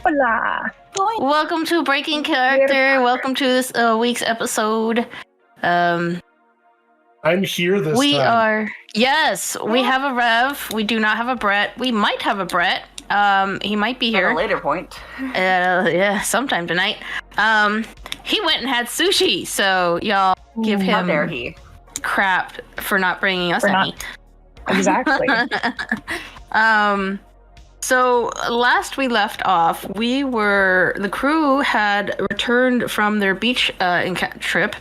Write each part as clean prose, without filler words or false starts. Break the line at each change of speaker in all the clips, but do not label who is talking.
Hola.
Welcome to Breaking Character. Welcome to this week's episode.
I'm here this
we
time.
We have a Rev. We do not have a Brett. We might have a Brett. He might be here
at a later point.
Yeah, sometime tonight. He went and had sushi, so y'all give him
How dare he?
crap for not bringing us any.
Exactly.
So last we left off, the crew had returned from their beach trip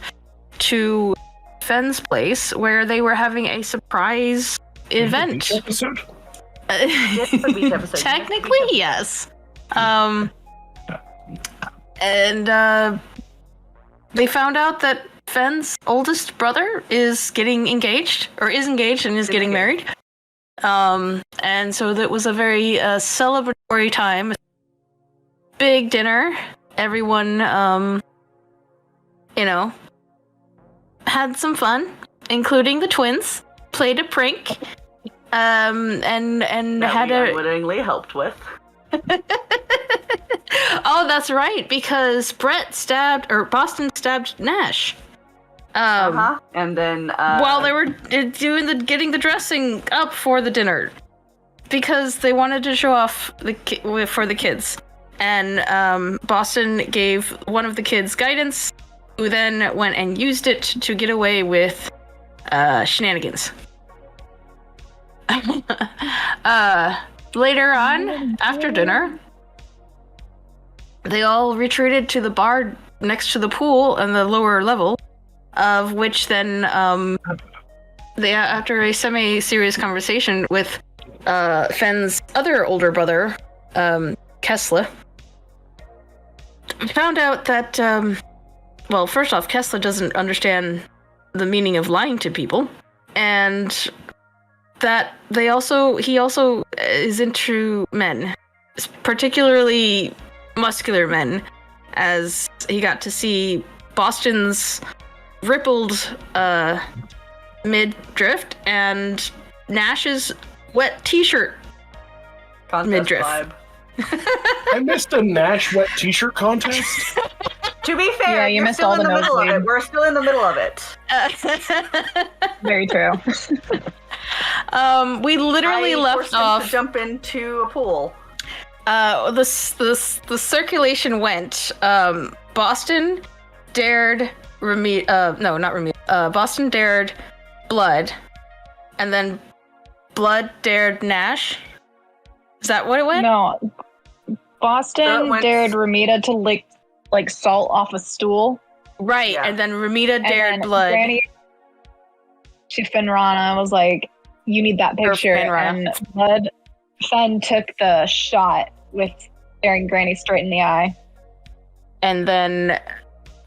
to Fenn's place, where they were having a surprise event.
Beach episode?
It's a beach episode.
Technically, yes. And they found out that Fenn's oldest brother is getting engaged, or is engaged and is getting married. And so that was a very celebratory time. Big dinner. Everyone, had some fun, including the twins. Played a prank. And
that
had
we
a
unwittingly helped with.
Oh, that's right, because Boston stabbed Nash.
And then
While they were getting the dressing up for the dinner, because they wanted to show off for the kids, and Boston gave one of the kids guidance, who then went and used it to get away with shenanigans. Later on, after dinner, they all retreated to the bar next to the pool on the lower level. Of which then, they, after a semi-serious conversation with Fenn's other older brother, Kessler, found out that, first off, Kessler doesn't understand the meaning of lying to people, and that he also is into men, particularly muscular men, as he got to see Boston's rippled midriff and Nash's wet t-shirt midriff.
Vibe.
I missed a Nash wet t-shirt contest.
To be fair,
Yeah, you
you're
missed
still
all
in
the
the middle of
nosebleed.
it. We're still in the middle of it.
Very true.
We literally left
forced him
off.
to jump into a pool.
The circulation went. Boston dared Boston dared Blood, and then Blood dared Nash. Is that what it went?
No. Boston dared Ramita to lick like salt off a stool.
Right,
Yeah.
and then Ramita dared
and then
Blood.
Granny to Fenrana was like, "You need that picture."
Fenrana.
And Fen took the shot with staring Granny straight in the eye.
And then,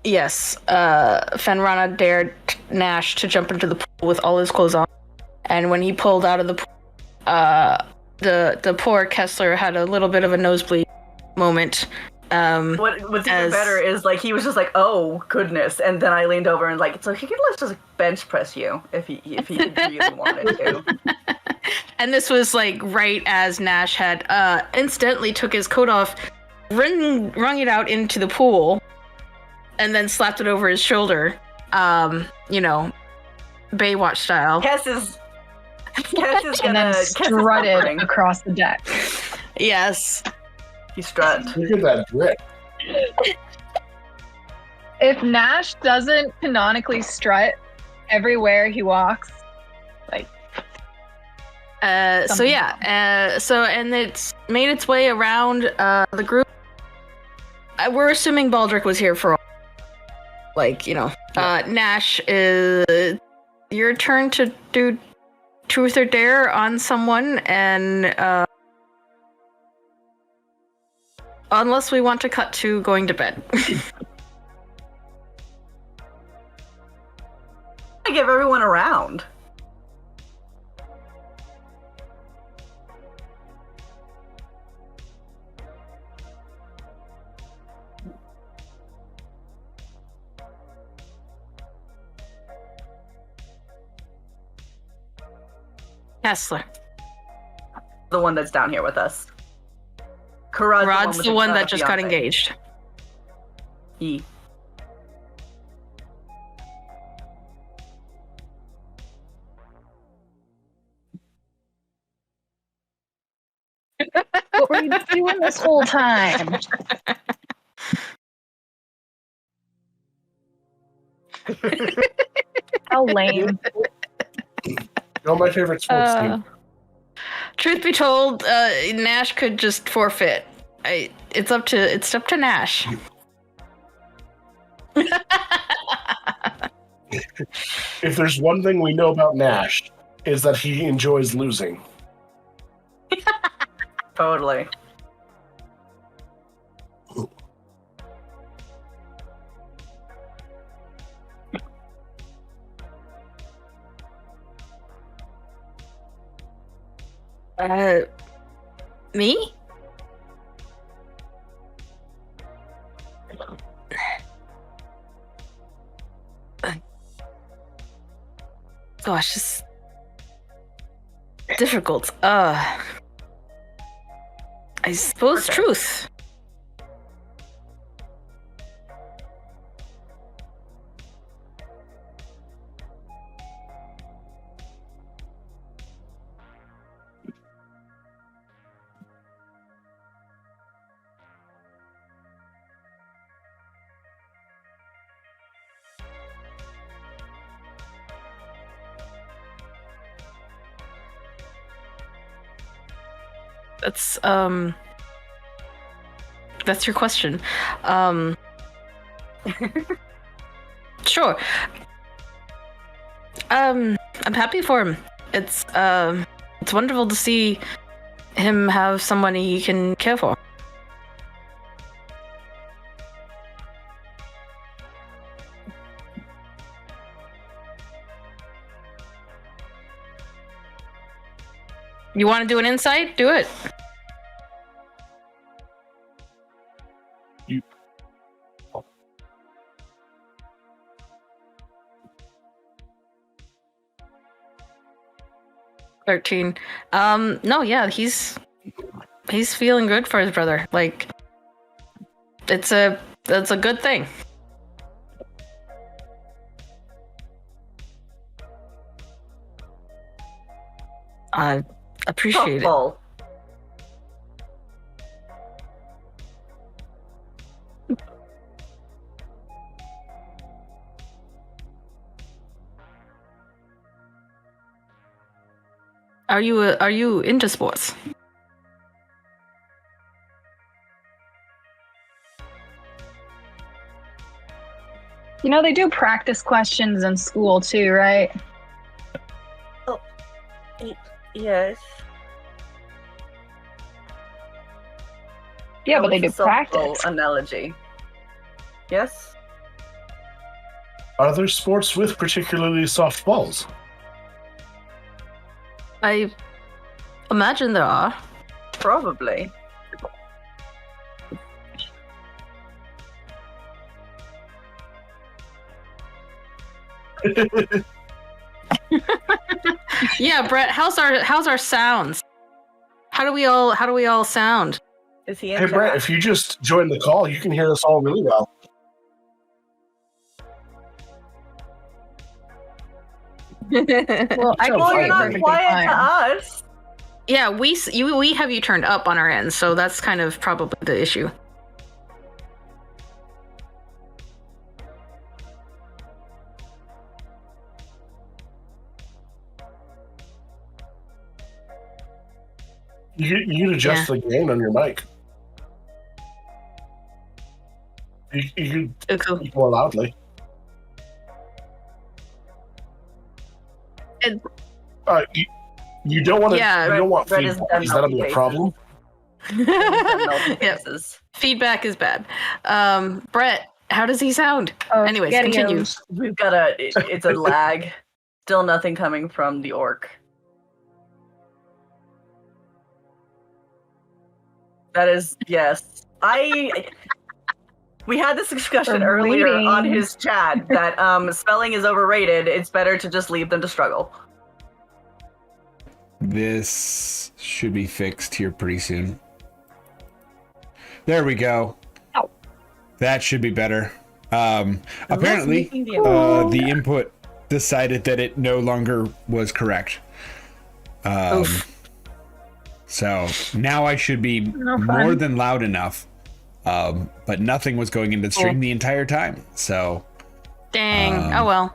yes, Fenrana dared Nash to jump into the pool with all his clothes on. And when he pulled out of the pool, the poor Kessler had a little bit of a nosebleed moment.
What's even better is like he was just like, "Oh goodness!" And then I leaned over and like, "So he could just bench press you if he really wanted to."
And this was like right as Nash had incidentally took his coat off, wrung it out into the pool, and then slapped it over his shoulder. Baywatch style.
Kess is
And then strutted across the deck.
Yes.
He strut.
Look at that drip.
If Nash doesn't canonically strut everywhere he walks, like...
And it's made its way around the group. We're assuming Baldric was here for all. Nash, is your turn to do truth or dare on someone, and unless we want to cut to going to bed.
I give everyone a round.
Kessler.
The one that's down here with us.
Rod's the one that just got
Beyonce.
engaged.
E.
What were you doing this whole time? How lame.
My favorite sports team.
Truth be told, Nash could just forfeit. It's up to Nash.
If there's one thing we know about Nash, is that he enjoys losing.
Totally.
Me? Gosh, it's difficult. I suppose truth. That's your question. Sure. I'm happy for him. It's wonderful to see him have someone he can care for. You want to do an insight? Do it.
You.
13. No, yeah, he's feeling good for his brother. Like, that's a good thing. I appreciate it. Are you into sports?
You know, they do practice questions in school too, right?
Oh, yes.
Yeah, but they do practice.
Analogy. Yes.
Are there sports with particularly soft balls?
I imagine there are.
Probably.
Yeah, Brett, how's our sounds? How do we all sound?
Is he in
Hey,
chat?
Brett, if you just joined the call, you can hear us all really well.
Well, I
So
can
Well,
hear
you're
you
not
perfectly
quiet
fine.
to us.
Yeah, we have you turned up on our end, so that's kind of probably the issue.
You can adjust the gain on your mic. You can
Cool.
speak more loudly. You don't want to.
Yeah,
you don't want
Brett is
feedback.
done
Is that'll be a
melting
problem?
Yep. Feedback is bad. Brett, how does he sound?
Oh,
Anyways, continue.
SpaghettiOs.
We've got it's a lag. Still nothing coming from the orc. That is, yes. We had this discussion
We're
earlier
waiting.
on his chat that spelling is overrated. It's better to just leave them to struggle.
This should be fixed here pretty soon. There we go.
Ow.
That should be better. Apparently,
making the
the input decided that it no longer was correct.
Oof.
So now I should be
No fun.
more than loud enough. But nothing was going into the stream the entire time. So
Dang. Oh well.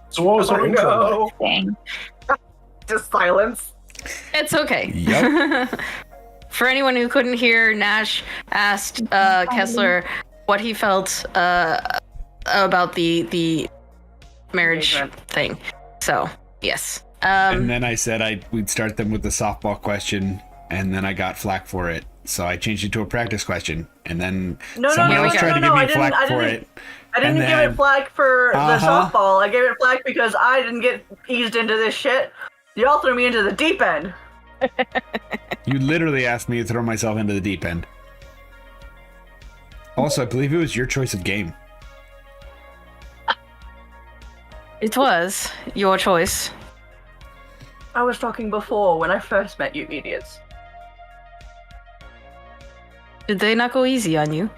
So what was our intro like?
Dang.
Just silence.
It's okay.
Yep.
For anyone who couldn't hear, Nash asked Kessler what he felt about the marriage
Engagement.
thing. So, yes.
And then I said we'd start them with the softball question, and then I got flack for it. So I changed it to a practice question, and then someone else tried to give me flack for it.
I didn't
And
give
then-
it flack for the
Uh-huh.
softball. I gave it flack because I didn't get eased into this shit. Y'all threw me into the deep end.
You literally asked me to throw myself into the deep end. Also, I believe it was your choice of game.
It was your choice.
I was talking before when I first met you idiots.
Did they not go easy on you?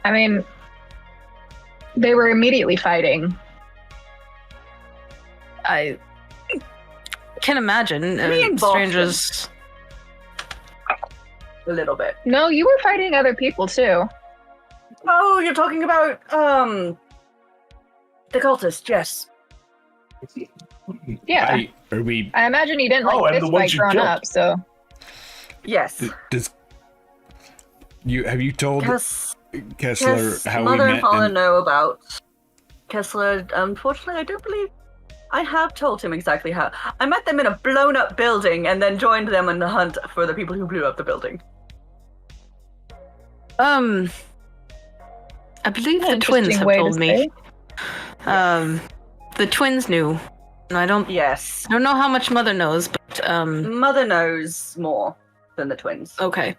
I mean, they were immediately fighting.
I can imagine
Me and Boston.
strangers.
A little bit.
No, you were fighting other people too.
Oh, you're talking about, the cultist, yes.
Yeah.
Are we?
I imagine you didn't
Oh,
like
and the
fist
ones
fight
you
growing
killed.
up, so
Yes.
Does have you told Kessler
Yes,
how we
Mother
met?
and Father
and-
know about Kessler. Unfortunately, I don't believe I have told him exactly how. I met them in a blown up building and then joined them in the hunt for the people who blew up the building.
I believe the twins
interesting
have
way to
told me.
say.
The twins knew. And I don't
Yes.
know how much Mother knows, but
Mother knows more than the twins.
okay.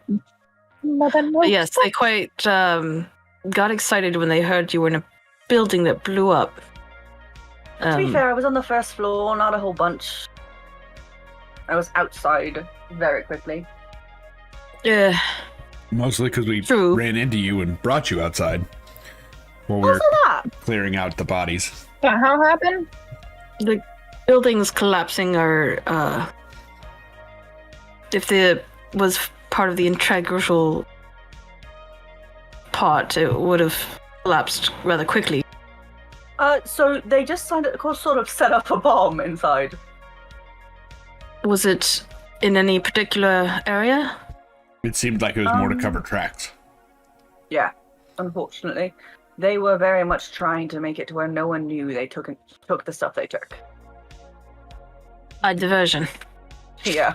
Mother knows.
Yes, they quite got excited when they heard you were in a building that blew up.
To be fair, I was on the first floor, not a whole bunch. I was outside very quickly.
Yeah.
Mostly because we
True.
ran into you and brought you outside while we
Also
were
that.
clearing out the bodies.
That how happened?
The buildings collapsing are if it was part of the integral part, it would have collapsed rather quickly.
So they just sort of set up a bomb inside.
Was it in any particular area?
It seemed like it was more to cover tracks.
Yeah, unfortunately. They were very much trying to make it to where no one knew they took the stuff they took.
A diversion.
Yeah.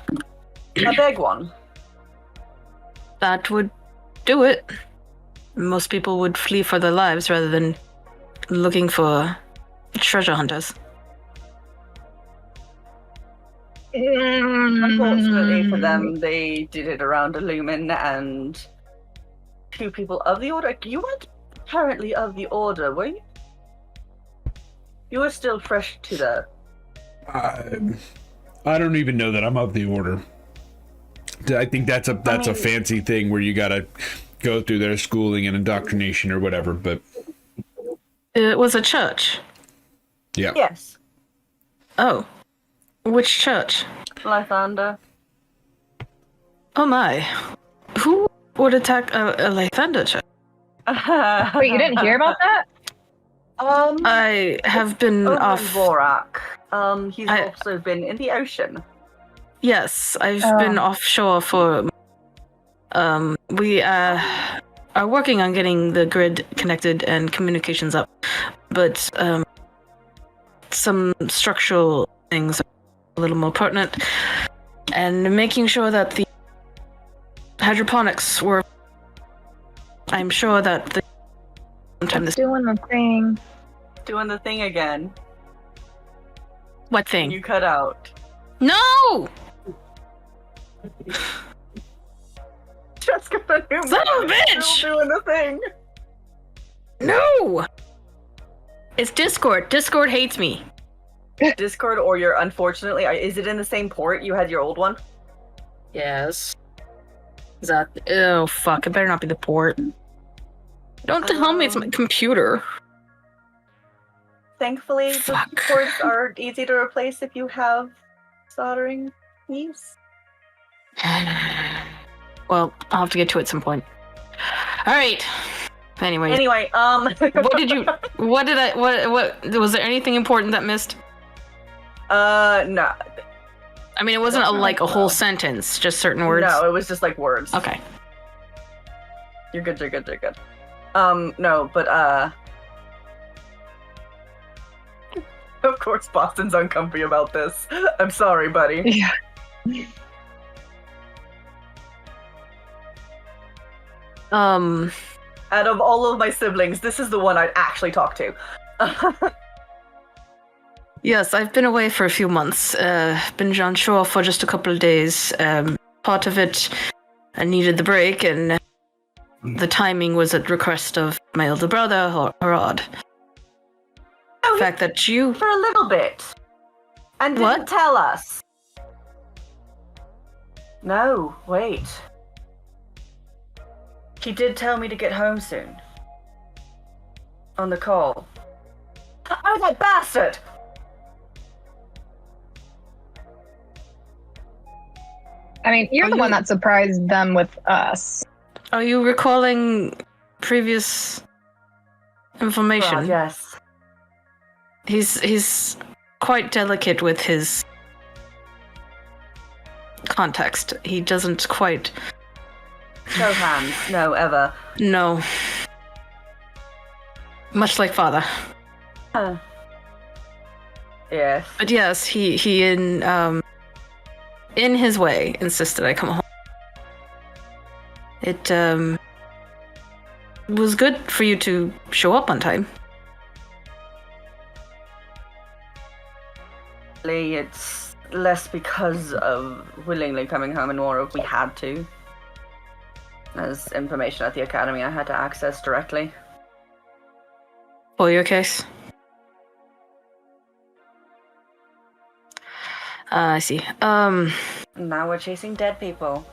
A big one.
That would do it. Most people would flee for their lives rather than looking for treasure hunters.
Unfortunately for them, they did it around a lumen and two people of the Order. You weren't apparently of the Order, were you? You were still fresh to the...
I don't even know that I'm of the order. I think that's a fancy thing where you gotta go through their schooling and indoctrination or whatever. But
It was a church.
yeah,
Yes.
Oh. Which church?
Lythander.
Oh my. Who would attack a Lythander church?
Wait, you didn't hear about that?
I have been
Over
off.
Vorak. He's
I-
also been in the ocean.
Yes, I've
Oh.
been offshore for. We are working on getting the grid connected and communications up, but some structural things are a little more pertinent, and making sure that the hydroponics work. I'm sure that the sometime this
Doing the thing.
Doing the thing again.
what thing?
You cut out.
No!
Just got a new
Son of a
mic,
bitch!
Still doing the thing.
No! It's Discord. Discord hates me.
Discord or your, unfortunately, is it in the same port you had your old one?
Yes. Exactly. Oh, fuck. It better not be the port. Don't tell me it's my computer.
Thankfully,
Fuck.
the ports are easy to replace if you have soldering keys.
Well, I'll have to get to it at some point. Alright. Anyway, what was there anything important that missed?
No.
I mean, it wasn't a whole sentence, just certain words.
No, it was just like words.
Okay.
You're good. No, but of course Boston's uncomfy about this. I'm sorry, buddy.
Yeah.
Out of all of my siblings, this is the one I'd actually talk to.
Yes, I've been away for a few months. Been on shore for just a couple of days. Part of it, I needed the break, and the timing was at request of my elder brother, Harad. The fact that you...
For a little bit. And didn't tell us. No, wait. He did tell me to get home soon. On the call. Oh, that bastard!
I mean, you're the one that surprised them with us.
Are you recalling previous information?
God, yes.
He's quite delicate with his context. He doesn't quite...
No hands. No, ever.
No. Much like father.
Yes.
But yes, he in his way insisted I come home. It was good for you to show up on time.
It's less because of willingly coming home and more if we had to. As information at the academy I had to access directly.
For your case? I see.
Now we're chasing dead people.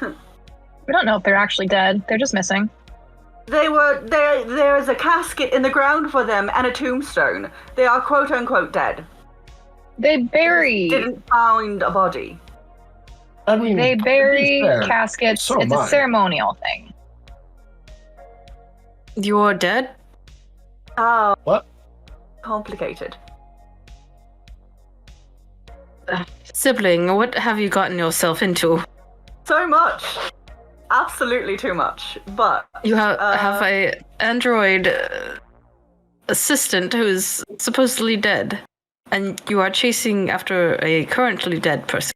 We don't know if they're actually dead. They're just missing.
There is a casket in the ground for them and a tombstone. They are quote unquote dead.
They bury.
Didn't find a body.
I mean,
They bury caskets.
So
it's a ceremonial thing.
You're dead?
Oh.
What?
Complicated.
Sibling, what have you gotten yourself into?
So much. Absolutely too much. But
you have a android assistant who is supposedly dead, and you are chasing after a currently dead person.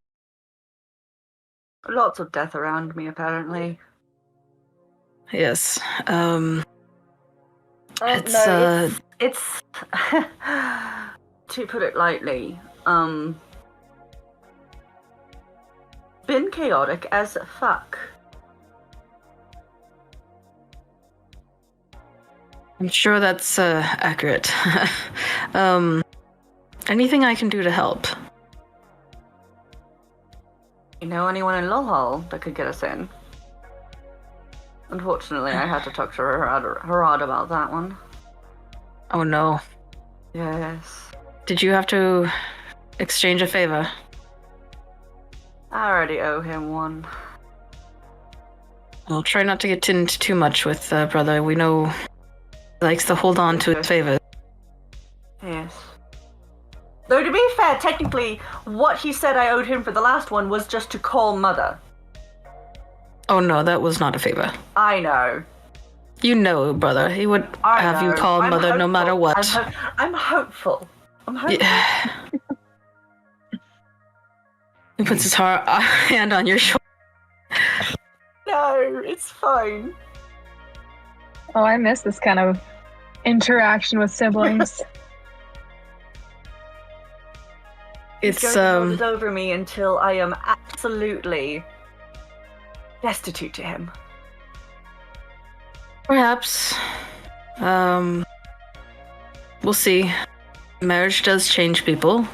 Lots of death around me, apparently.
Yes.
It's to put it lightly, been chaotic as fuck.
I'm sure that's accurate. Anything I can do to help?
You know anyone in Lulhall that could get us in? Unfortunately, I had to talk to Harad about that one.
Oh no.
Yes.
Did you have to exchange a favor?
I already owe him one.
Well, try not to get into too much with brother. We know he likes to hold on to his favors.
Yes. Though to be fair, technically, what he said I owed him for the last one was just to call Mother.
Oh no, that was not a favor.
I know.
You know, brother, he would have you call Mother hopeful. No matter what.
I'm hopeful. I'm hopeful.
Yeah. He puts his hand on your shoulder.
No, it's fine.
Oh, I miss this kind of interaction with siblings.
It's going to hold over me until I am absolutely destitute to him.
Perhaps. We'll see. Marriage does change people.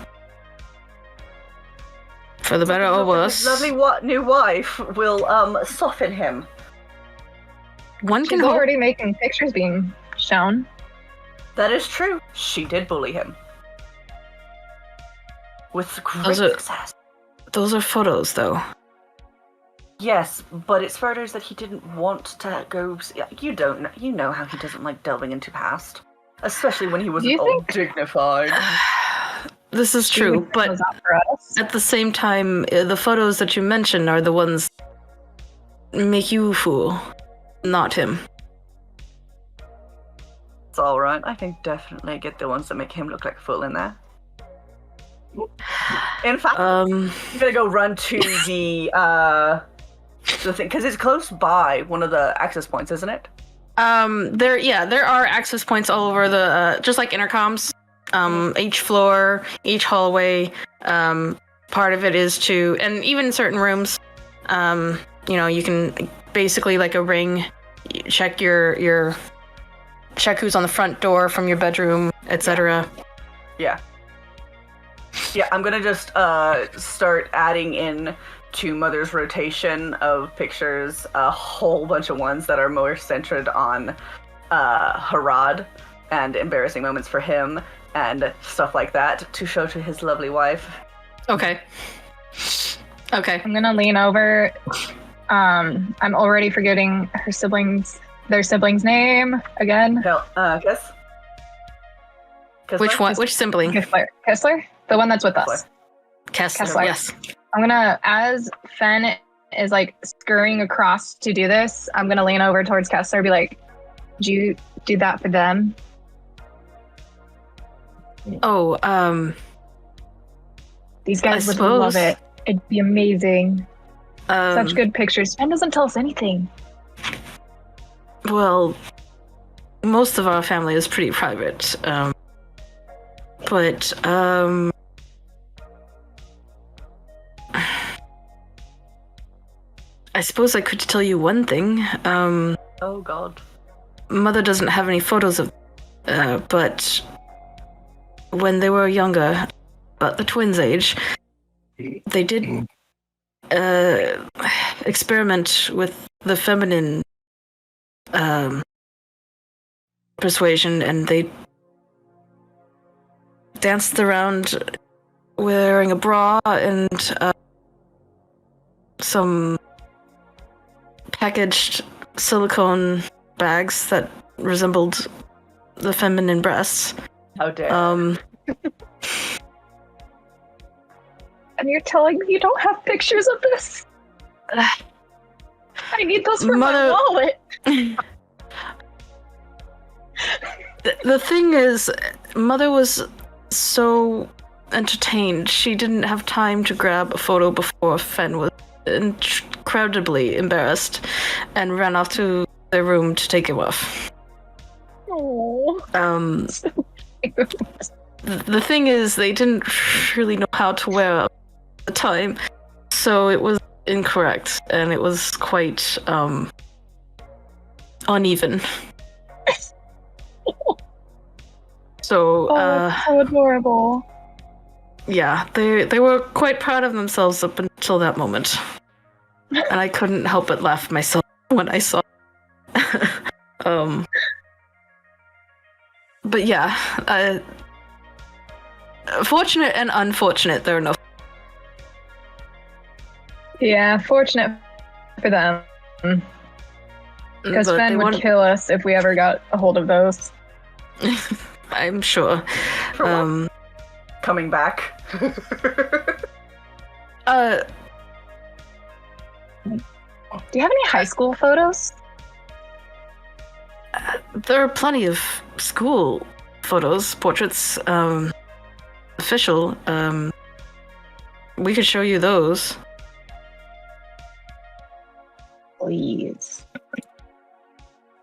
For the better or worse.
His lovely new wife will soften him.
One
She's
can hope.
already making pictures being shown.
That is true. She did bully him. With great success.
Those are photos, though.
Yes, but it's photos that he didn't want to go. You know how he doesn't like delving into past, especially when he was all dignified.
This is true, but at the same time, the photos that you mentioned are the ones make you fool, not him.
It's all right. I can definitely get the ones that make him look like a fool in there. In fact, I'm gonna go run to the thing because it's close by one of the access points, isn't it?
There are access points all over the just like intercoms. Each floor, each hallway. Part of it is and even certain rooms. You can basically like a ring, check check who's on the front door from your bedroom, etc.
Yeah. Yeah, I'm gonna just start adding in to Mother's rotation of pictures a whole bunch of ones that are more centered on Harad and embarrassing moments for him and stuff like that to show to his lovely wife.
Okay.
I'm gonna lean over. I'm already forgetting their sibling's name again.
Kiss?
Which one? Which sibling?
Kessler? The one that's with us.
Kessler, yes.
I'm gonna, as Fen is like scurrying across to do this, I'm gonna lean over towards Kessler and be like, "Did you do that for them?"
Oh,
these guys would love it. It'd be amazing. Such good pictures. Fen doesn't tell us anything.
Well, most of our family is pretty private. But I suppose I could tell you one thing.
Oh God.
Mother doesn't have any photos of, but when they were younger, about the twins' age, they did experiment with the feminine persuasion, and they danced around wearing a bra and some packaged silicone bags that resembled the feminine breasts.
How dare.
And you're telling me you don't have pictures of this? I need those for my wallet.
The thing is, Mother was so entertained, she didn't have time to grab a photo before Fen was incredibly embarrassed and ran off to their room to take him off.
Oh.
The thing is, they didn't really know how to wear at the time, so it was incorrect, and it was quite uneven. So,
so adorable.
Yeah, they were quite proud of themselves up until that moment. And I couldn't help but laugh myself when I saw But yeah, fortunate and unfortunate, there are no...
Yeah, fortunate for them. Because Fen would kill us if we ever got a hold of those.
I'm sure.
Coming back.
Do you have any high school photos?
There are plenty of school photos, portraits, official. We could show you those.
Please.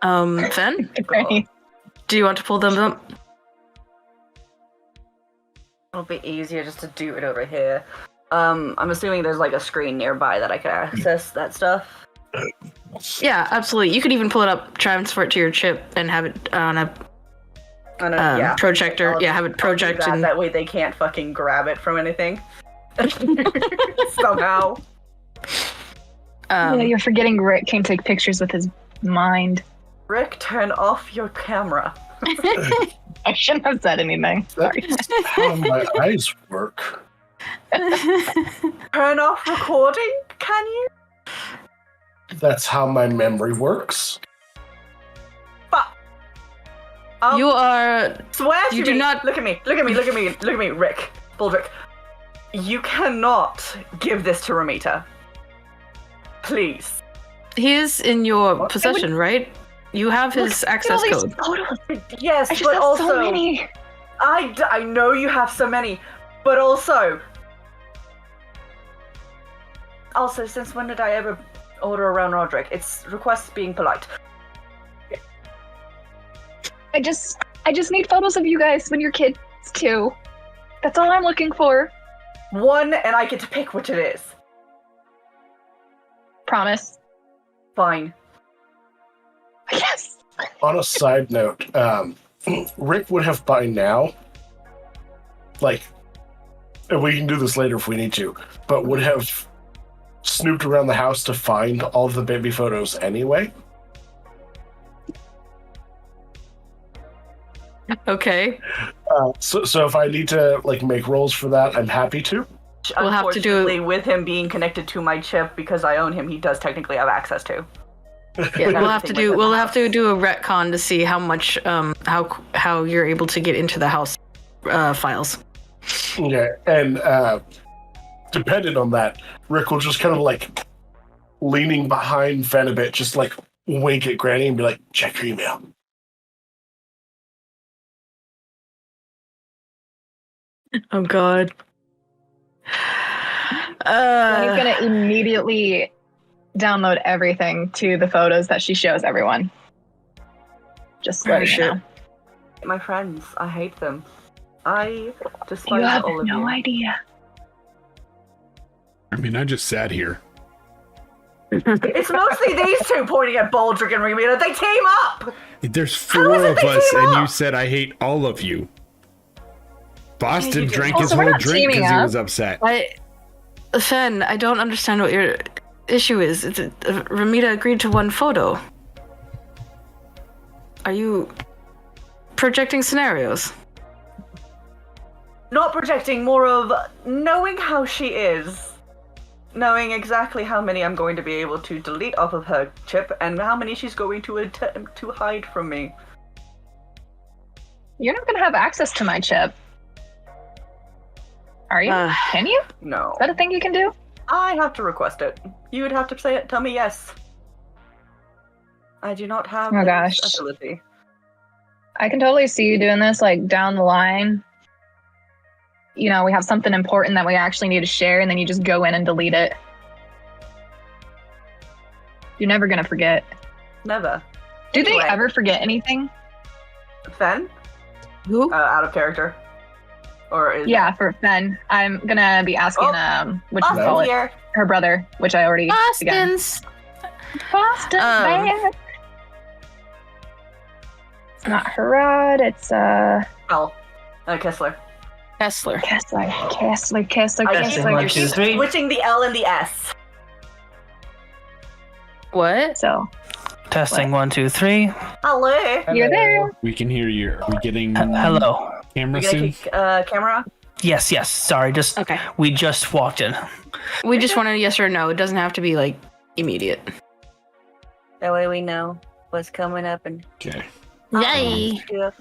Fen?
Okay.
Do you want to pull them up?
It'll be easier just to do it over here. I'm assuming there's like a screen nearby that I can access that stuff.
Yeah, absolutely. You could even pull it up, transfer it to your chip, and have it on a projector. Have it project.
That way they can't fucking grab it from anything. Somehow.
Yeah, you're forgetting Rick can take pictures with his mind.
Rick, turn off your camera.
I shouldn't have said anything. Sorry.
That's how my eyes work.
Turn off recording, can you?
That's how my memory works.
You are.
Swear to
You do
me.
not-
Look at me. Look at me. Look at me. Look at me, Rick. Baldrick. You cannot give this to Ramita. Please.
He is in your possession, right? You have his access
Look at all
code.
these photos.
Yes,
I just
but
have
also
so many.
I know you have so many, but also since when did I ever order around Roderick? It's requests being polite.
I just need photos of you guys when you're kids too. That's all I'm looking for.
One, and I get to pick which it is.
Promise.
Fine.
Yes.
On a side note, Rick would have by now, like, and we can do this later if we need to, but would have snooped around the house to find all of the baby photos anyway.
Okay.
So if I need to like make rolls for that, I'm happy to.
We'll have to do-
Unfortunately, with him being connected to my chip because I own him, he does technically have access to.
Yeah, we'll have to
Everything
do.
within
We'll
the
have to do a retcon to see how much, how you're able to get into the house files.
Yeah, and depending on that, Rick will just kind of like leaning behind Fen a bit, just like wink at Granny and be like, "Check your email."
Oh God.
And he's gonna immediately download everything to the photos that she shows everyone. Just letting you know.
My friends, I hate them. I despise
You have
all of
no
you.
idea.
I mean, I just sat here.
It's mostly these two pointing at Baldrick and Ramita. They team up!
There's
How
four
is it
of
they
us,
team
and you
up?
said I hate all of you. Boston
you did.
drank his
Also, we're
whole
not
drink
teaming
because he
up.
was upset.
Fen, I don't understand what your issue is. Ramita agreed to one photo. Are you projecting scenarios?
Not projecting, more of knowing how she is. Knowing exactly how many I'm going to be able to delete off of her chip and how many she's going to attempt to hide from me.
You're not gonna have access to my chip. Are you? Can you?
No.
Is that a thing you can do?
I have to request it. You would have to say it. Tell me yes. I do not have
Oh,
this
gosh.
ability.
I can totally see you doing this like down the line. You know, we have something important that we actually need to share, and then you just go in and delete it. You're never gonna forget.
Never.
Do
Anyway.
they ever forget anything?
Fen?
Who?
Out of character. Or is
Yeah, for Fen. I'm gonna be asking which you call it.
here.
Her brother, which I already again.
Boston's.
Boston back. It's not Harad, it's
Oh, Kessler.
Kessler.
Kessler.
I
Kessler.
One, two, three.
Switching the L and the S.
What?
So
Testing 1, 2, 3.
Hello.
you're there.
We can hear you. Are we getting
Hello.
camera
You gonna
soon?
kick camera?
Yes, yes. Sorry, just
Okay.
we just walked in.
We just want a yes or no. It doesn't have to be like immediate.
That way we know what's coming up and
Okay.
Yay!
stuff.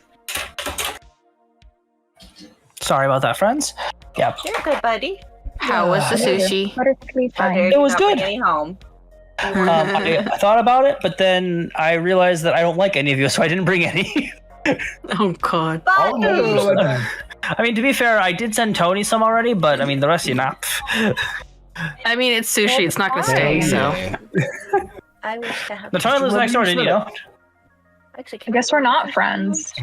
Sorry about that, friends. Yeah,
You're good, buddy.
How was the sushi?
Perfectly
How dare
fine.
It
you
was
not bring
good.
any home.
I thought about it, but then I realized that I don't like any of you, so I didn't bring any.
Oh God.
I mean, to be fair, I did send Tony some already, but I mean, the rest of you not.
I mean, it's sushi. It's not gonna stay. So
Yeah.
I wish to have.
The Tony lives next door, didn't you know?
Actually,
I guess we're not friends.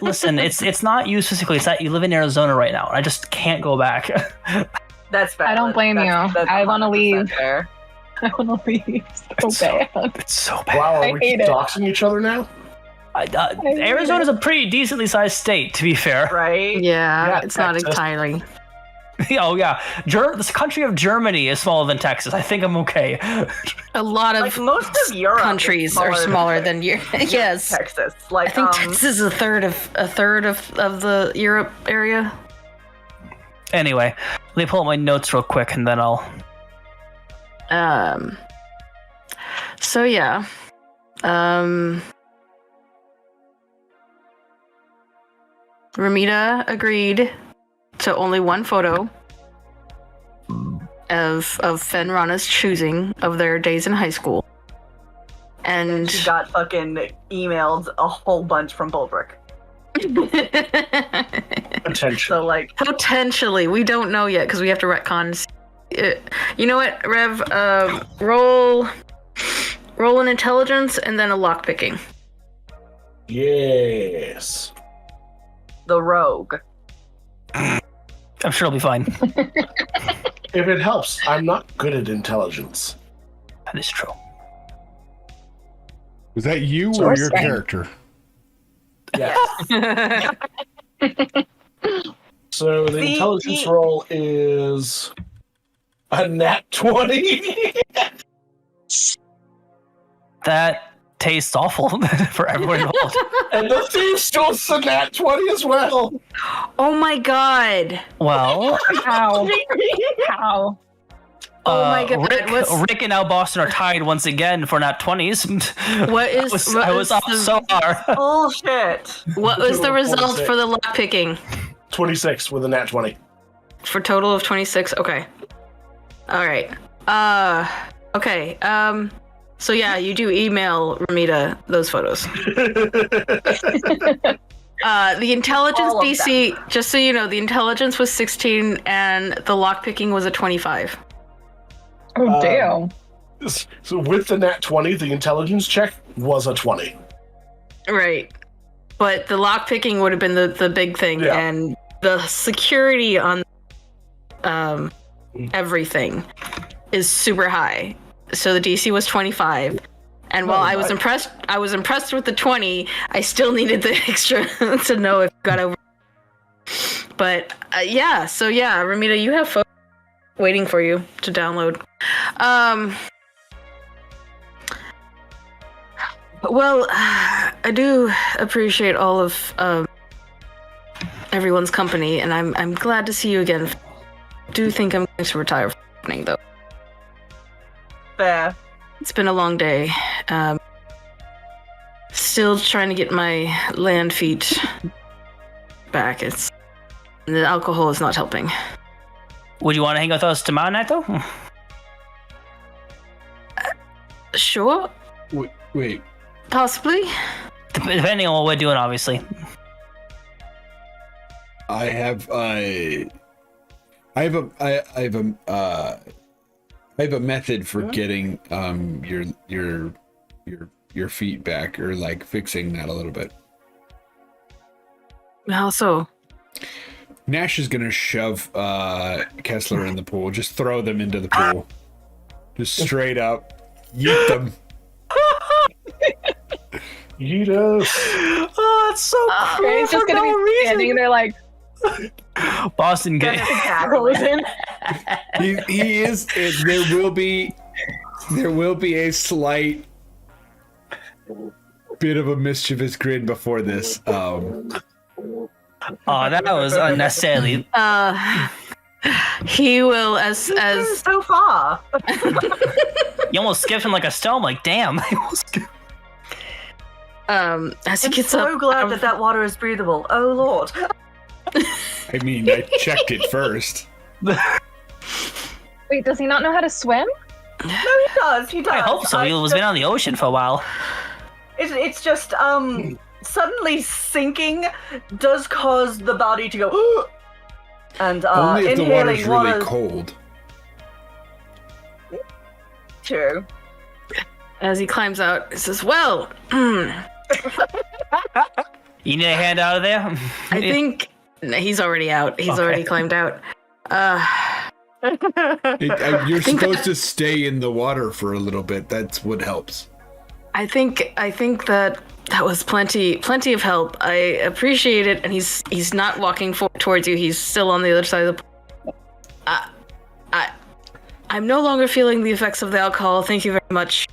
Listen, it's not you specifically. It's that you live in Arizona right now, and I just can't go back.
That's bad.
I don't blame you. I wanna leave.
Fair.
I want to leave so
It's so-
bad.
It's so bad.
Wow,
I
are we
hate it.
doxing each other now?
Arizona's a pretty decently sized state, to be fair.
Right?
yeah,
Yeah,
it's not
Texas.
entirely.
Oh yeah, this country of Germany is smaller than Texas. I think I'm okay.
A lot of
Like most of Europe
countries are smaller than yes.
Texas. Like
I think Texas is a third of the Europe area.
Anyway, let me pull up my notes real quick, and then I'll.
So yeah. Ramita agreed to only one photo of Fenrana's choosing of their days in high school. And
she got fucking emailed a whole bunch from Bulbrick.
Potentially.
So like
potentially, we don't know yet because we have to retcon. You know what, Rev? Roll an intelligence and then a lockpicking.
Yes.
the rogue.
I'm sure it'll be fine.
If it helps, I'm not good at intelligence.
That is true.
Was that you
So
or
we're
your
saying-
character?
Yes. So the
See,
intelligence roll is a nat 20.
That tastes awful for everyone involved.
And the thief stole a nat 20 as well.
Oh my god!
Well,
How? How?
Oh my god!
Rick and Al Boston are tied once again for nat 20s.
What is?
I was off so far.
Bullshit.
What was the result
46.
for the lockpicking?
26 with a nat 20.
For total of 26. Okay. All right. Okay. So yeah, you do email Ramita those photos. The intelligence
All of
DC, just so you know, the intelligence was 16 and the lockpicking was a 25.
Oh, damn.
So with the nat 20, the intelligence check was a 20.
Right. But the lockpicking would have been the big thing,
Yeah.
and the security on everything is super high. So the DC was 25. And while I was impressed with the 20, I still needed the extra to know if it got over. But yeah, so yeah, Ramita, you have photos waiting for you to download. Well, I do appreciate all of everyone's company, and I'm glad to see you again. Do think I'm going to retire from running, though.
Fair.
It's been a long day. Still trying to get my land feet back. The alcohol is not helping.
Would you want to hang with us tomorrow night, though?
Sure,
Wait.
possibly.
Depending on what we're doing, obviously.
I have a method for getting your feet back, or like fixing that a little bit.
How so?
Nash is gonna shove Kessler in the pool. Just throw them into the pool. Just straight up yeet them.
Yeet us.
Oh, it's so crazy.
He's just gonna be standing there like
Boston
That's
get
exactly.
frozen.
He is. There will be a slight bit of a mischievous grin before this.
Oh, that was unnecessarily.
He will as
So far.
You almost skipped him like a stone. Like, damn.
as he
I'm
gets
so
up.
glad that water is breathable. Oh lord.
I mean, I checked it first.
Wait, does he not know how to swim?
No, he does. He does.
I hope so. He was been on the ocean for a while.
It's just suddenly sinking does cause the body to go and
Only if the
inhaling
water's really
water
cold.
too.
As he climbs out, he says, "Well,
You need a hand out of there?
I think he's already out. He's already climbed out.
You're supposed to stay in the water for a little bit. That's what helps.
I think that was plenty of help. I appreciate it." And he's not walking towards you. He's still on the other side of the pool. I'm no longer feeling the effects of the alcohol. Thank you very much,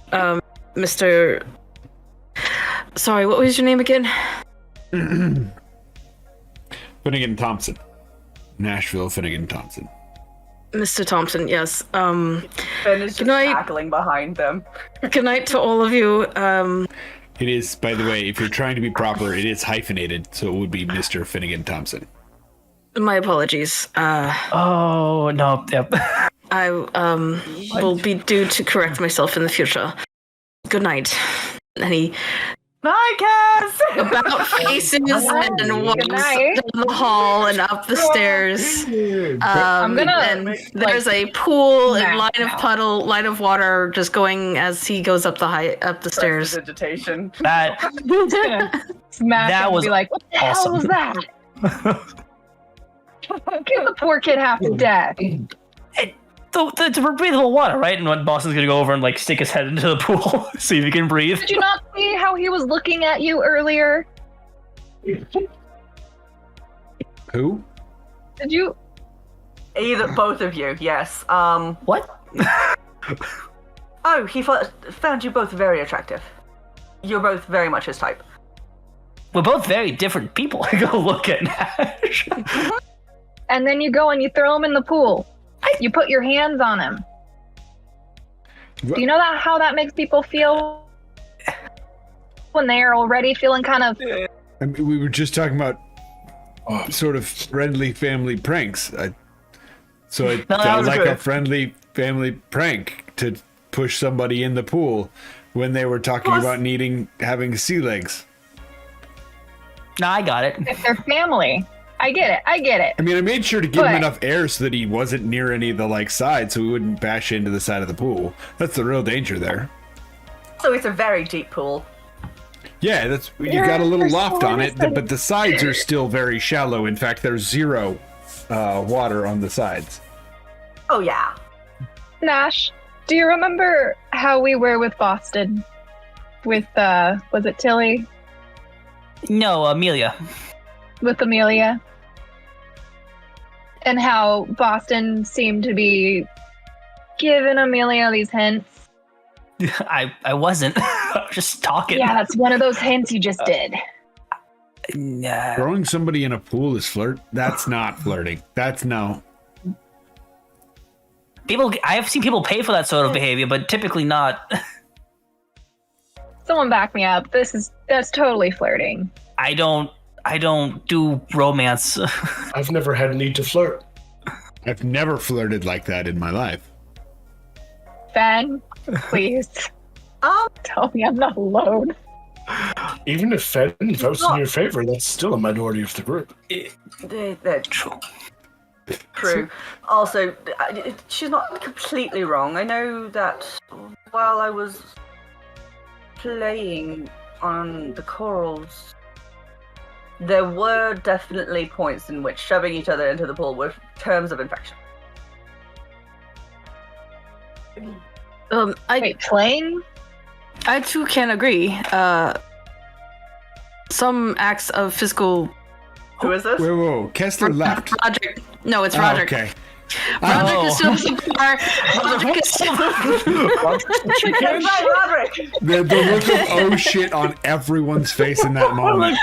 Mr. Sorry, what was your name again?
Finnegan Thompson. Nashville Finnegan Thompson.
Mr. Thompson, yes.
Ben is just cackling behind them.
Good night to all of you.
It is, by the way, if you're trying to be proper, it is hyphenated, so it would be Mr. Finnegan Thompson.
My apologies.
Oh, no, yep.
I will be due to correct myself in the future. Good night. And he
Bye, Cass!
about faces and walks down the hall and up the stairs.
I'm gonna.
And there's a pool and line of water just going as he goes up the stairs.
Vegetation.
That
Smash
That
him and
was
be like, what the
awesome.
hell was that? Give the poor kid half to death.
it's breathable water, right? And when Boston's gonna go over and like stick his head into the pool, see if he can breathe.
Did you not see how he was looking at you earlier?
Who?
Did you?
Both of you, yes.
What?
Oh, he found you both very attractive. You're both very much his type.
We're both very different people. I go look at Nash.
And then you go and you throw him in the pool. You put your hands on him. Do you know how that makes people feel when they are already feeling kind of?
I mean, we were just talking about sort of friendly family pranks. I like a friendly family prank to push somebody in the pool when they were talking about having sea legs.
No, I got it.
If they're family. I get it.
I mean, I made sure to give him enough air so that he wasn't near any of the sides, so he wouldn't bash into the side of the pool. That's the real danger there.
So it's a very deep pool.
Yeah, you got a little loft on it, but the sides are still very shallow. In fact, there's zero water on the sides.
Oh yeah.
Nash, do you remember how we were with Boston? With was it Tilly?
No, Amelia.
With Amelia? And how Boston seemed to be giving Amelia these hints.
I wasn't. I was just talking.
Yeah, that's one of those hints you just did.
Nah.
Throwing somebody in a pool is that's not flirting. That's no.
I have seen people pay for that sort of behavior, but typically not.
Someone back me up. That's totally flirting.
I don't do romance.
I've never had a need to flirt.
I've never flirted like that in my life.
Ben, please. Tell me I'm not alone.
Even if Fed votes in your favor, that's still a minority of the group.
They're true. Also, she's not completely wrong. I know that while I was playing on the corals, there were definitely points in which shoving each other into the pool were terms of infection.
Wait, playing?
I too can agree. Some acts of physical.
Who is this?
Whoa, Kessler left.
Roderick. No, it's Roderick.
Okay.
Roderick is still the bar. Roderick is still.
Roderick.
The look of oh shit on everyone's face in that moment.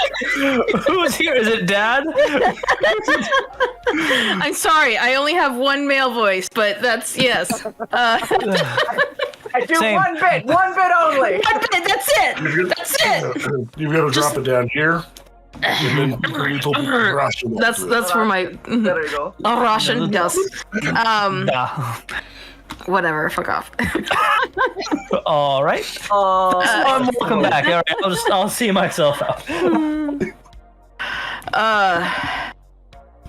Who's here? Is it Dad?
I'm sorry, I only have one male voice, but that's yes.
I do
Same.
one bit only.
One bit, that's it. That's it.
You've got to drop it down here. And then a little Russian.
That's where my
There you go.
a Russian yes.
Nah.
Whatever. Fuck off.
All right. Welcome back. All right, I'll see myself out.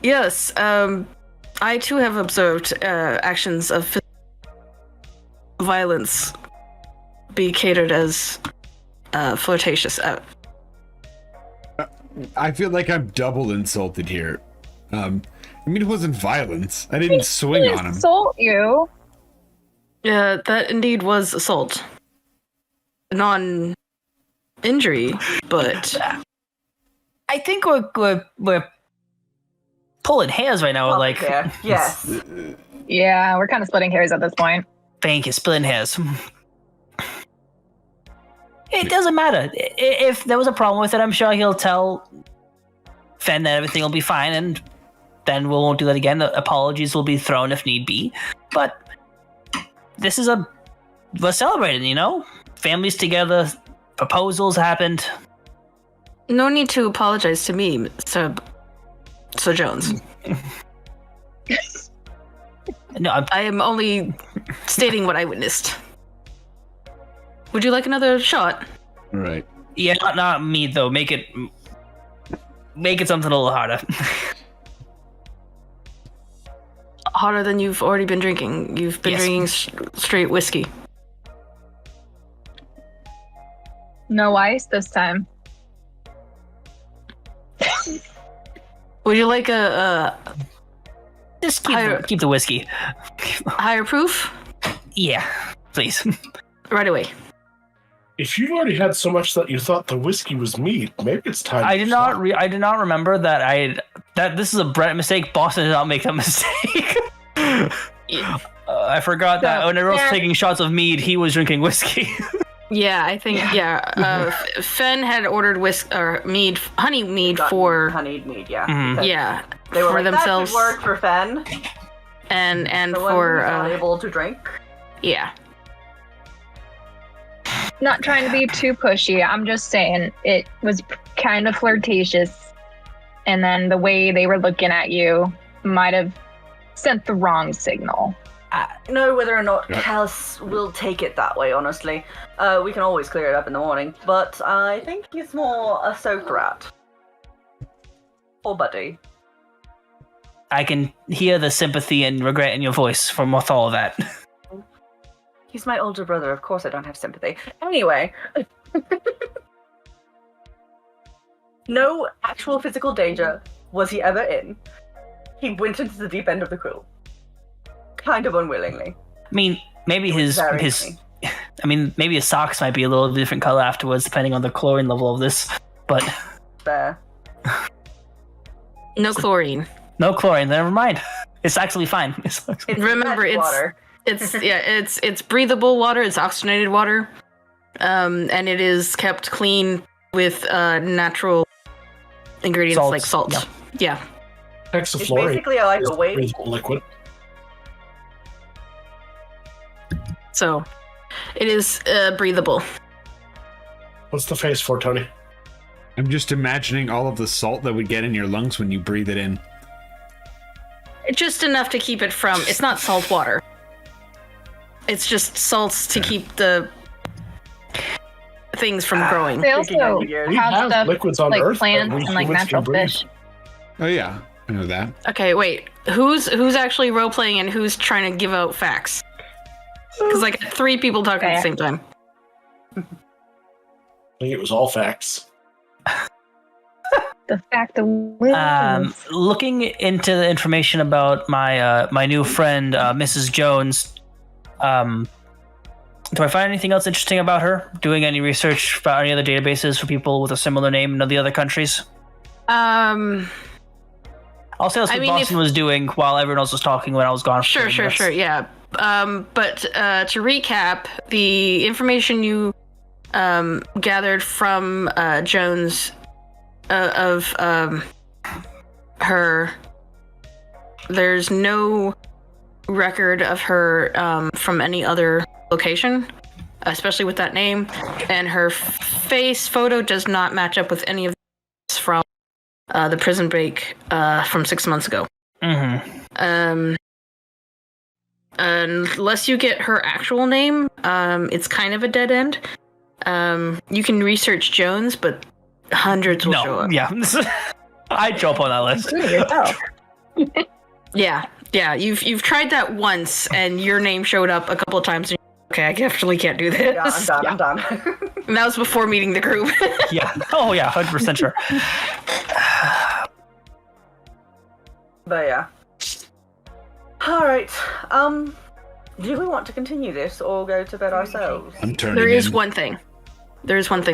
Yes. I too have observed actions of violence be catered as flirtatious.
I feel like I'm double insulted here. I mean, it wasn't violence. I didn't swing on him.
Insult you.
Yeah, that indeed was assault. Non-injury, but
I think we're pulling hairs right now. Like,
Yeah. Yes.
Yeah, we're kind of splitting hairs at this point.
Thank you, splitting hairs. It doesn't matter. If there was a problem with it, I'm sure he'll tell Fen that everything will be fine, and then we won't do that again. The apologies will be thrown if need be. But this is we're celebrating, you know? Families together, proposals happened.
No need to apologize to me, Sir Jones.
No,
I am only stating what I witnessed. Would you like another shot?
All right.
yeah, not me though. Make it something a little harder.
Hotter than you've already been drinking. You've been
Yes.
drinking straight whiskey.
No ice this time.
Would you like a
Just
Higher-
keep the whiskey.
higher proof?
Yeah, please.
Right away.
If you'd already had so much that you thought the whiskey was meat, maybe it's time.
I
to
did
stop.
not. I did not remember that that this is a Brett mistake. Boston did not make that mistake. I forgot that when everyone was taking shots of mead, he was drinking whiskey.
Yeah, I think Fen had ordered honey mead for
honeyed mead, yeah.
Mhm.
Because
yeah
they were
for
like,
themselves
that could work for Fen.
and
The one
for
who's not able to drink.
yeah.
Not trying to be too pushy. I'm just saying it was kind of flirtatious. And then the way they were looking at you might have sent the wrong signal.
Know whether or not Cass will take it that way, honestly. We can always clear it up in the morning, but I think he's more a soak rat. Or buddy.
I can hear the sympathy and regret in your voice from with all of that.
He's my older brother, of course I don't have sympathy. Anyway. No actual physical danger was he ever in. He went into the deep end of the quill. Kind of unwillingly.
I mean, maybe his
Very
maybe his socks might be a little different color afterwards, depending on the chlorine level of this. But
Fair.
No chlorine.
no chlorine. Never mind. It's actually fine.
Remember,
wet
it's
water.
it's breathable water. It's oxygenated water, and it is kept clean with natural ingredients
Salts,
like salt. Yeah.
It's
Hexafluoride
basically like
is
a weight.
breathable liquid.
So it is breathable.
What's the face for, Tony?
I'm just imagining all of the salt that would get in your lungs when you breathe it in.
Just enough to keep it from. It's not salt water. It's just salts to keep the things from growing.
They also
We
have
have
stuff
liquids on
like
Earth that
plants
we
and like
humans
natural
can breathe.
fish.
Oh yeah, I know that.
Okay, wait. Who's actually role playing and who's trying to give out facts? Because I got 3 people talking at the same time.
I think it was all facts.
The fact of wins.
Looking into the information about my new friend Mrs. Jones, do I find anything else interesting about her? Doing any research about any other databases for people with a similar name in the other countries? I'll say that's what Boston was doing while everyone else was talking when I was gone.
Sure, yeah. But to recap, the information you gathered from Jones of her, there's no record of her from any other location, especially with that name, and her face photo does not match up with any of those from the prison break from 6 months ago.
Mm-hmm.
Unless you get her actual name, it's kind of a dead end. You can research Jones, but hundreds will show up.
Yeah. I'd jump on that list.
Yeah. You've tried that once, and your name showed up a couple of times. And okay, I definitely can't do this.
Yeah, I'm done.
And that was before meeting the group.
Yeah. Oh yeah, 100% sure.
But yeah. Alright. Do we want to continue this or go to bed ourselves?
I'm turning.
There is
in.
one thing.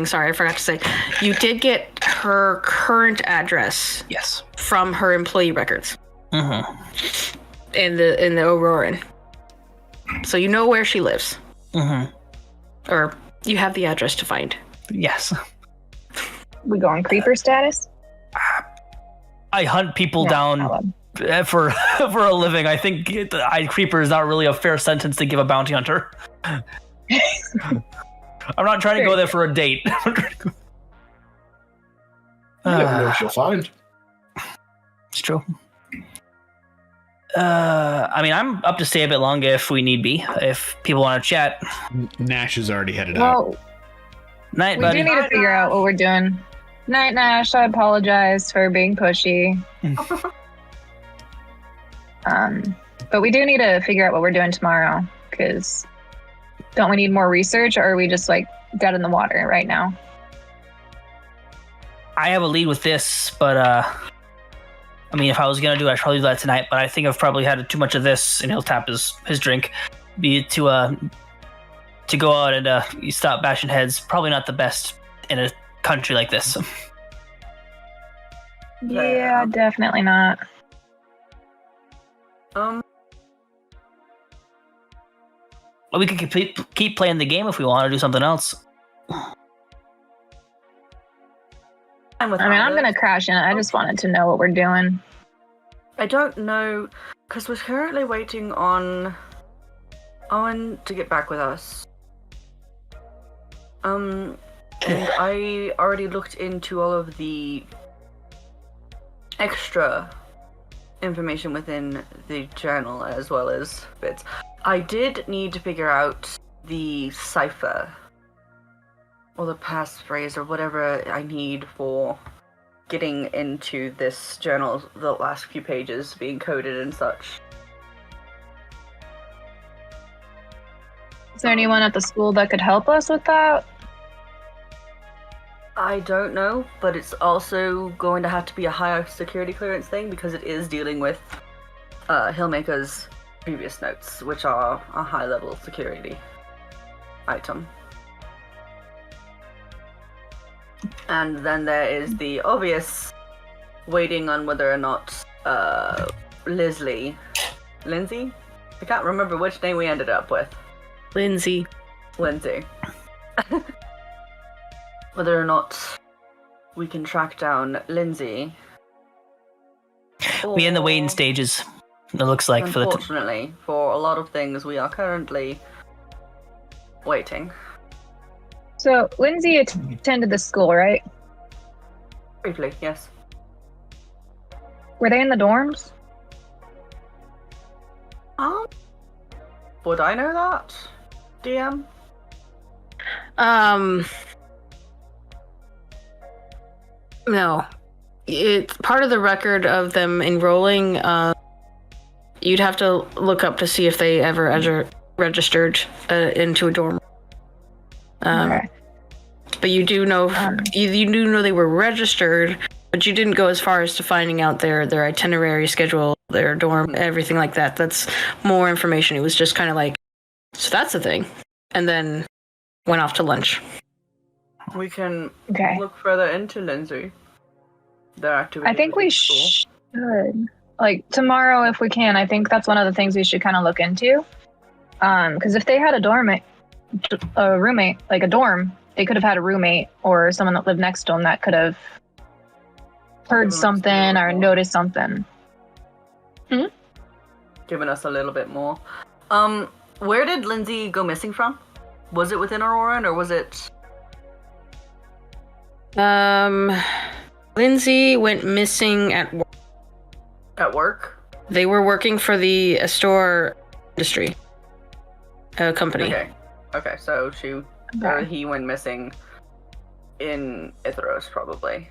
Sorry, I forgot to say. You did get her current address
Yes.
from her employee records.
Mm-hmm.
in the Auroran. So you know where she lives.
Mm-hmm.
Or you have the address to find.
Yes.
We go on creeper status?
I hunt people
No,
down
not
for a living. I think creeper is not really a fair sentence to give a bounty hunter. I'm not trying to go there for a date.
You never know what you'll find.
It's true. I mean, I'm up to stay a bit longer if we need be. If people want to chat.
Nash is already headed out.
Well,
Night,
we
buddy.
do need to figure out what we're doing. Night, Nash. I apologize for being pushy. But we do need to figure out what we're doing tomorrow, because don't we need more research, or are we just like dead in the water right now?
I have a lead with this, but I mean, if I was gonna do it, I'd probably do that tonight. But I think I've probably had too much of this, and he'll tap his drink. Be it to go out and you stop bashing heads. Probably not the best in a country like this.
Yeah, definitely not.
Well, we could keep playing the game if we want to do something else.
I'm gonna crash in. I just wanted to know what we're doing.
I don't know, because we're currently waiting on Owen to get back with us. And I already looked into all of the extra information within the journal as well as bits. I did need to figure out the cipher or the passphrase or whatever I need for getting into this journal, the last few pages being coded and such.
Is there anyone at the school that could help us with that?
I don't know, but it's also going to have to be a higher security clearance thing because it is dealing with Hillmaker's previous notes, which are a high-level security item. And then there is the obvious waiting on whether or not Lindsay? I can't remember which name we ended up with.
Lindsay.
Whether or not we can track down Lindsay.
We in the waiting stages. It looks like
unfortunately, for a lot of things, we are currently waiting.
So Lindsay attended the school, right?
Briefly, yes.
Were they in the dorms?
Would I know that, DM?
No. It's part of the record of them enrolling. You'd have to look up to see if they ever registered into a dorm.
Okay.
But you do know you do know they were registered, but you didn't go as far as to finding out their itinerary schedule, their dorm, everything like that. That's more information. It was just kind of like, so that's the thing, and then went off to lunch.
We can
Okay.
look further into Lindsay. Their activity.
I think we should. Like, tomorrow, if we can, I think that's one of the things we should kind of look into. Because if they had a roommate, like a dorm, they could have had a roommate or someone that lived next to them that could have heard something or noticed something.
Giving us a little bit more. Where did Lindsay go missing from? Was it within Auroran or was it...
Lindsay went missing at work.
At work?
They were working for the Astor industry company.
Okay, so he went missing in Ithros, probably.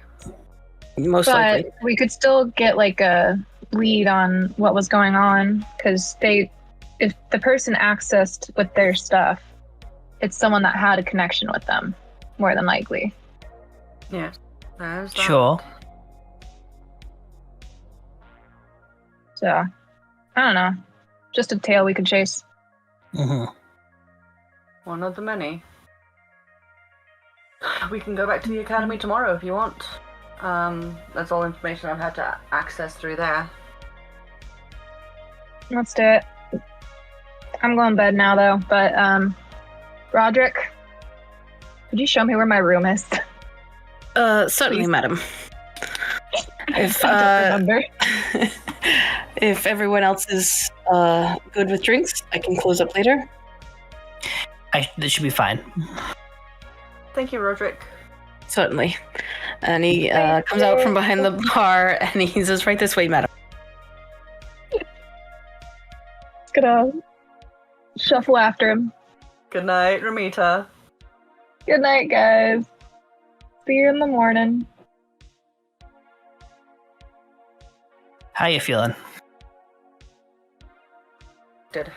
Most likely.
But we could still get like a lead on what was going on, because if the person accessed with their stuff, it's someone that had a connection with them, more than likely.
Yeah, there's that.
Sure.
So, I don't know. Just a tail we could chase.
Mm-hmm.
One of the many. We can go back to the academy tomorrow if you want. That's all information I've had to access through there.
Let's do it. I'm going to bed now, though. But, Roderick, could you show me where my room is?
Certainly,
Please.
madam. If
I don't remember.
if everyone else is good with drinks, I can close up later.
This should be fine.
Thank you, Roderick.
Certainly. And he comes out from behind the bar and he says, "Right this way, madam."
Just gonna shuffle after him.
Good night, Ramita.
Good night, guys. See you in the morning.
How you feeling?
Good.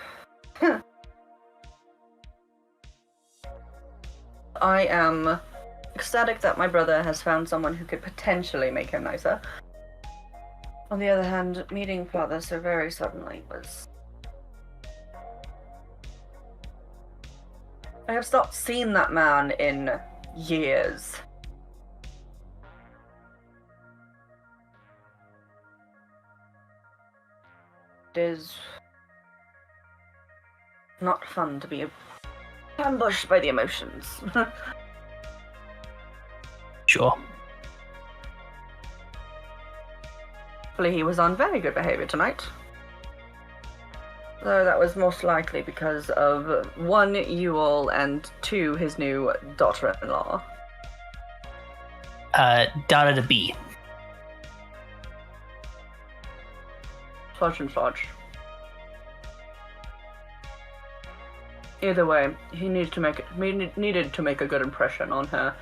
I am ecstatic that my brother has found someone who could potentially make him nicer. On the other hand, meeting father so very suddenly was... I have stopped seeing that man in years. It is not fun to be ambushed by the emotions.
Sure.
Hopefully he was on very good behavior tonight. Though that was most likely because of 1, you all, and 2, his new daughter-in-law.
Down at a B.
Fudge and fudge. Either way, he needed to make a good impression on her,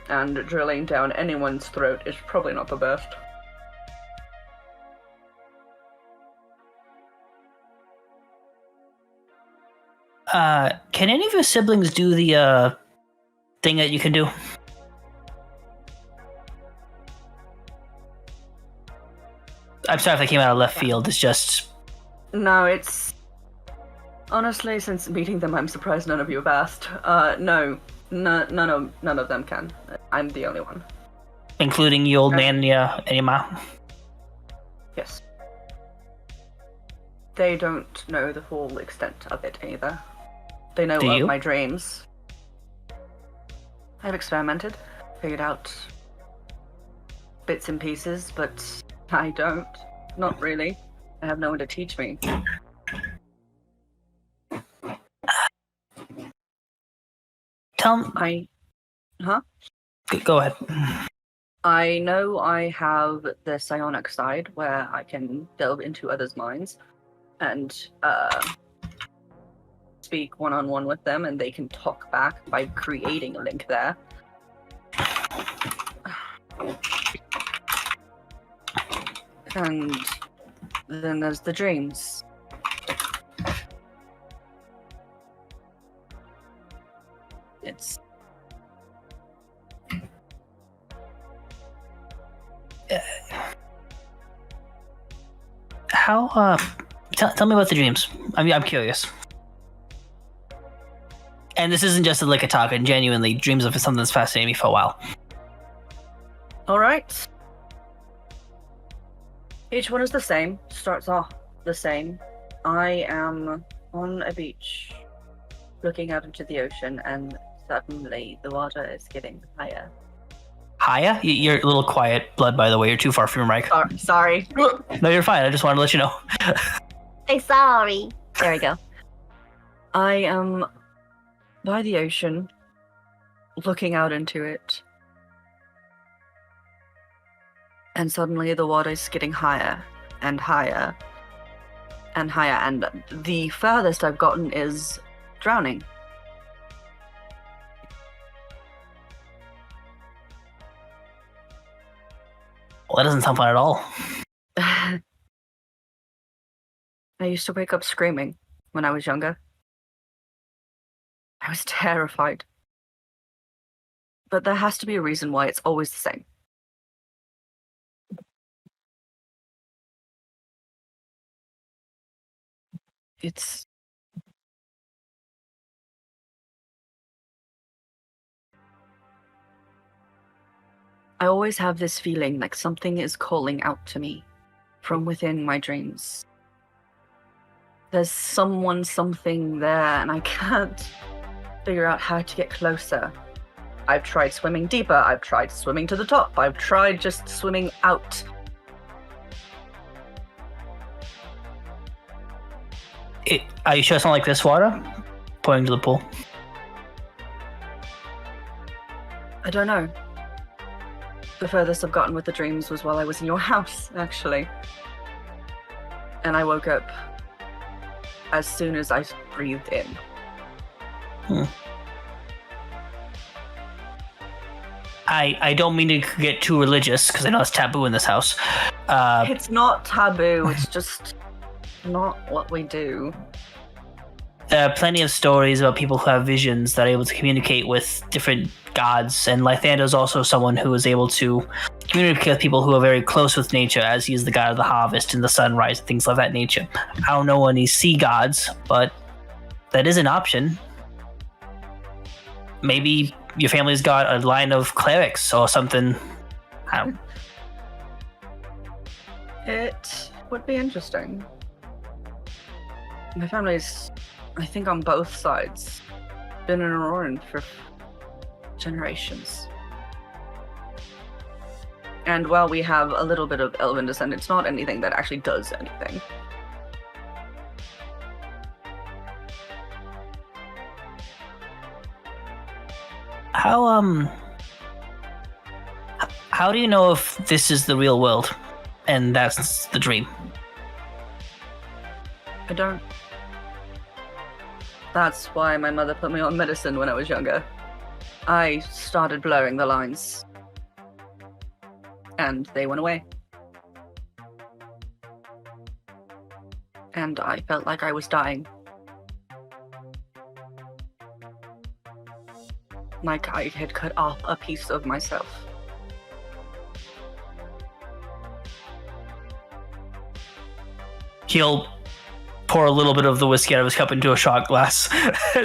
and drilling down anyone's throat is probably not the best.
Can any of your siblings do the thing that you can do? I'm sorry if I came out of left field. It's just...
No, it's... Honestly, since meeting them, I'm surprised none of you have asked. No. None of them can. I'm the only one.
Including your old man and your ma?
Yes. They don't know the full extent of it either. They know of my dreams. I've experimented, figured out bits and pieces, but I don't. Not really. I have no one to teach me.
Tell
me. Huh?
Go ahead.
I know I have the psionic side where I can delve into others' minds and speak one-on-one with them, and they can talk back by creating a link there. And then there's the dreams. It's...
How, tell me about the dreams. I'm curious. And this isn't just like a talk, and genuinely, dreams of something that's fascinated me for a while.
Alright. Each one is the same, starts off the same. I am on a beach, looking out into the ocean, and suddenly the water is getting higher.
Higher? You're a little quiet, Blood, by the way. You're too far from your mic.
Sorry.
No, you're fine. I just wanted to let you know.
Hey, sorry. There we go. I am by the ocean, looking out into it. And suddenly the water is getting higher and higher and higher. And the furthest I've gotten is drowning.
Well, that doesn't sound fun at all.
I used to wake up screaming when I was younger. I was terrified. But there has to be a reason why it's always the same. It's... I always have this feeling like something is calling out to me from within my dreams. there's something there, and I can't figure out how to get closer. I've tried swimming deeper, I've tried swimming to the top, I've tried just swimming out.
Are you sure it's not like this water? Pointing to the pool.
I don't know. The furthest I've gotten with the dreams was while I was in your house, actually. And I woke up as soon as I breathed in.
I don't mean to get too religious, because I know it's taboo in this house.
It's not taboo, it's just not what we do.
There are plenty of stories about people who have visions that are able to communicate with different gods, and Lythander is also someone who is able to communicate with people who are very close with nature, as he is the god of the harvest and the sunrise and things of that nature. I don't know any sea gods, but that is an option. Maybe your family's got a line of clerics or something.
It would be interesting. My family's, I think, on both sides, been in Auroran for generations. And while we have a little bit of elven descent, it's not anything that actually does anything.
How do you know if this is the real world and that's the dream?
I don't. That's why my mother put me on medicine when I was younger. I started blurring the lines. And they went away. And I felt like I was dying. Like I had cut off a piece of myself.
He'll pour a little bit of the whiskey out of his cup into a shot glass,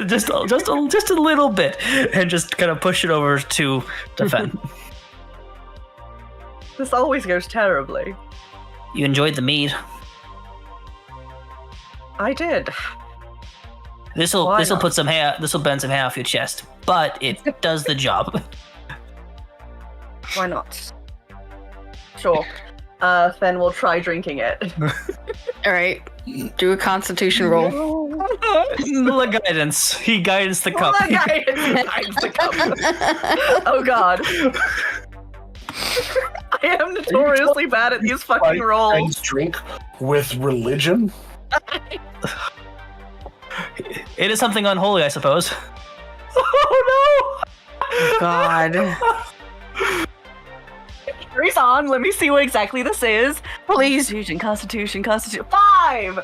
just a little bit, and just kind of push it over to Fen.
This always goes terribly.
You enjoyed the mead.
I did.
This'll
Why not?
put some hair. This'll bend some hair off your chest, but it does the job.
Why not? Sure. Fen will try drinking it.
All right, do a Constitution roll.
The guidance. He guides the cup.
Well, that guy guides the cup. Oh god. I am notoriously bad at these fucking rolls.
Friends drink with religion?
It is something unholy, I suppose. Oh
God.
no!
Carries on. Let me see what exactly this is.
Please.
Constitution. 5!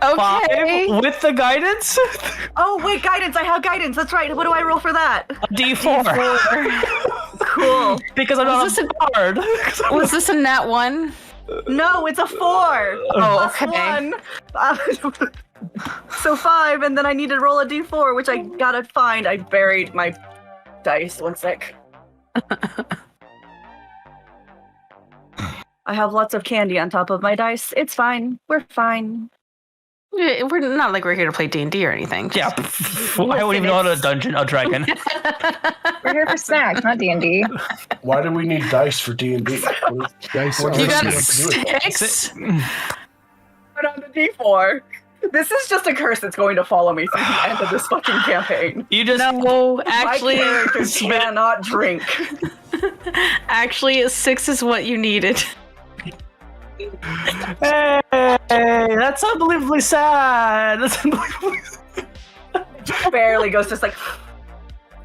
Okay.
With the guidance?
Oh, wait, guidance. I have guidance. That's right. What do I roll for that?
D4.
Cool.
Because I'm not a bard.
Was this a nat 1?
No, it's a 4.
Oh,
Plus
okay.
1. So 5, and then I need to roll a d4, which I gotta find. I buried my dice. 1 sec. I have lots of candy on top of my dice. It's fine. We're fine.
We're not like we're here to play D&D or anything.
Yeah. I wouldn't even know how to dungeon a dragon.
We're here for snacks, not D&D.
Why do we need dice for D&D?
Dice
What
are
You
does
got
it have to do with it?
sticks?
Put on the d4. This is just a curse that's going to follow me through the end of this fucking campaign.
You just
No, actually,
My characters cannot drink.
actually, a 6 is what you needed.
Hey, that's unbelievably sad. That's unbelievably sad.
Barely goes just like,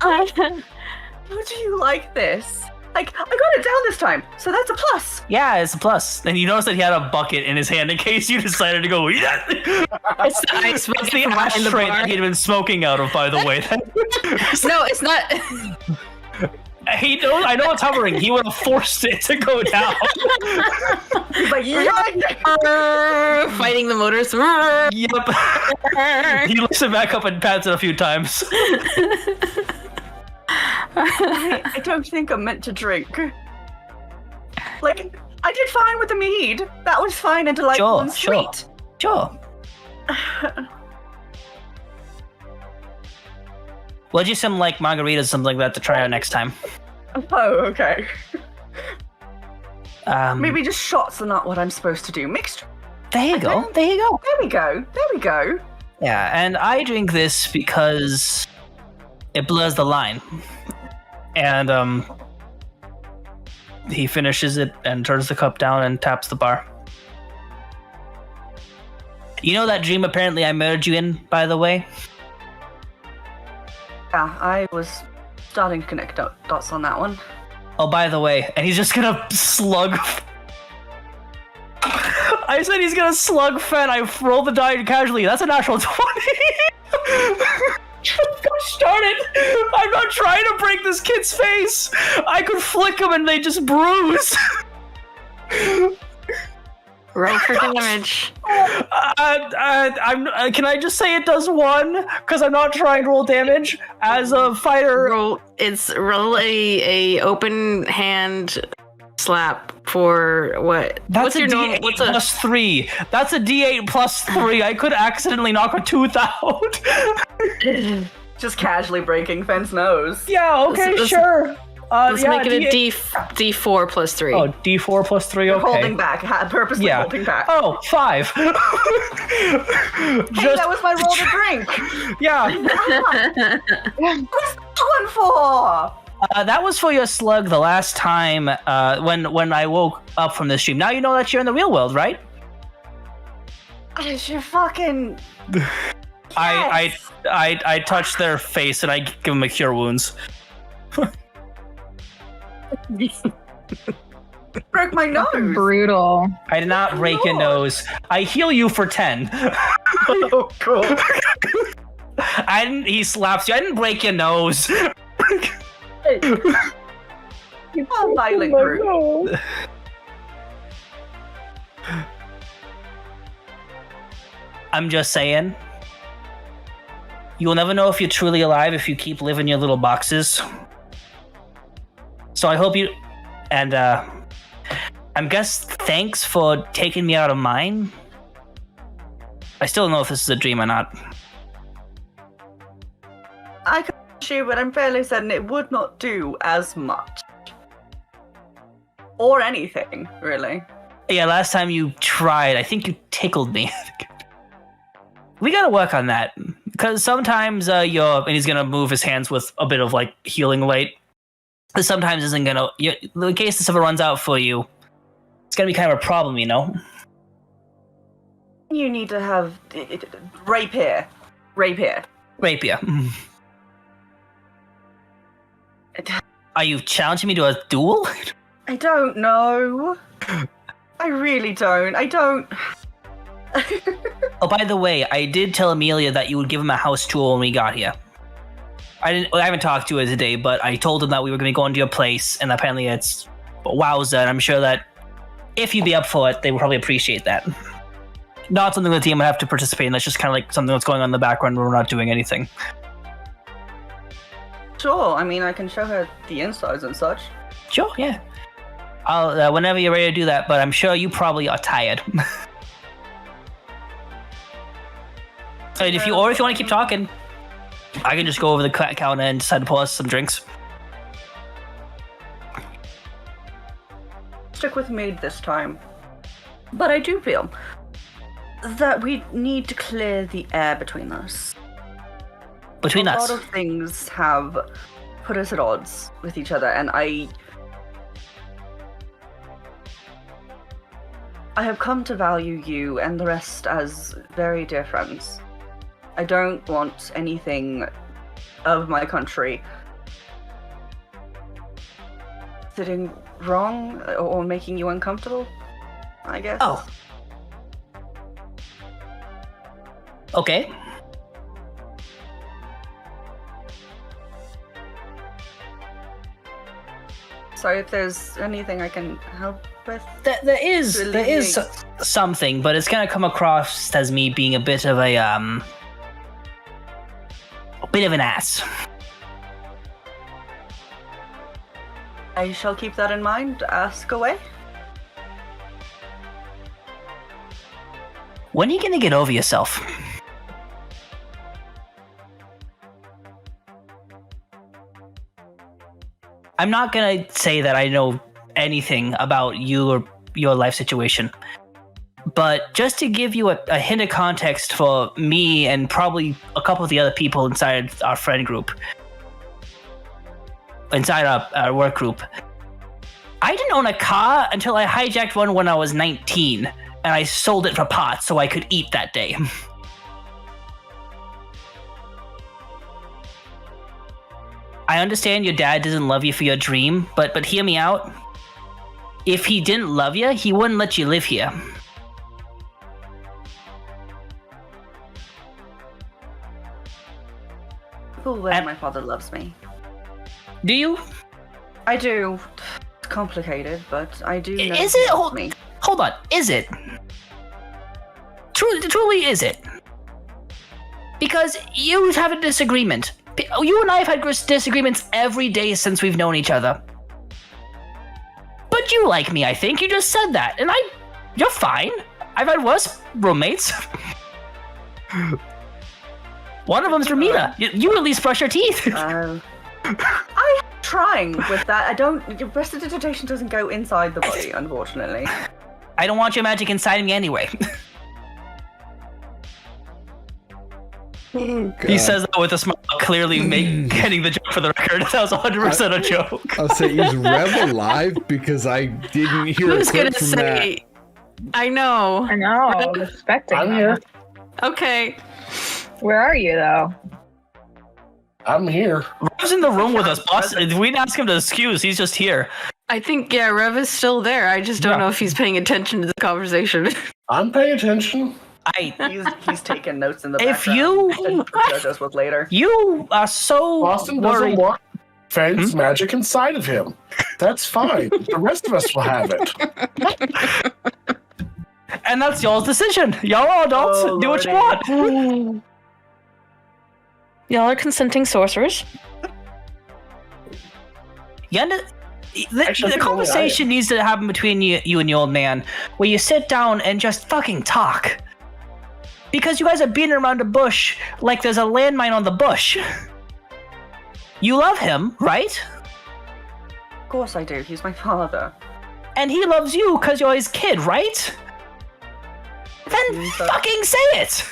how do you like this? Like, I got it down this time, so that's a plus.
Yeah, it's a plus. And you notice that he had a bucket in his hand in case you decided to go, yeah.
It's the ice
It's the
bucket behind the
ashtray
bar.
that he'd been smoking out of, by the way.
No, it's not.
He knows, I know it's hovering. He would have forced it to go down.
He's like, yeah.
Fighting the motors.
Yep. He lifts it back up and pats it a few times.
I don't think I'm meant to drink. Like, I did fine with the mead. That was fine and delightful and
Sure.
sweet.
Sure. We'll do some like margaritas, something like that, to try out next time.
Oh, okay.
Maybe
Maybe just shots are not what I'm supposed to do. Mixed.
there you go.
Okay.
There you go.
There we go. There we go.
Yeah, and I drink this because it blurs the line. And he finishes it and turns the cup down and taps the bar. You know that dream apparently I murdered you in, by the way?
Yeah, I was starting to connect dots on that one.
Oh, by the way, and he's just gonna slug. I said he's gonna slug Fen. I rolled the die casually. That's a natural 20. Darn it! I'm not trying to break this kid's face. I could flick him and they just bruise.
Roll for damage.
Can I just say it does 1? Because I'm not trying to roll damage as a fighter.
Roll a open hand slap for what?
That's
what's your
D8
normal?
plus 3. That's a D8 plus 3. I could accidentally knock a tooth out.
Just casually breaking Fenn's nose.
Yeah. Okay.
Let's-
Sure.
Let's
yeah,
make it a
D8
D4 plus 3.
Oh, D4 plus 3.
You're
Okay.
holding back, purposely
Yeah.
holding back.
Oh, 5.
Hey, that was my roll to drink.
Yeah.
What's that one for?
That was for your slug the last time when I woke up from this dream. Now you know that you're in the real world, right?
It's your fucking.
I touch their face and I give them a cure wounds.
Broke my nose.
Brutal.
I did not break your nose. I heal you for 10.
Oh, cool.
I didn't. He slaps you. I didn't break your nose.
Oh, violent group.
I'm just saying. You'll never know if you're truly alive if you keep living your little boxes. So I hope you. And I'm guess thanks for taking me out of mine. I still don't know if this is a dream or not.
I can't assure, but I'm fairly certain it would not do as much. Or anything, really.
Yeah, last time you tried, I think you tickled me. We gotta work on that. Because sometimes and he's gonna move his hands with a bit of like healing light. This sometimes isn't gonna, in case this ever runs out for you, it's gonna be kind of a problem, you know?
You need to have rapier. Rapier.
Rapier. Are you challenging me to a duel?
I don't know. I really don't. I don't.
Oh, by the way, I did tell Amelia that you would give him a house tour when we got here. I haven't talked to her today, but I told him that we were going to go into your place, and apparently it's wowza, and I'm sure that if you'd be up for it, they would probably appreciate that. Not something the team would have to participate in, that's just kind of like something that's going on in the background where we're not doing anything.
Sure, I mean, I can show her the insides and such.
Sure, yeah. I'll whenever you're ready to do that, but I'm sure you probably are tired. And if you want to keep talking, I can just go over the counter and decide to pour us some drinks.
Stick with mead this time. But I do feel that we need to clear the air between us.
Between
A
us.
lot of things have put us at odds with each other, and I have come to value you and the rest as very dear friends. I don't want anything of my country sitting wrong or making you uncomfortable, I guess.
Oh. Okay.
So if there's anything I can help with,
There is
Really?
something, but it's gonna come across as me being a bit of an ass.
I shall keep that in mind. Ask away.
When are you gonna get over yourself? I'm not gonna say that I know anything about you or your life situation, but just to give you a hint of context for me and probably a couple of the other people inside our friend group, inside our work group, I didn't own a car until I hijacked one when I was 19, and I sold it for pot so I could eat that day. I understand your dad doesn't love you for your dream, but hear me out. If he didn't love you, he wouldn't let you live here.
Cool way my father loves me.
Do you?
I do. It's complicated, but I do know
Is
he
it?
loves me.
Hold on. Is it? Truly is it? Because you have a disagreement. You and I have had disagreements every day since we've known each other. But you like me, I think. You just said that. And you're fine. I've had worse roommates. One of them's Ramita. You at least brush your teeth.
I'm trying with that. Your prestidigitation doesn't go inside the body, unfortunately.
I don't want your magic inside me anyway.
Oh,
He says that with a smile, clearly getting the joke for the record. That was 100% a joke.
I'll say, is Rev alive? Because I didn't hear
I
a
was
clip
gonna
from
say, I know.
I know. I'm expecting
I'm
that.
here.
Okay.
Where are you, though?
I'm here.
Rev's in the room with us, boss. We didn't ask him to excuse. He's just here.
I think, yeah, Rev is still there. I just don't know if he's paying attention to the conversation.
I'm paying attention.
He's taking notes in the
If
background.
you-
and judge us with later.
You are so
Boston doesn't
worried.
want Fang's magic inside of him. That's fine. The rest of us will have it.
And that's y'all's decision. Y'all are adults.
Oh,
Do what you
Lordy.
want.
Y'all are consenting sorcerers.
You under-
Actually, I
the
think
conversation needs to happen between you and your old man, where you sit down and just fucking talk. Because you guys are beating around the bush like there's a landmine on the bush. You love him, right?
Of course I do. He's my father.
And he loves you because you're his kid, right? Then
Mm,
fucking say it!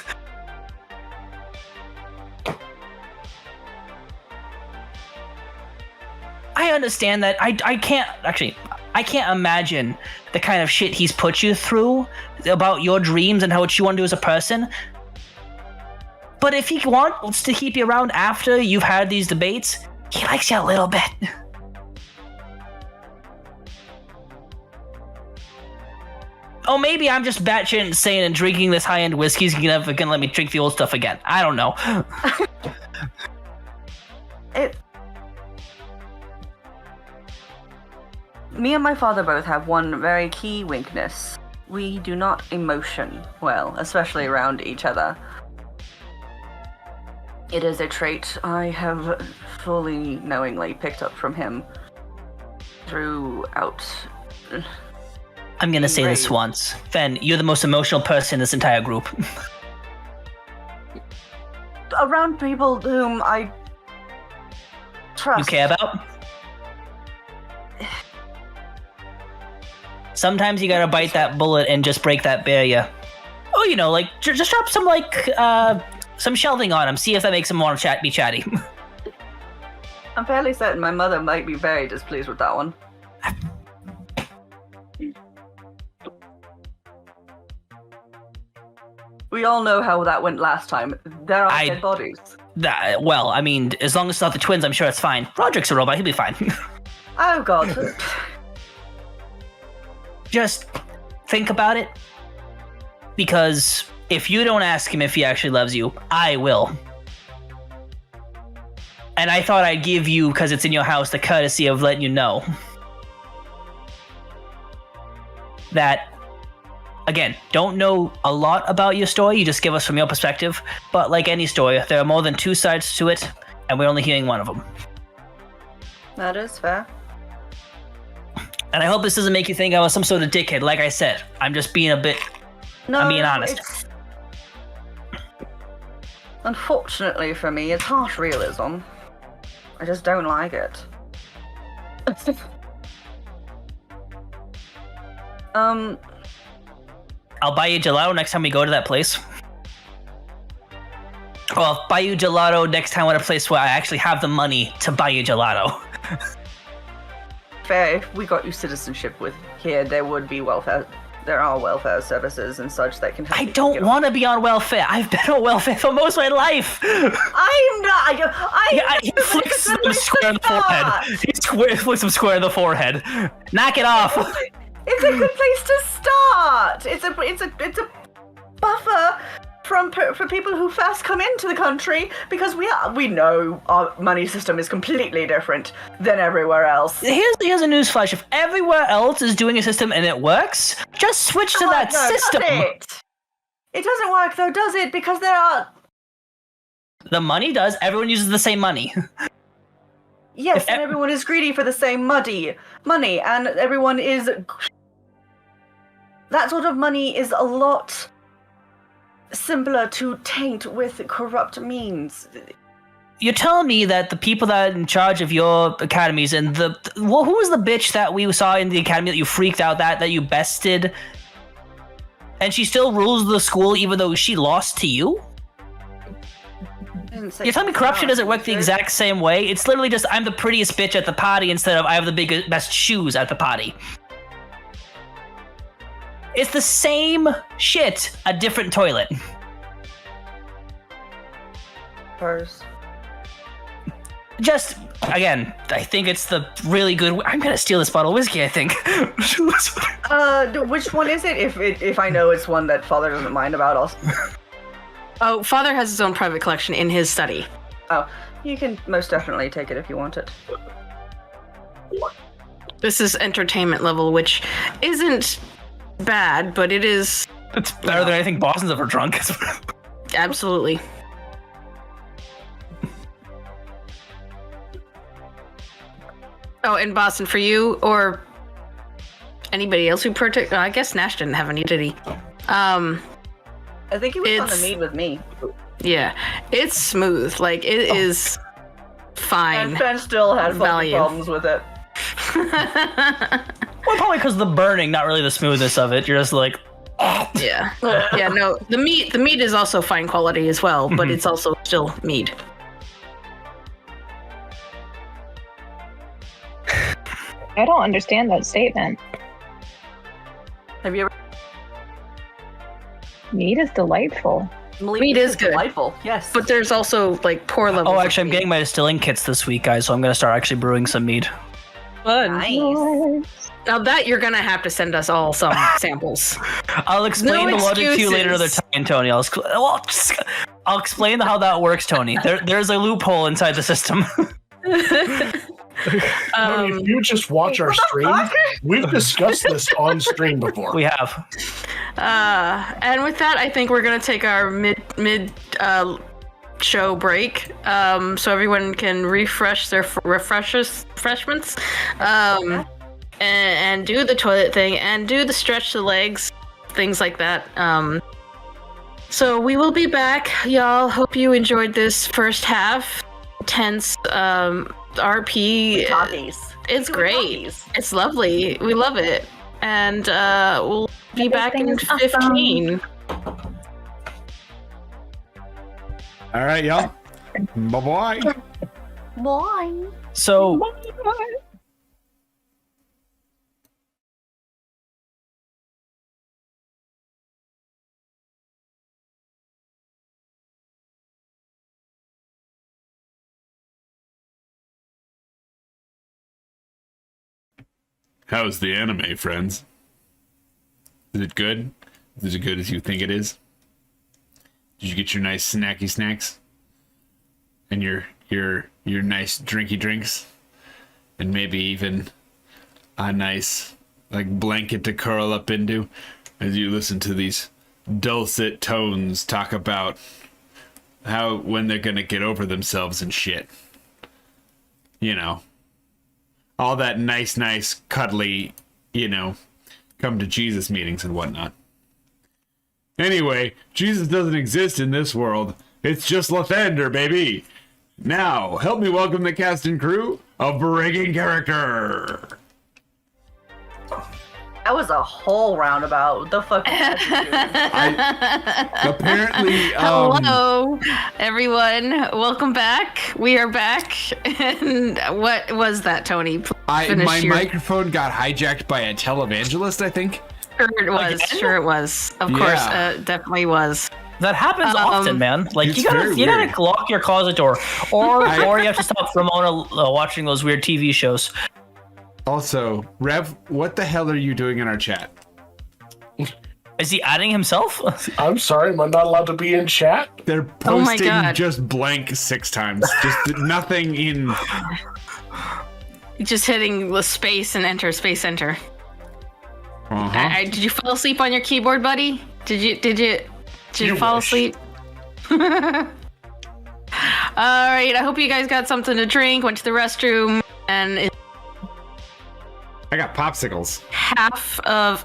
I understand that. I can't imagine the kind of shit he's put you through about your dreams and how what you want to do as a person. But if he wants to keep you around after you've had these debates, he likes you a little bit. Oh, maybe I'm just batshit insane and drinking this high-end whiskey is never gonna let me drink the old stuff again. I don't know.
Me and my father both have one very key weakness. We do not emotion well, especially around each other. It is a trait I have fully knowingly picked up from him throughout.
I'm gonna say this
Right.
once. Fen, you're the most emotional person in this entire group.
Around people whom I trust.
You care about? Sometimes you gotta bite that bullet and just break that barrier. Oh, you know, like, just drop some shelving on him, see if that makes him want to be chatty.
I'm fairly certain my mother might be very displeased with that one. We all know how that went last time. There are dead bodies.
Well, I mean, as long as it's not the twins, I'm sure it's fine. Roderick's a robot, he'll be fine.
Oh god.
Just think about it. Because if you don't ask him if he actually loves you, I will. And I thought I'd give you, because it's in your house, the courtesy of letting you know. That, again, don't know a lot about your story, you just give us from your perspective. But like any story, there are more than two sides to it, and we're only hearing one of them.
That is fair.
And I hope this doesn't make you think I was some sort of dickhead. Like I said, I'm just being a bit...
No,
I'm being honest.
Unfortunately for me, it's harsh realism. I just don't like it.
I'll buy you gelato next time we go to that place. Or I'll buy you gelato next time at a place where I actually have the money to buy you gelato.
Fair, if we got you citizenship with here, there would be welfare. There are welfare services and such that can help.
I don't want to be on welfare. I've been on welfare for most of my life.
I'm not.
He flicks some square in the forehead. He flicks some square in the forehead. Knock it off.
It's a good place to start. It's a buffer for people who first come into the country, because we know our money system is completely different than everywhere else.
Here's a newsflash: if everywhere else is doing a system and it works, just switch to that system.
It doesn't work though, does it? Because there are.
The money does. Everyone uses the same money.
Yes, and everyone is greedy for the same money, and everyone is. That sort of money is a lot simpler to taint with corrupt means.
You're telling me that the people that are in charge of your academies and who was the bitch that we saw in the academy that you freaked out that you bested, and she still rules the school even though she lost to you? You're telling me corruption doesn't work the exact same way? It's literally just I'm the prettiest bitch at the party instead of I have the best shoes at the party. It's the same shit, a different toilet.
First.
Just, again, I think it's the really good... I'm gonna steal this bottle of whiskey, I think.
Which one is it? If I know it's one that Father doesn't mind about also.
Oh, Father has his own private collection in his study.
Oh, you can most definitely take it if you want it.
This is entertainment level, which isn't bad, but it is...
It's better than anything Boston's ever drunk.
Absolutely. Oh, in Boston for you, or anybody else who I guess Nash didn't have any, did he?
I think he was on the mead with me.
Yeah, it's smooth. Like, it is fine.
And Ben still had fucking problems with it.
Well, probably because the burning, not really the smoothness of it. You're just like,
yeah, yeah. No, the mead is also fine quality as well, but it's also still mead.
I don't understand that statement.
Have you ever?
Meat is delightful.
Meat is good.
Delightful, yes.
But there's also like poor levels.
Oh, actually, I'm getting my distilling kits this week, guys, so I'm gonna start actually brewing some mead.
Fun.
Nice.
Now that you're gonna have to send us all some samples.
I'll explain the logic to you later another time, Tony. I'll explain how that works, Tony. There's a loophole inside the system.
If you just watch our stream, we've discussed this on stream before.
We have.
And with that, I think we're gonna take our mid show break, so everyone can refresh their refreshments, and do the toilet thing and do the stretch the legs, things like that. So we will be back, y'all. Hope you enjoyed this first half. Tense RP. It's great. It's lovely. We love it. And we'll be back in 15.
All right, y'all. Bye-bye.
Bye.
So,
How's the anime, friends? Is it good? Is it good as you think it is? Did you get your nice snacky snacks? And your nice drinky drinks? And maybe even a nice blanket to curl up into as you listen to these dulcet tones talk about when they're gonna get over themselves and shit. You know. All that nice, cuddly, come to Jesus meetings and whatnot. Anyway, Jesus doesn't exist in this world, It's just Lathander, baby. Now, help me welcome the cast and crew of Breaking Character.
That was a whole roundabout. What the fuck?
Apparently,
Hello, everyone. Welcome back. We are back. And what was that, Tony?
my microphone got hijacked by a televangelist, I think.
Sure it was.
Again?
Sure it was. Of course, definitely was.
That happens often, man. Like
it's
you gotta
very weird.
lock your closet door, or you have to stop Ramona watching those weird TV shows.
Also, Rev, what the hell are you doing in our chat?
Is he adding himself?
I'm sorry, am I not allowed to be in chat?
They're
Oh my
posting
God.
just blank 6 times. Just nothing in.
Just hitting the space and enter, space enter.
Uh-huh.
Did you fall asleep on your keyboard, buddy? Did you
You
fall
wish.
asleep? All right. I hope you guys got something to drink. Went to the restroom, and it's
I got popsicles.
half of.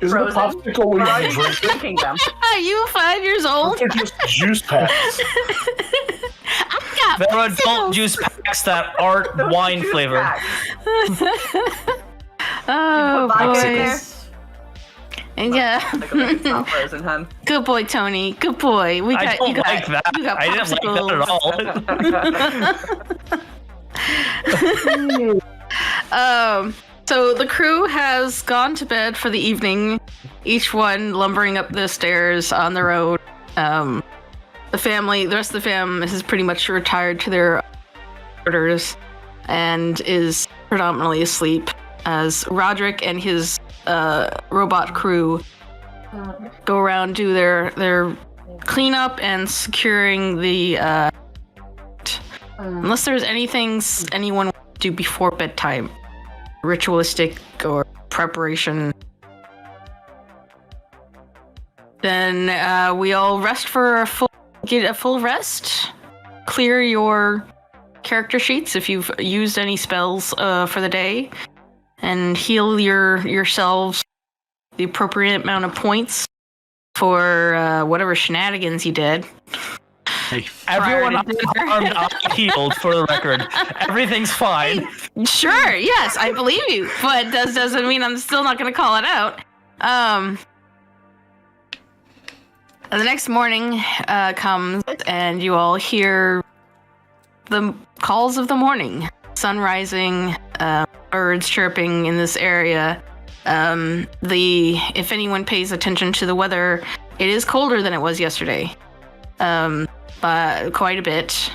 Isn't a
Frozen?
popsicle when
Why are
you
you
drink it?
drinking them?
Are you 5 years old?
They're just juice packs.
There are adult juice packs that aren't
Those
wine
juice
flavored.
packs.
Oh
Put vodka in
boy.
there.
And yeah.
Like, it's not frozen, hun.
Good boy, Tony. Good boy. We got
I don't
you got
like that.
you got
I didn't like that at all.
So the crew has gone to bed for the evening, each one lumbering up the stairs on their own. The rest of the fam has pretty much retired to their quarters and is predominantly asleep as Roderick and his robot crew go around, do their cleanup and securing the unless there's anything anyone wants to do before bedtime, ritualistic or preparation. Then we all rest for get a full rest, clear your character sheets if you've used any spells for the day, and heal yourselves the appropriate amount of points for whatever shenanigans you did.
Hey,
Everyone
Prior to dinner.
unharmed, unhealed, for the record. Everything's fine.
Sure, yes, I believe you, but doesn't mean I'm still not going to call it out. The next morning comes, and you all hear the calls of the morning. Sun rising, birds chirping in this area. If anyone pays attention to the weather, it is colder than it was yesterday. But quite a bit.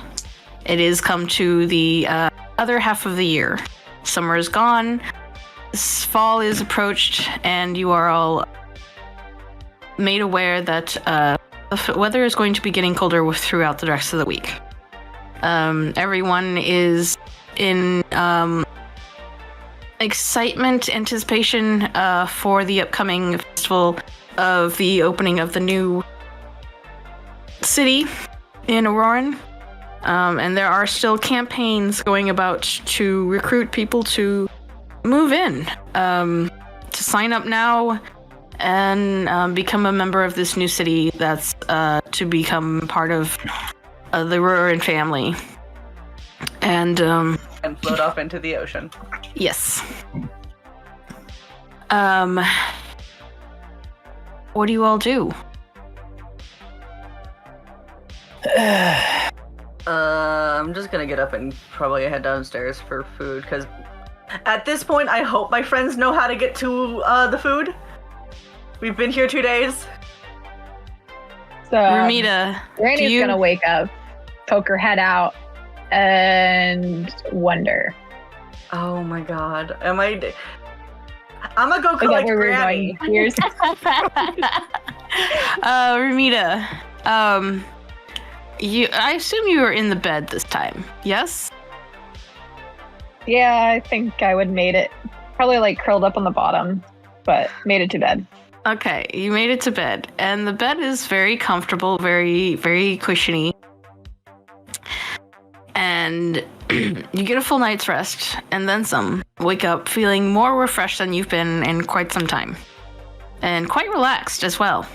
It is come to the other half of the year. Summer is gone, fall is approached, and you are all made aware that the weather is going to be getting colder throughout the rest of the week. Everyone is in excitement, anticipation for the upcoming festival of the opening of the new city in Auroran. And there are still campaigns going about to recruit people to move in, to sign up now and become a member of this new city that's to become part of the Auroran family. And
And float off into the ocean.
yes. What do you all do?
I'm just gonna get up and probably head downstairs for food, because at this point, I hope my friends know how to get to the food. We've been here 2 days.
So
Ramita,
Granny's
you-
gonna wake up, poke her head out, and wonder.
Oh my god. I'm gonna go
Is that
collect
where we're
Granny.
going? Here's
Ramita, I assume you were in the bed this time, yes?
yeah, I think I would made it. Probably like curled up on the bottom, but made it to bed.
Okay, you made it to bed, and the bed is very comfortable, very, very cushiony. And you get a full night's rest, and then some. Wake up feeling more refreshed than you've been in quite some time. And quite relaxed as well.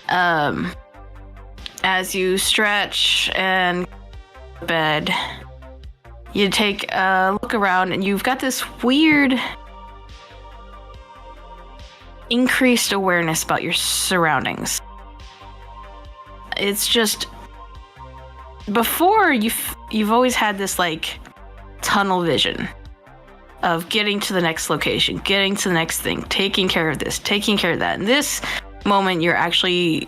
As you stretch and bed, you take a look around and you've got this weird increased awareness about your surroundings. It's just before you've always had this like tunnel vision of getting to the next location, getting to the next thing, taking care of this, taking care of that. In this moment, you're actually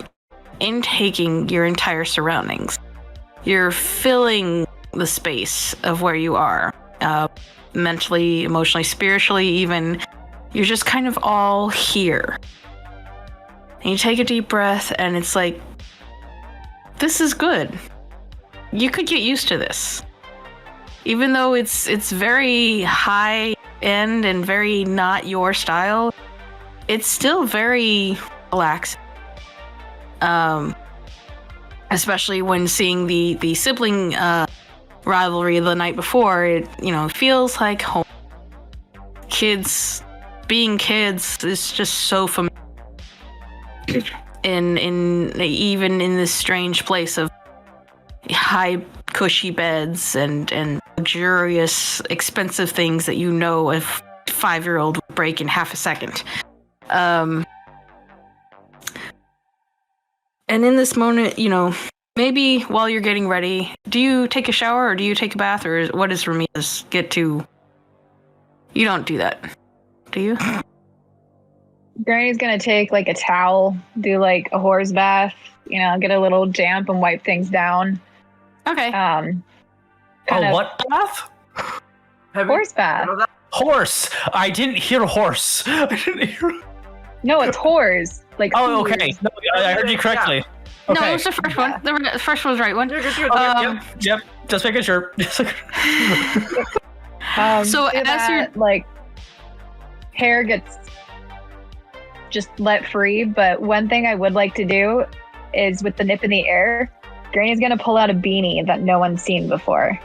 intaking your entire surroundings. You're filling the space of where you are, mentally, emotionally, spiritually, even. You're just kind of all here. And you take a deep breath, and it's like, this is good. You could get used to this. Even though it's very high end and very not your style, it's still very relaxing. Especially when seeing the sibling rivalry the night before, it feels like home. Kids being kids is just so familiar. in even in this strange place of high cushy beds and luxurious expensive things that a 5-year-old would break in half a second. And in this moment, maybe while you're getting ready, do you take a shower or do you take a bath, or what does Ramirez get to? You don't do that, do you?
Granny's gonna take like a towel, do like a horse bath, get a little damp and wipe things down.
Okay.
What bath?
Horse bath.
Horse. I didn't hear horse.
No, it's horse. Like.
Oh, okay. No, I heard you correctly.
Yeah.
Okay.
No, it was the first one. The first one was the right one.
Yep. Just making sure.
So as you're
like, hair gets just let free, but one thing I would like to do is with the nip in the air, Granny's gonna pull out a beanie that no one's seen before.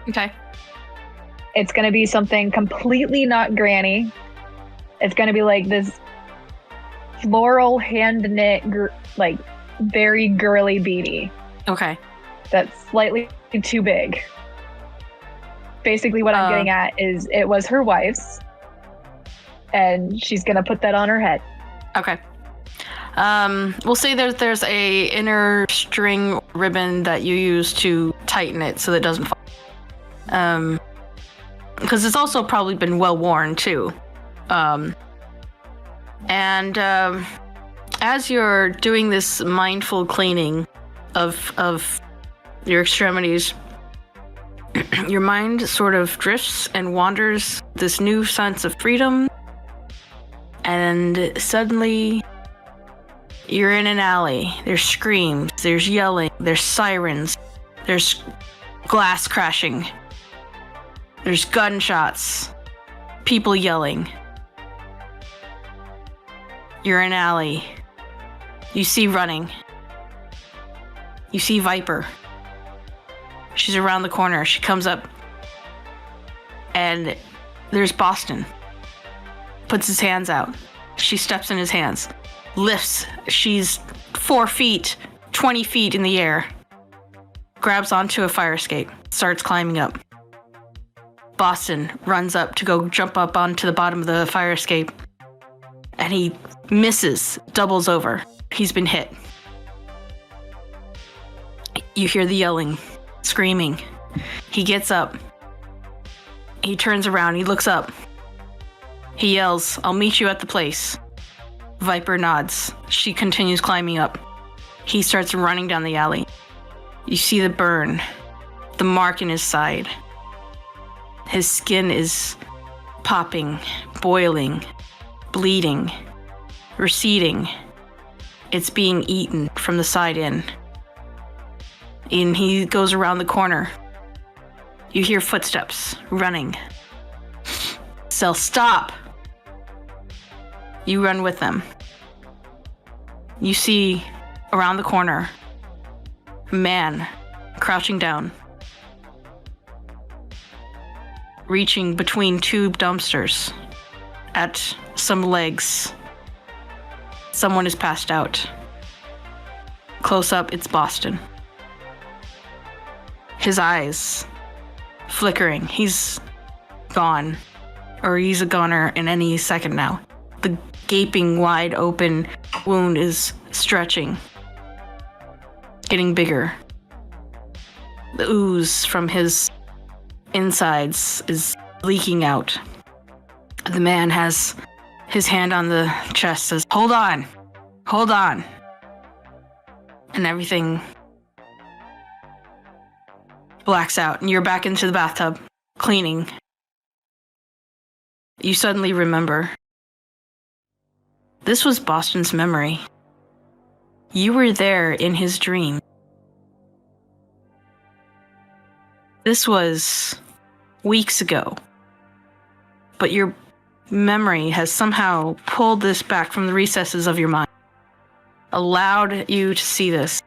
Okay.
It's gonna be something completely not Granny. It's gonna be like this floral hand knit, like very girly beanie.
Okay.
That's slightly too big. Basically, what I'm getting at is it was her wife's, and she's gonna put that on her head.
Okay. We'll say there's a inner string ribbon that you use to tighten it so that it doesn't fall. Because it's also probably been well worn too. And as you're doing this mindful cleaning of your extremities, your mind sort of drifts and wanders this new sense of freedom, and suddenly you're in an alley. There's screams, there's yelling, there's sirens, there's glass crashing, there's gunshots, people yelling. You're in an alley. You see running. You see Viper. She's around the corner. She comes up. And there's Boston. Puts his hands out. She steps in his hands. Lifts. She's 4 feet, 20 feet in the air. Grabs onto a fire escape. Starts climbing up. Boston runs up to go jump up onto the bottom of the fire escape. And he misses. Doubles over. He's been hit. You hear the yelling. Screaming. He gets up. He turns around. He looks up. He yells, "I'll meet you at the place." Viper nods. She continues climbing up. He starts running down the alley. You see the burn. The mark in his side. His skin is popping, boiling, bleeding, receding. It's being eaten from the side in. And he goes around the corner. You hear footsteps running. Cell, stop! You run with them. You see around the corner a man crouching down, reaching between 2 dumpsters at some legs. Someone is passed out. close up, it's Boston. His eyes flickering. He's gone. Or he's a goner in any second now. The gaping, wide open wound is stretching, getting bigger. The ooze from his insides is leaking out. The man has his hand on the chest, says, hold on. And everything blacks out, and you're back into the bathtub, cleaning. You suddenly remember. This was Boston's memory. You were there in his dream. This was weeks ago. But your memory has somehow pulled this back from the recesses of your mind, allowed you to see this.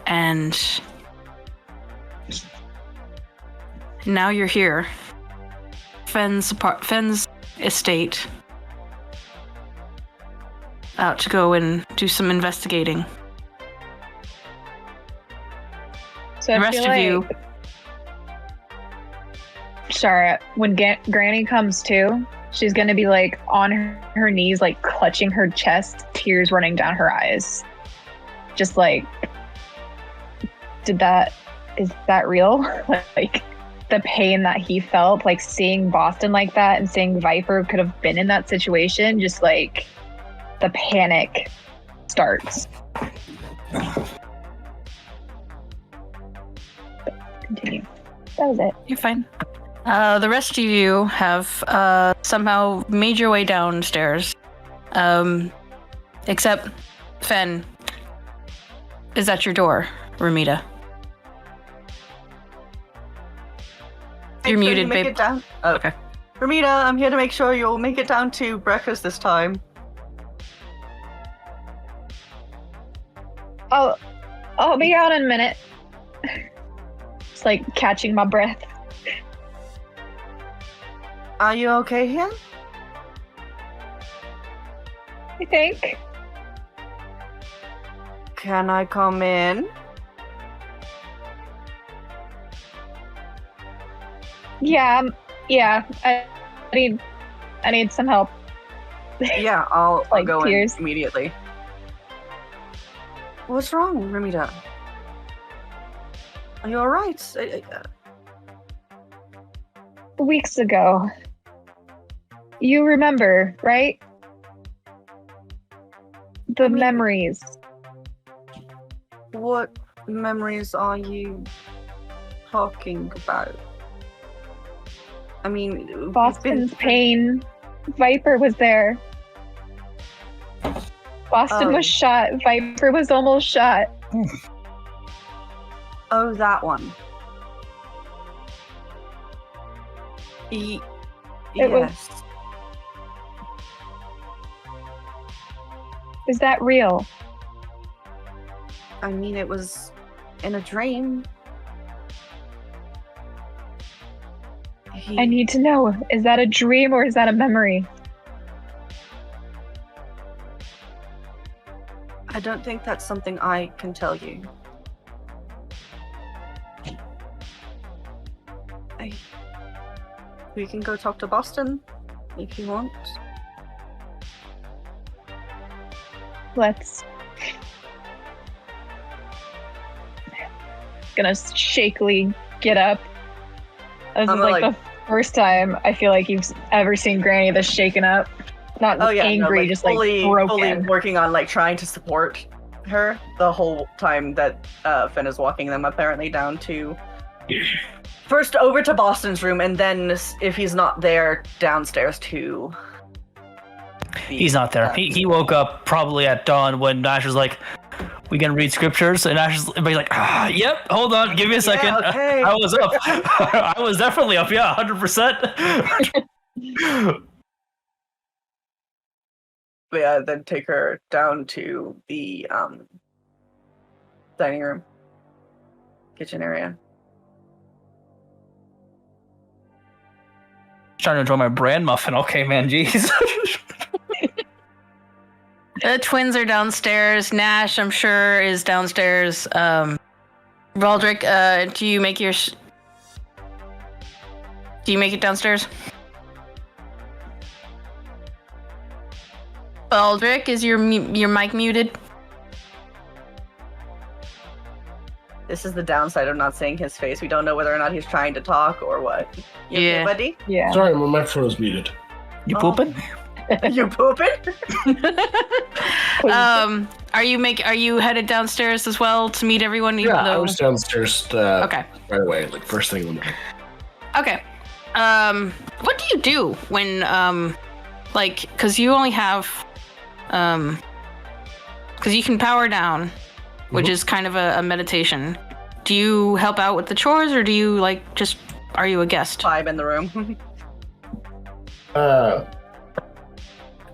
And now you're here. Fenn's estate. Out to go and do some investigating.
So
The
I
rest
feel
of you.
like Shara, when Granny comes to, she's gonna be like on her knees, like clutching her chest, tears running down her eyes. Just like, is that real? Like the pain that he felt, like seeing Boston like that and seeing Viper could have been in that situation, just like the panic starts. Continue. That was it.
You're fine. The rest of you have somehow made your way downstairs. Except Fenn is at your door, Ramita. You're
Make sure
muted,
you make
babe.
it down. Oh.
Okay.
Ramita, I'm here to make sure you'll make it down to breakfast this time.
I'll be out in a minute. Just like catching my breath.
Are you okay here?
I think.
Can I come in?
Yeah. I need some help.
Yeah, I'll
Like
go
tears.
in immediately. What's wrong, Ramita? Are you alright?
Weeks ago. You remember, right? The memories.
What memories are you talking about? I mean, we've
Boston's pain. Viper was there. Boston was shot. Viper was almost shot.
Oh, that one.
It
yes.
Is that real?
I mean, it was in a dream.
I need to know. Is that a dream or is that a memory?
I don't think that's something I can tell you. We can go talk to Boston if you want.
Let's. Gonna shakily get up. This is like the first time I feel like you've ever seen Granny this shaken up. Not angry, just
fully,
like broken.
fully working on like trying to support her the whole time that Finn is walking them apparently down to first over to Boston's room and then if he's not there downstairs to
He's not there. He woke up probably at dawn when Ash was like, "We gonna read scriptures?" And Ash is like, "Yep, hold on, give me a second."
Yeah, okay.
I was up. I was definitely up. Yeah, 100%.
But yeah, then take her down to the dining room, kitchen area.
Trying to enjoy my bran muffin. Okay, man, jeez.
The twins are downstairs. Nash, I'm sure, is downstairs. Baldric, do you make it downstairs? Baldric, is your mic muted?
This is the downside of not seeing his face. We don't know whether or not he's trying to talk or what. You
Yeah.
okay, buddy?
Yeah.
Sorry, my microphone was muted.
You pooping?
You pooping?
Are you headed downstairs as well to meet everyone?
Yeah, I was downstairs
Okay.
right away, like first thing in the morning.
Okay. What do you do when, because you only have, because you can power down, which is kind of a meditation. Do you help out with the chores, or do you, are you a guest?
Vibe in the room.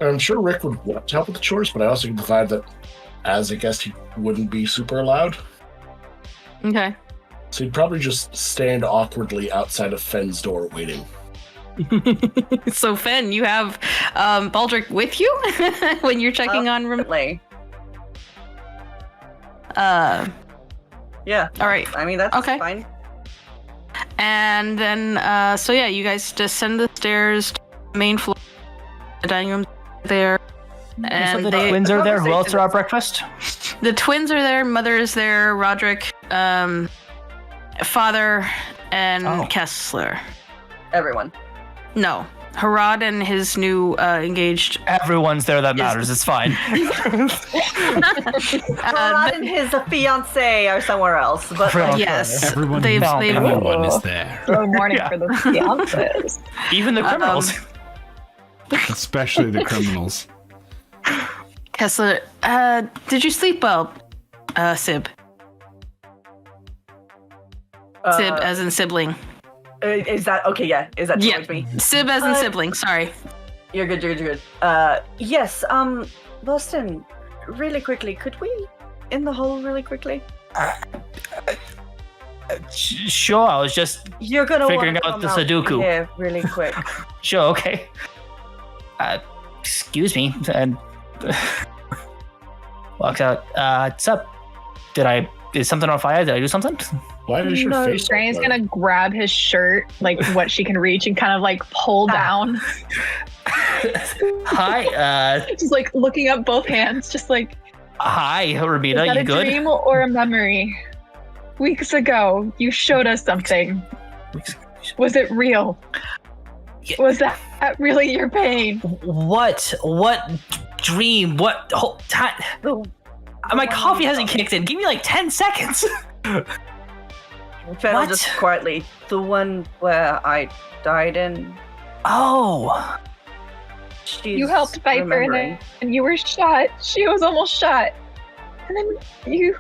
I'm sure Rick would want to help with the chores, but I also can provide that as a guest, he wouldn't be super loud.
Okay.
So he'd probably just stand awkwardly outside of Fenn's door waiting.
So, Fen, you have Baldric with you when you're checking on room?
Definitely. Yeah.
All right.
I mean, that's
Okay.
fine.
And then, you guys descend the stairs to the main floor. The dining room there. And
So the twins are there. Who else are
conversation-
at breakfast?
The twins are there. Mother is there. Roderick, father, and Kessler.
Everyone.
No. Harad and his new engaged.
Everyone's there that
Yes.
matters. It's fine.
Rod and his fiance are somewhere else, but
Right.
Yes.
Everyone,
They've-
everyone is there,
Slow morning
Yeah.
for the fiancés.
Even the criminals.
especially the criminals.
Kessler, did you sleep well, Sib? Sib, as in sibling.
is that okay? Yeah, is that
Yeah.
towards me?
Sib as in sibling, sorry.
You're good. You're good. Yes. Boston. Really quickly, could we in the hole really quickly?
Sure, I was just
You're gonna
Figuring
wanna
out
come
the Sudoku.
Yeah, really quick.
sure. Okay. Excuse me, and walks out. What's up? Is something on fire? Did I do something?
Why is your
No,
face? so
Granny's
blurry?
gonna grab his shirt, like what she can reach, and kind of like pull down.
Hi,
Just like looking up both hands, just like,
hi,
is
Rabita,
that
you
a
good?
dream or a memory? Weeks ago, you showed us something. Was it real? Was that really your pain?
What dream? What whole time? My coffee hasn't kicked in. Give me like 10 seconds.
Fennel
What?
just quietly. The one where I died in.
Oh,
She's
You helped Viper,
remembering.
and you were shot. She was almost shot, and then you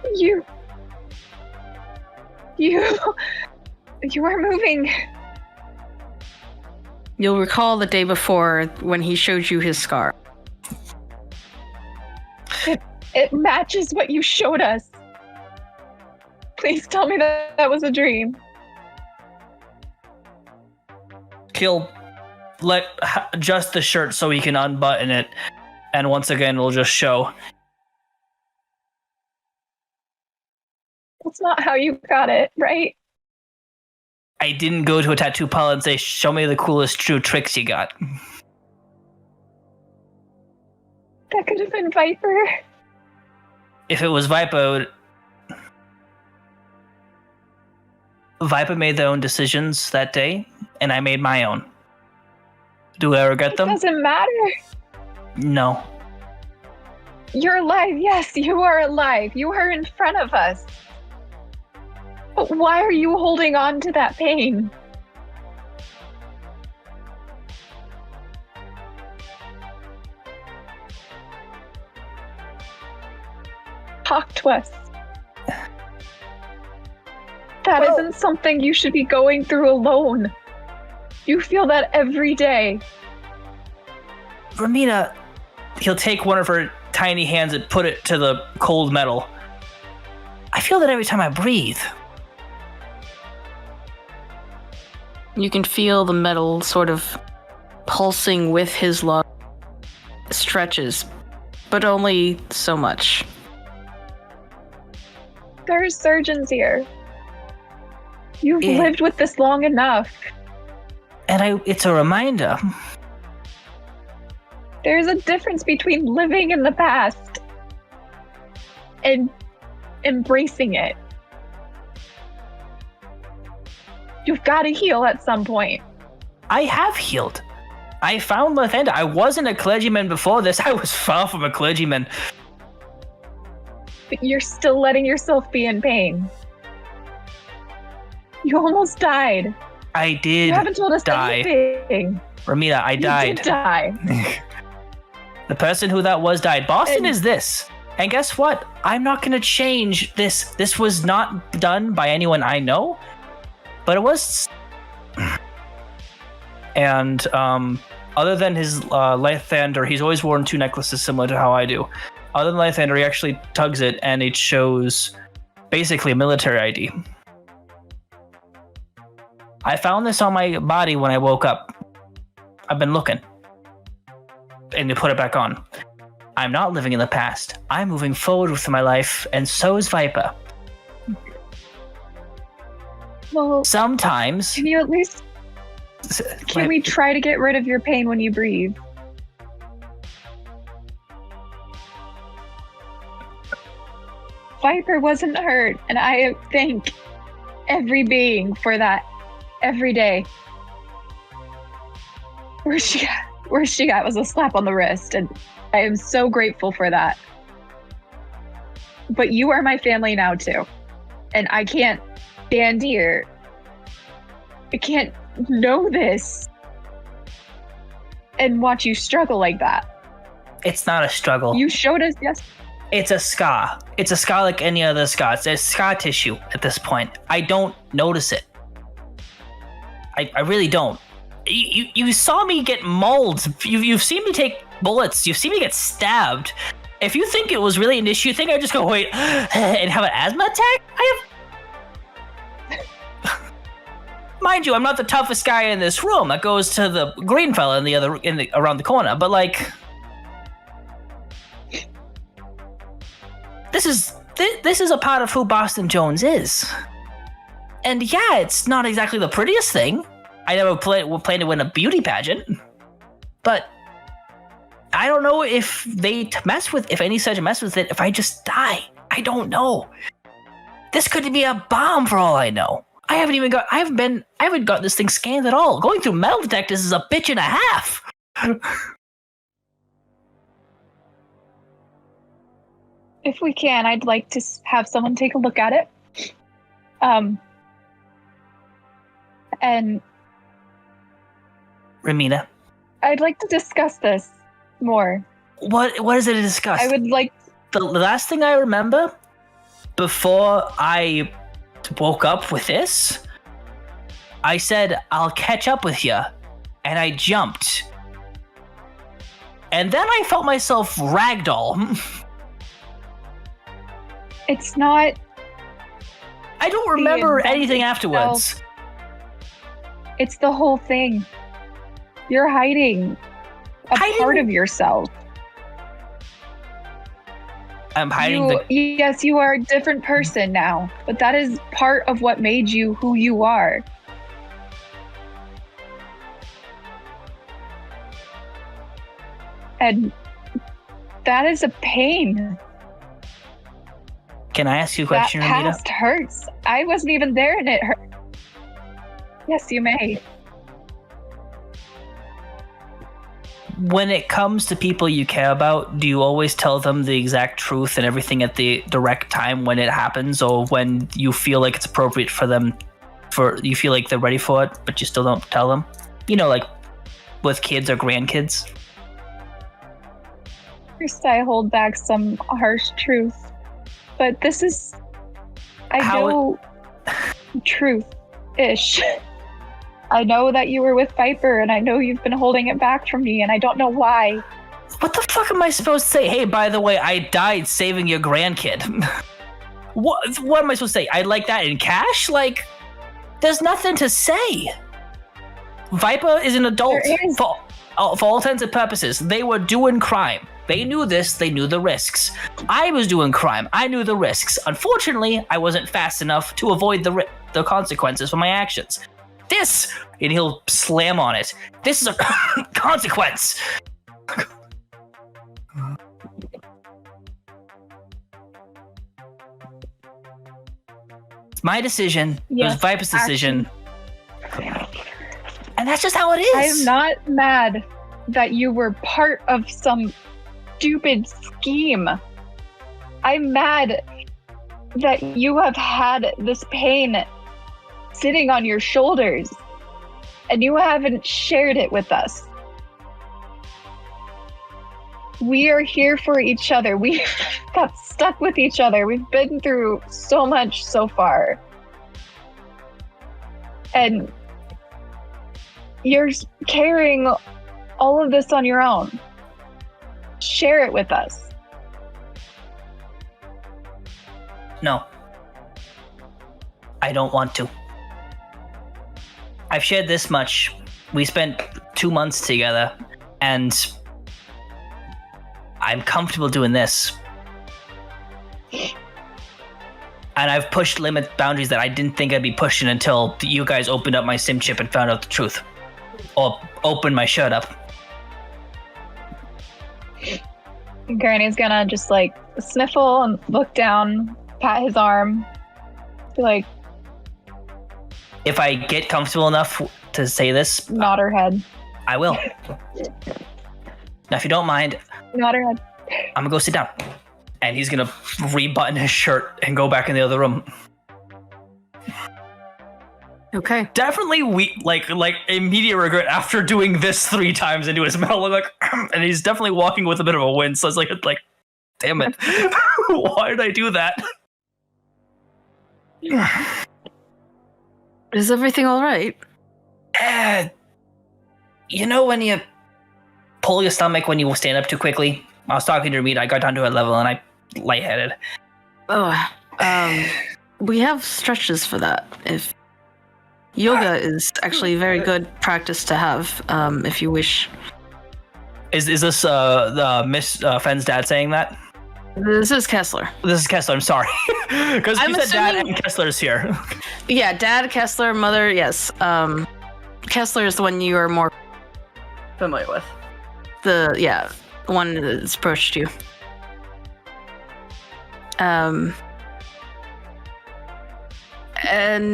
were moving.
You'll recall the day before when he showed you his scar.
It matches what you showed us. Please tell me that that was a dream.
he'll adjust the shirt so he can unbutton it, and once again it'll just show.
That's not how you got it, right?
I didn't go to a tattoo parlor and say, "Show me the coolest true tricks you got."
That could have been Viper.
If it was Viper, Viper made their own decisions that day, and I made my own. Do I regret
It
them?
doesn't matter.
No.
You're alive. Yes, you are alive. You are in front of us. But why are you holding on to that pain? Talk to us. That
Well-
isn't something you should be going through alone. You feel that every day.
Ramita, he'll take one of her tiny hands and put it to the cold metal. I feel that every time I breathe.
You can feel the metal sort of pulsing with his lung. Stretches but only so much.
There's surgeons here. You've
Yeah.
lived with this long enough.
And it's a reminder.
There's a difference between living in the past and embracing it. You've got to heal at some point.
I have healed. I found Lathander. I wasn't a clergyman before this. I was far from a clergyman.
But you're still letting yourself be in pain. You almost died.
I did
You haven't told us
die.
anything.
Ramita, I
You
died.
did die.
The person who that was died. Boston
And-
is this. And guess what? I'm not going to change this. This was not done by anyone I know, but it was. And other than his Lathander, he's always worn 2 necklaces similar to how I do. Other than Lathander, he actually tugs it and it shows basically a military ID. I found this on my body when I woke up. I've been looking. And to put it back on. I'm not living in the past. I'm moving forward with my life, and so is Viper.
Well,
Sometimes.
can you at least... Can we try to get rid of your pain when you breathe? Viper wasn't hurt, and I thank every being for that every day. Where she got was a slap on the wrist, and I am so grateful for that. But you are my family now too, and I can't stand here. I can't know this and watch you struggle like that.
It's not a struggle.
You showed us yes.
It's a scar. It's a scar like any other scar. It's scar tissue at this point. I don't notice it. I really don't. You saw me get mauled. You've seen me take bullets. You've seen me get stabbed. If you think it was really an issue, you think I'd just go wait and have an asthma attack? Mind you, I'm not the toughest guy in this room. That goes to the green fella around the corner. But like, this is a part of who Boston Jones is. And yeah, it's not exactly the prettiest thing. I never planned to win a beauty pageant, but I don't know if if any surgeon mess with it, if I just die. I don't know. This could be a bomb for all I know. I haven't got this thing scanned at all. Going through metal detectors is a bitch and a half.
If we can, I'd like to have someone take a look at it. And
Ramina,
I'd like to discuss this more.
what is it to discuss?
I would like...
The last thing I remember before I woke up with this, I said, I'll catch up with you. And I jumped. And then I felt myself ragdoll.
It's not...
I don't remember
invented
anything afterwards.
It's the whole thing. You're hiding a part of yourself.
I'm hiding
Yes, you are a different person now, but that is part of what made you who you are. And that is a pain.
Can I ask you a question,
That
Ramita?
past hurts. I wasn't even there and it hurt. Yes, you may.
When it comes to people you care about, do you always tell them the exact truth and everything at the direct time when it happens, or when you feel like it's appropriate for them, you feel like they're ready for it, but you still don't tell them? You know, like with kids or grandkids.
First, I hold back some harsh truth, but this is, I know truth-ish. I know that you were with Viper, and I know you've been holding it back from me, and I don't know why.
What the fuck am I supposed to say? Hey, by the way, I died saving your grandkid. What am I supposed to say? I'd like that in cash? Like, there's nothing to say. Viper is an adult
There is.
for all intents and purposes. They were doing crime. They knew this. They knew the risks. I was doing crime. I knew the risks. Unfortunately, I wasn't fast enough to avoid the consequences for my actions. This, and he'll slam on it. This is a consequence. It's my decision. It was Viper's decision. And that's just how it is.
I am not mad that you were part of some stupid scheme. I'm mad that you have had this pain sitting on your shoulders and you haven't shared it with us. We are here for each other. We got stuck with each other. We've been through so much so far. And you're carrying all of this on your own. Share it with us.
No. I don't want to. I've shared this much. We spent 2 months together, and I'm comfortable doing this. And I've pushed boundaries that I didn't think I'd be pushing until you guys opened up my SIM chip and found out the truth. Or opened my shirt up.
Granny's gonna just like sniffle and look down, pat his arm, be like,
If I get comfortable enough to say this,
nod her head.
I will. Now, if you don't mind,
Nod her head.
I'm gonna go sit down. And he's gonna rebutton his shirt and go back in the other room.
Okay.
Definitely like immediate regret after doing this 3 times into his mouth. Like, and he's definitely walking with a bit of a wince. So it's like, damn it. Why did I do that?
Is everything all right?
You know when you pull your stomach when you stand up too quickly? I was talking to Reed, I got down to a level and I lightheaded.
Oh, we have stretches for that. If yoga is actually very good practice to have, if you wish.
Is this the Miss Fenn's dad saying that?
This is Kessler.
This is Kessler, I'm sorry. Because you said dad
assuming-
and Kessler's here.
Yeah, dad, Kessler, mother, yes. Kessler is the one you are more
Familiar with.
the one that's approached you. And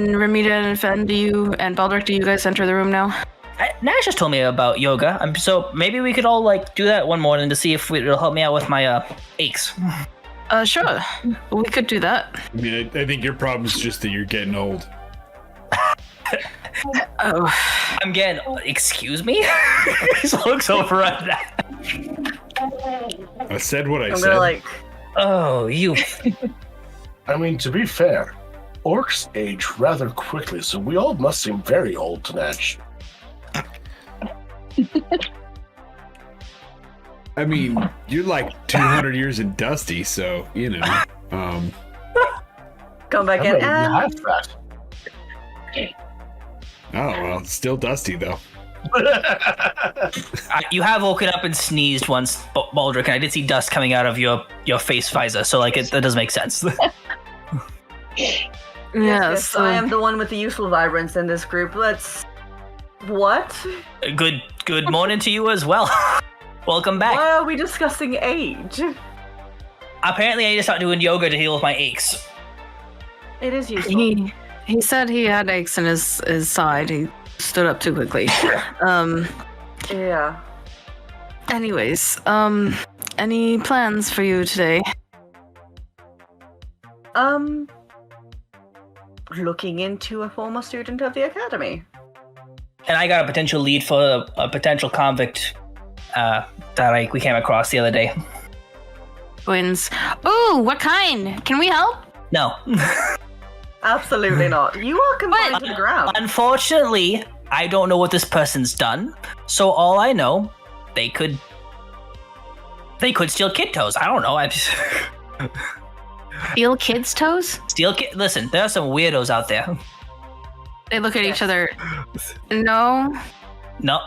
Ramita and Fen, and Baldric, do you guys enter the room now?
Nash just told me about yoga, so maybe we could all do that one morning to see if it'll help me out with my aches.
Sure. We could do that.
I mean, I think your problem is just that you're getting old.
Oh.
I'm getting, excuse me? He looks over at that.
I said what I
I'm
said.
gonna
Oh, you.
I mean, to be fair, orcs age rather quickly, so we all must seem very old to Natch.
I mean, you're like 200 years in Dusty, so, you know.
come back
I'm
in.
not even half that.
Oh, well, it's still Dusty, though.
You have woken up and sneezed once, Baldric, and I did see dust coming out of your face visor, so that does make sense.
Yes, I am the one with the useful vibrance in this group. What?
Good morning to you as well. Welcome back.
Why are we discussing age?
Apparently, I need to start doing yoga to heal with my aches.
It is useful.
He said he had aches in his side. He stood up too quickly.
Yeah.
Anyways, any plans for you today?
Looking into a former student of the academy.
And I got a potential lead for a potential convict that we came across the other day.
Twins. Ooh, what kind? Can we help?
No.
Absolutely not. You are confined to the ground.
Unfortunately, I don't know what this person's done. So all I know, they could steal kid toes. I don't know.
Steal kids' toes?
Listen, there are some weirdos out there.
They look at each other. No,
No.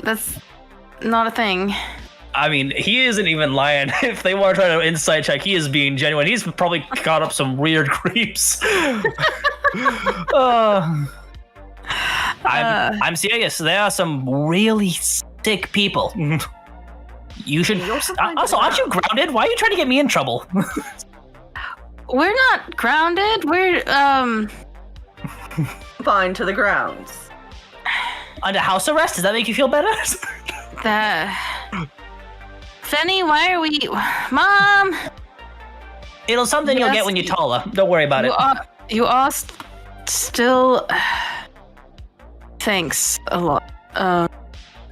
that's not a thing.
I mean, he isn't even lying. If they want to try to insight check, he is being genuine. He's probably caught up some weird creeps. I'm serious. There are some really sick people. You should. Also, aren't you grounded? Why are you trying to get me in trouble?
We're not grounded. We're
Fine to the grounds.
Under house arrest? Does that make you feel better?
Fenny, why are we... Mom!
It'll something you'll get when you're taller. Don't worry about it.
You are still... Thanks a lot.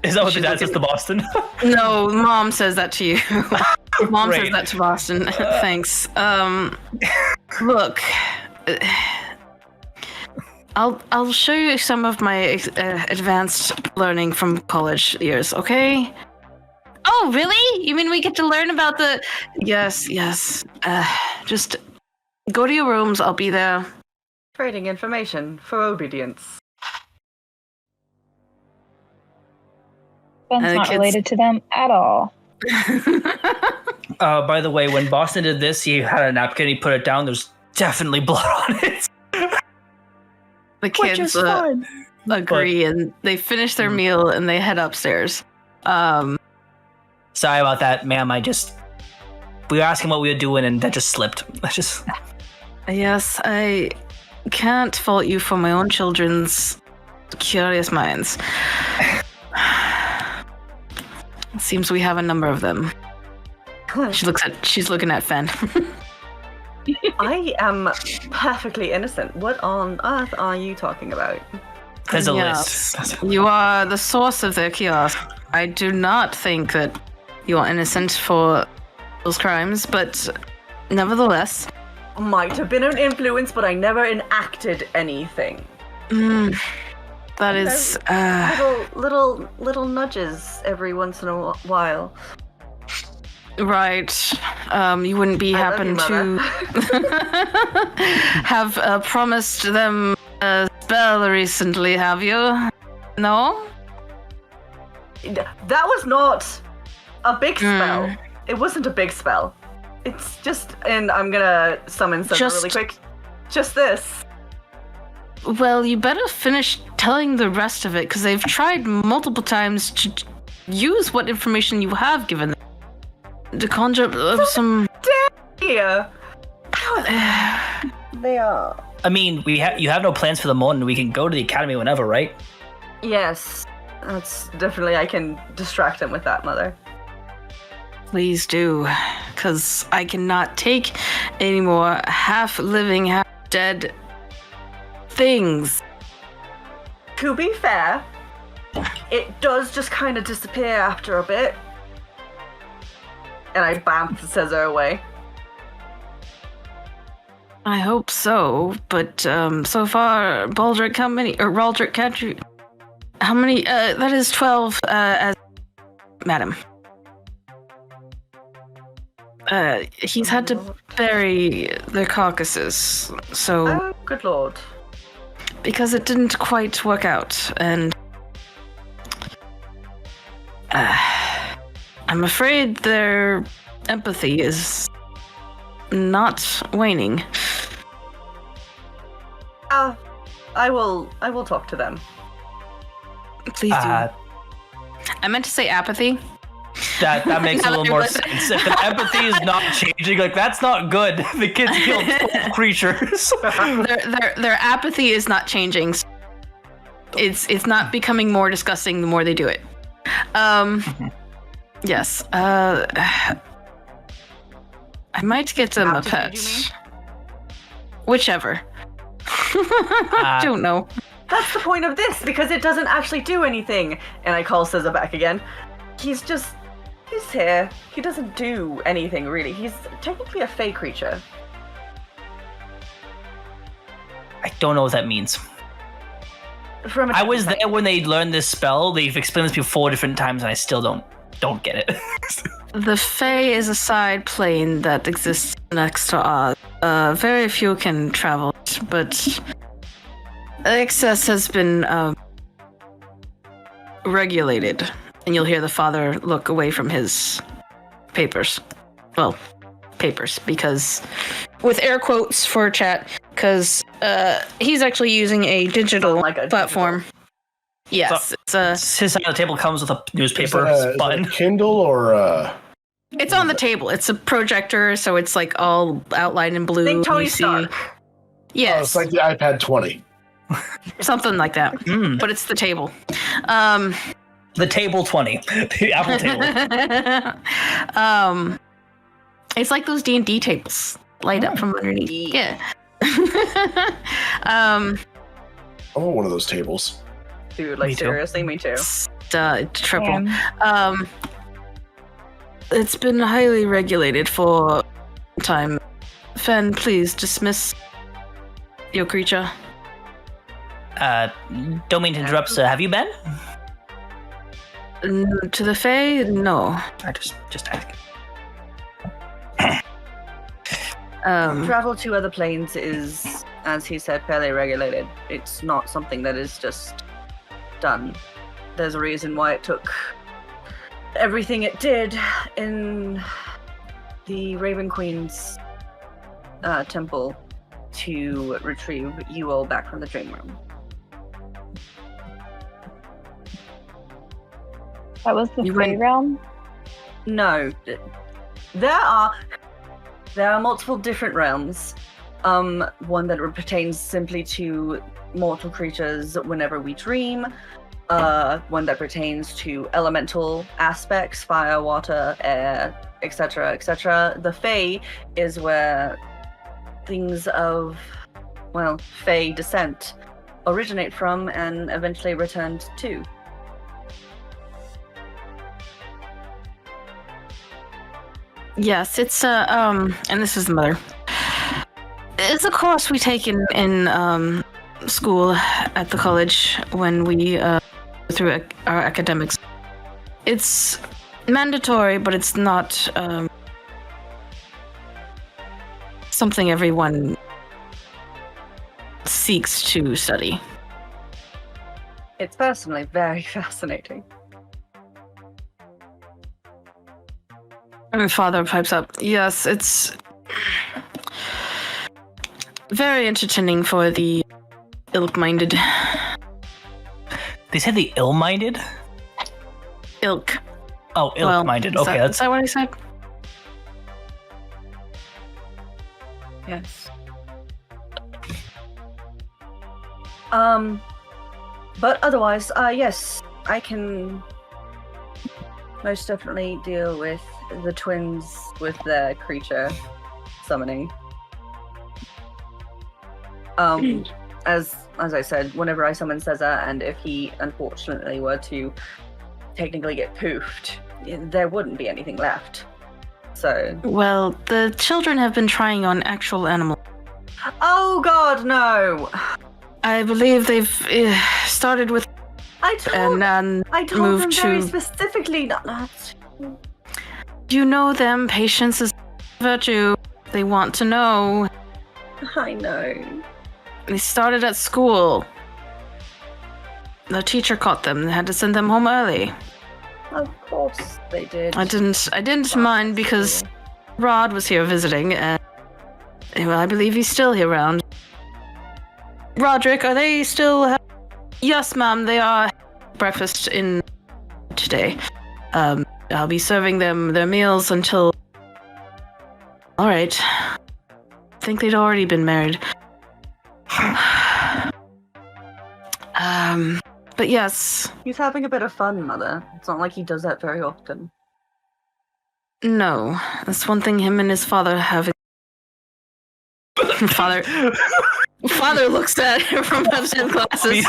Is that what the dad says to Boston?
No, Mom says that to you. Mom says that to Boston. Thanks. Look... I'll show you some of my advanced learning from college years, okay? Oh, really? You mean we get to learn about the... Yes. Just go to your rooms. I'll be there.
Trading information for obedience.
Ben's not related to them at all.
By the way, when Boston did this, he had a napkin, he put it down, there's definitely blood on it.
The kids agree, and they finish their meal, and they head upstairs.
Sorry about that, ma'am. We were asking what we were doing, and that just slipped.
Yes, I can't fault you for my own children's curious minds. It seems we have a number of them. She's looking at Fen.
I am perfectly innocent. What on earth are you talking about?
There's a list.
You are the source of their chaos. I do not think that you are innocent for those crimes, but nevertheless...
Might have been an influence, but I never enacted anything.
That is...
Little nudges every once in a while.
Right. You wouldn't be happen to have promised them a spell recently, have you? No?
That was not a big spell. It wasn't a big spell. It's just, and I'm gonna summon something really quick. Just this.
Well, you better finish telling the rest of it, because they've tried multiple times to use what information you have given them to conjure up some...
Yeah. They are.
I mean, you have no plans for the morning. We can go to the academy whenever, right?
Yes. That's definitely, I can distract them with that, Mother.
Please do, because I cannot take any more half-living, half-dead things.
To be fair, it does just kind of disappear after a bit. And I bamf Caesar away.
I hope so, but so far, Baldric, Raldric, can't you... How many? That is 12, as... Madam. He's had to bury the carcasses, so...
Oh, good lord.
Because it didn't quite work out, and... I'm afraid their empathy is not waning.
I will talk to them.
Please do. I meant to say apathy.
That makes a little more sense. If the empathy is not changing, like, that's not good. The kids killed 12 creatures.
Their apathy is not changing. It's not becoming more disgusting the more they do it. Yes. I might get them a pet. Whichever. I don't know.
That's the point of this, because it doesn't actually do anything. And I call Scissor back again. He's here. He doesn't do anything, really. He's technically a fey creature.
I don't know what that means. I was there when they learned this spell. They've explained this to me 4 different times, and I still don't get it.
The Fae is a side plane that exists next to Oz. Very few can travel, but excess has been regulated. And you'll hear the father look away from his papers. Well, papers, because with air quotes for chat, because he's actually using a digital platform. Yes,
so his side of the table comes with a newspaper button.
Is it a Kindle or
it's on the table. It's a projector, so it's like all outlined in blue.
Think Tony Stark.
Yes,
it's like the iPad 20.
Something like that. But it's the table.
The table 20, the Apple table.
It's like those D&D tables, light up from underneath. Yeah.
I want one of those tables.
Dude, like
Me too.
seriously, me too.
Triple. It's been highly regulated for time. Fen, please dismiss your creature.
Don't mean to interrupt, sir. Have you been?
To the Fae? No.
I just asking.
Travel to other planes is, as he said, fairly regulated. It's not something that is just done. There's a reason why it took everything it did in the Raven Queen's temple to retrieve you all back from the dream room.
That was the Fae realm?
No. There are multiple different realms. One that pertains simply to mortal creatures whenever we dream. One that pertains to elemental aspects, fire, water, air, etc., etc. The Fae is where things of, well, Fae descent originate from and eventually returned to.
Yes, it's and this is the mother. It's a course we take in school at the college when we through our academics. It's mandatory, but it's not something everyone seeks to study.
It's personally very fascinating.
My father pipes up. Yes, it's very entertaining for the ilk-minded.
They said the ill-minded?
Ilk.
Oh, ilk-minded.
Well,
okay,
is that what I said?
Yes. But otherwise, yes, I can most definitely deal with the twins with their creature summoning. As I said, whenever I summon Caesar, and if he unfortunately were to technically get poofed, there wouldn't be anything left. So.
Well, the children have been trying on actual animals.
Oh God, no!
I believe they've started with.
I told them very specifically not.
You know them. Patience is a virtue. They want to know.
I know.
They started at school. The teacher caught them and had to send them home early.
Of course they did.
I didn't mind because Rod was here visiting, and well, I believe he's still here around. Roderick, are they still? Yes, ma'am, they are. Breakfast in today. I'll be serving them their meals until. All right. I think they'd already been married. But yes.
He's having a bit of fun, Mother. It's not like he does that very often.
No, that's one thing him and his father have. Father looks at him from upstairs glasses.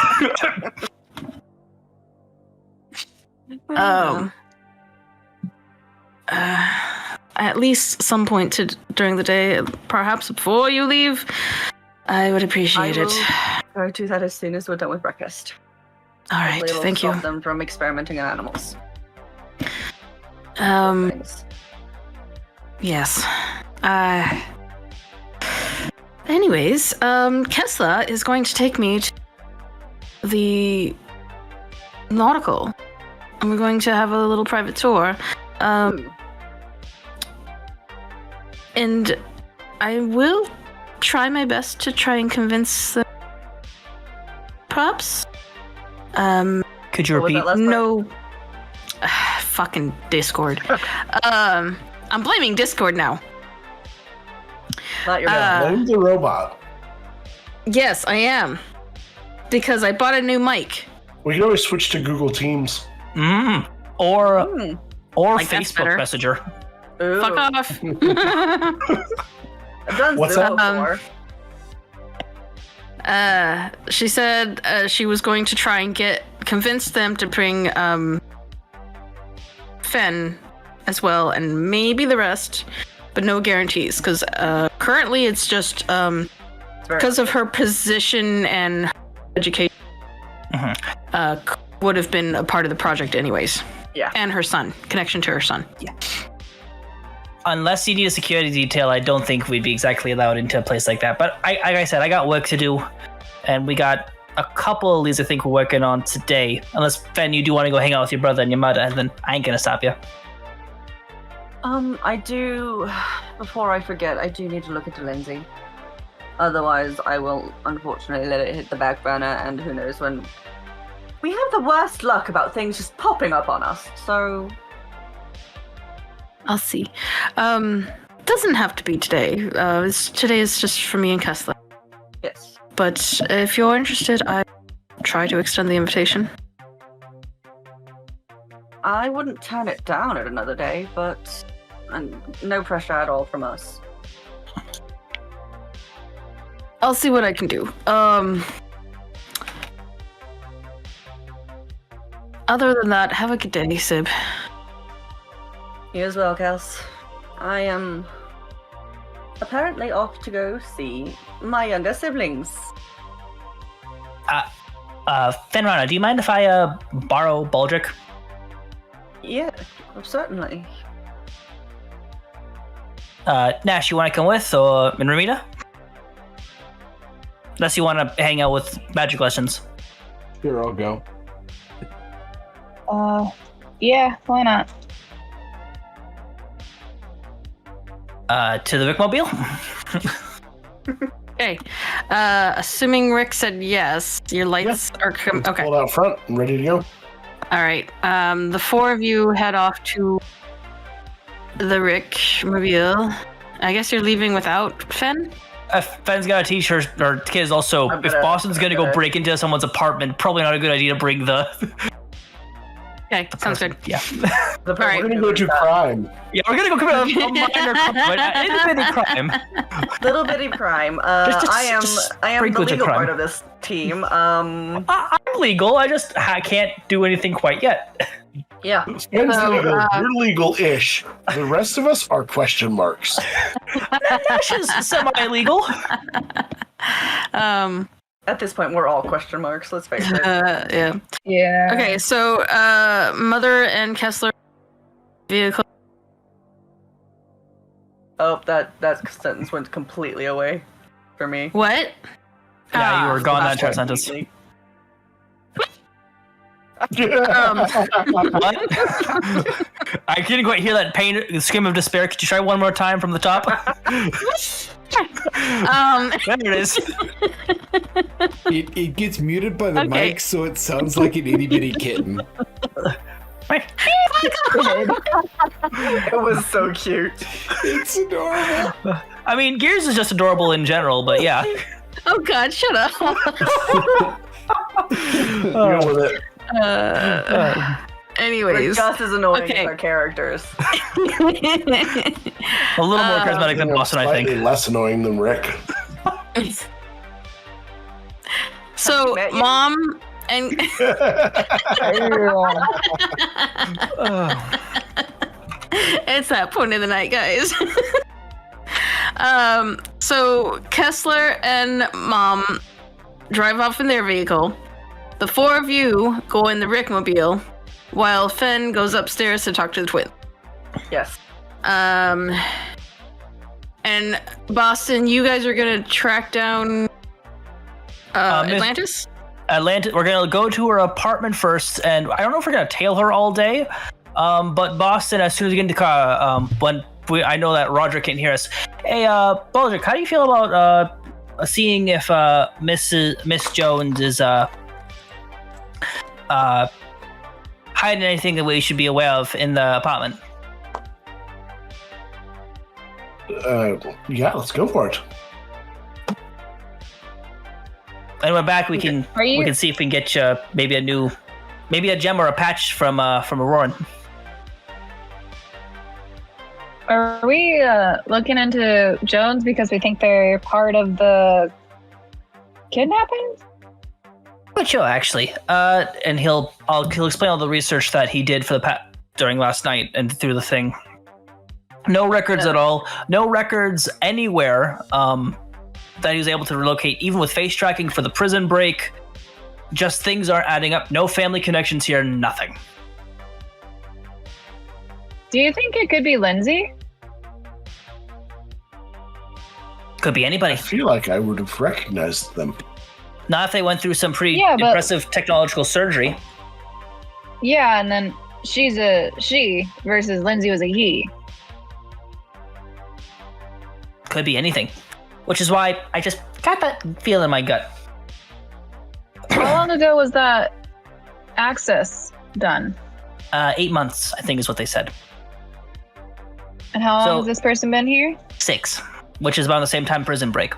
At least some point during the day, perhaps before you leave, I would appreciate it.
I will do that as soon as we're done with breakfast.
All right, thank you.
Stop them from experimenting on animals.
Yes. Anyways, Kessler is going to take me to the nautical we're going to have a little private tour. And I will try my best to try and convince the props.
Could you repeat?
No. Fucking Discord. I'm blaming Discord now.
Not your bad.
Blame the robot.
Yes, I am. Because I bought a new mic.
We can always switch to Google Teams.
Or
Like, that's
Facebook
better.
Messenger.
Ooh.
Fuck off.
I've done
What's
Zoom
that?
before.
She said she was going to try and convince them to bring Fen as well, and maybe the rest, but no guarantees, because currently it's just because of her position and education would have been a part of the project anyways.
Yeah.
And her son, connection to her son.
Yeah. Unless you need a security detail, I don't think we'd be exactly allowed into a place like that. But like I said, I got work to do, and we got a couple of these I think we're working on today. Unless, Fen, you do want to go hang out with your brother and your mother, and then I ain't gonna stop you.
I do. Before I forget, I do need to look into Lindsay. Otherwise, I will unfortunately let it hit the back burner, and who knows when. We have the worst luck about things just popping up on us, so.
I'll see. Doesn't have to be today. Today is just for me and Kessler.
Yes.
But if you're interested, I try to extend the invitation.
I wouldn't turn it down at another day, but no pressure at all from us.
I'll see what I can do. Other than that, have a good day, Sib.
You as well, Kels. I am apparently off to go see my younger siblings.
Fenrana, do you mind if I borrow Baldric?
Yeah, certainly.
Nash, you want to come with, or Ramita? Unless you want to hang out with magic lessons.
Here, I'll go.
Yeah, why not?
To the Rickmobile?
Okay. Assuming Rick said yes, your lights are okay.
Pulled out front and ready to go.
All right. The four of you head off to the Rick mobile. I guess you're leaving without Fen?
Fen's got to teach her kids also. If Boston's going to go break into someone's apartment, probably not a good idea to bring the.
Okay, sounds good.
Yeah.
We're gonna go do crime.
Yeah, we're gonna go commit a minor crime.
Little bitty crime.
Just
I am the
sprinkle
legal
crime.
part of this team.
I'm legal. I can't do anything quite yet.
Yeah.
Ben's legal. You're legal-ish. The rest of us are question marks.
Nash is semi-legal.
At this point, we're all question marks. Let's face it.
Yeah.
Yeah.
Okay, so Mother and Kessler vehicle.
Oh, that sentence went completely away for me.
What?
Yeah, you were gone that entire
Completely.
sentence. What? I couldn't quite hear that pain, scream of despair. Could you try one more time from the top? There it is.
It gets muted by the
Okay.
mic, so it sounds like an itty bitty kitten.
It was so cute.
It's adorable.
I mean, Gears is just adorable in general, but yeah.
Oh God, shut up.
Deal with it.
We're
Anyways.
just as annoying
Okay.
as our characters.
A little more charismatic than Boston, I
Slightly
think.
less annoying than Rick.
So,
Met you?
Mom and it's that point of the night, guys. So Kessler and Mom drive off in their vehicle. The four of you go in the Rickmobile, while Fen goes upstairs to talk to the twin.
Yes.
And Boston, you guys are gonna track down
Miss-
Atlantis?
Atlanta. We're gonna go to her apartment first, and I don't know if we're gonna tail her all day. But Boston, as soon as we get into the car, I know that Roger can't hear us. Hey, Baldric, how do you feel about seeing if Miss Jones is hiding anything that we should be aware of in the apartment?
Yeah, let's go for it.
And we're back. We can see if we can get you maybe a gem or a patch from Auroran.
Are we looking into Jones because we think they're part of the kidnapping?
Not sure, actually. And he'll explain all the research that he did for during last night and through the thing. No records at all. No records anywhere that he was able to relocate, even with face tracking for the prison break. Just things aren't adding up. No family connections here. Nothing.
Do you think it could be Lindsay?
Could be anybody.
I feel like I would have recognized them.
Not if they went through some pretty impressive technological surgery.
Yeah, and then she's a she versus Lindsay was a he.
Could be anything. Which is why I just got that feel in my gut.
How long ago was that access done?
8 months, I think is what they said.
And how long has this person been here?
6, which is about the same time prison break.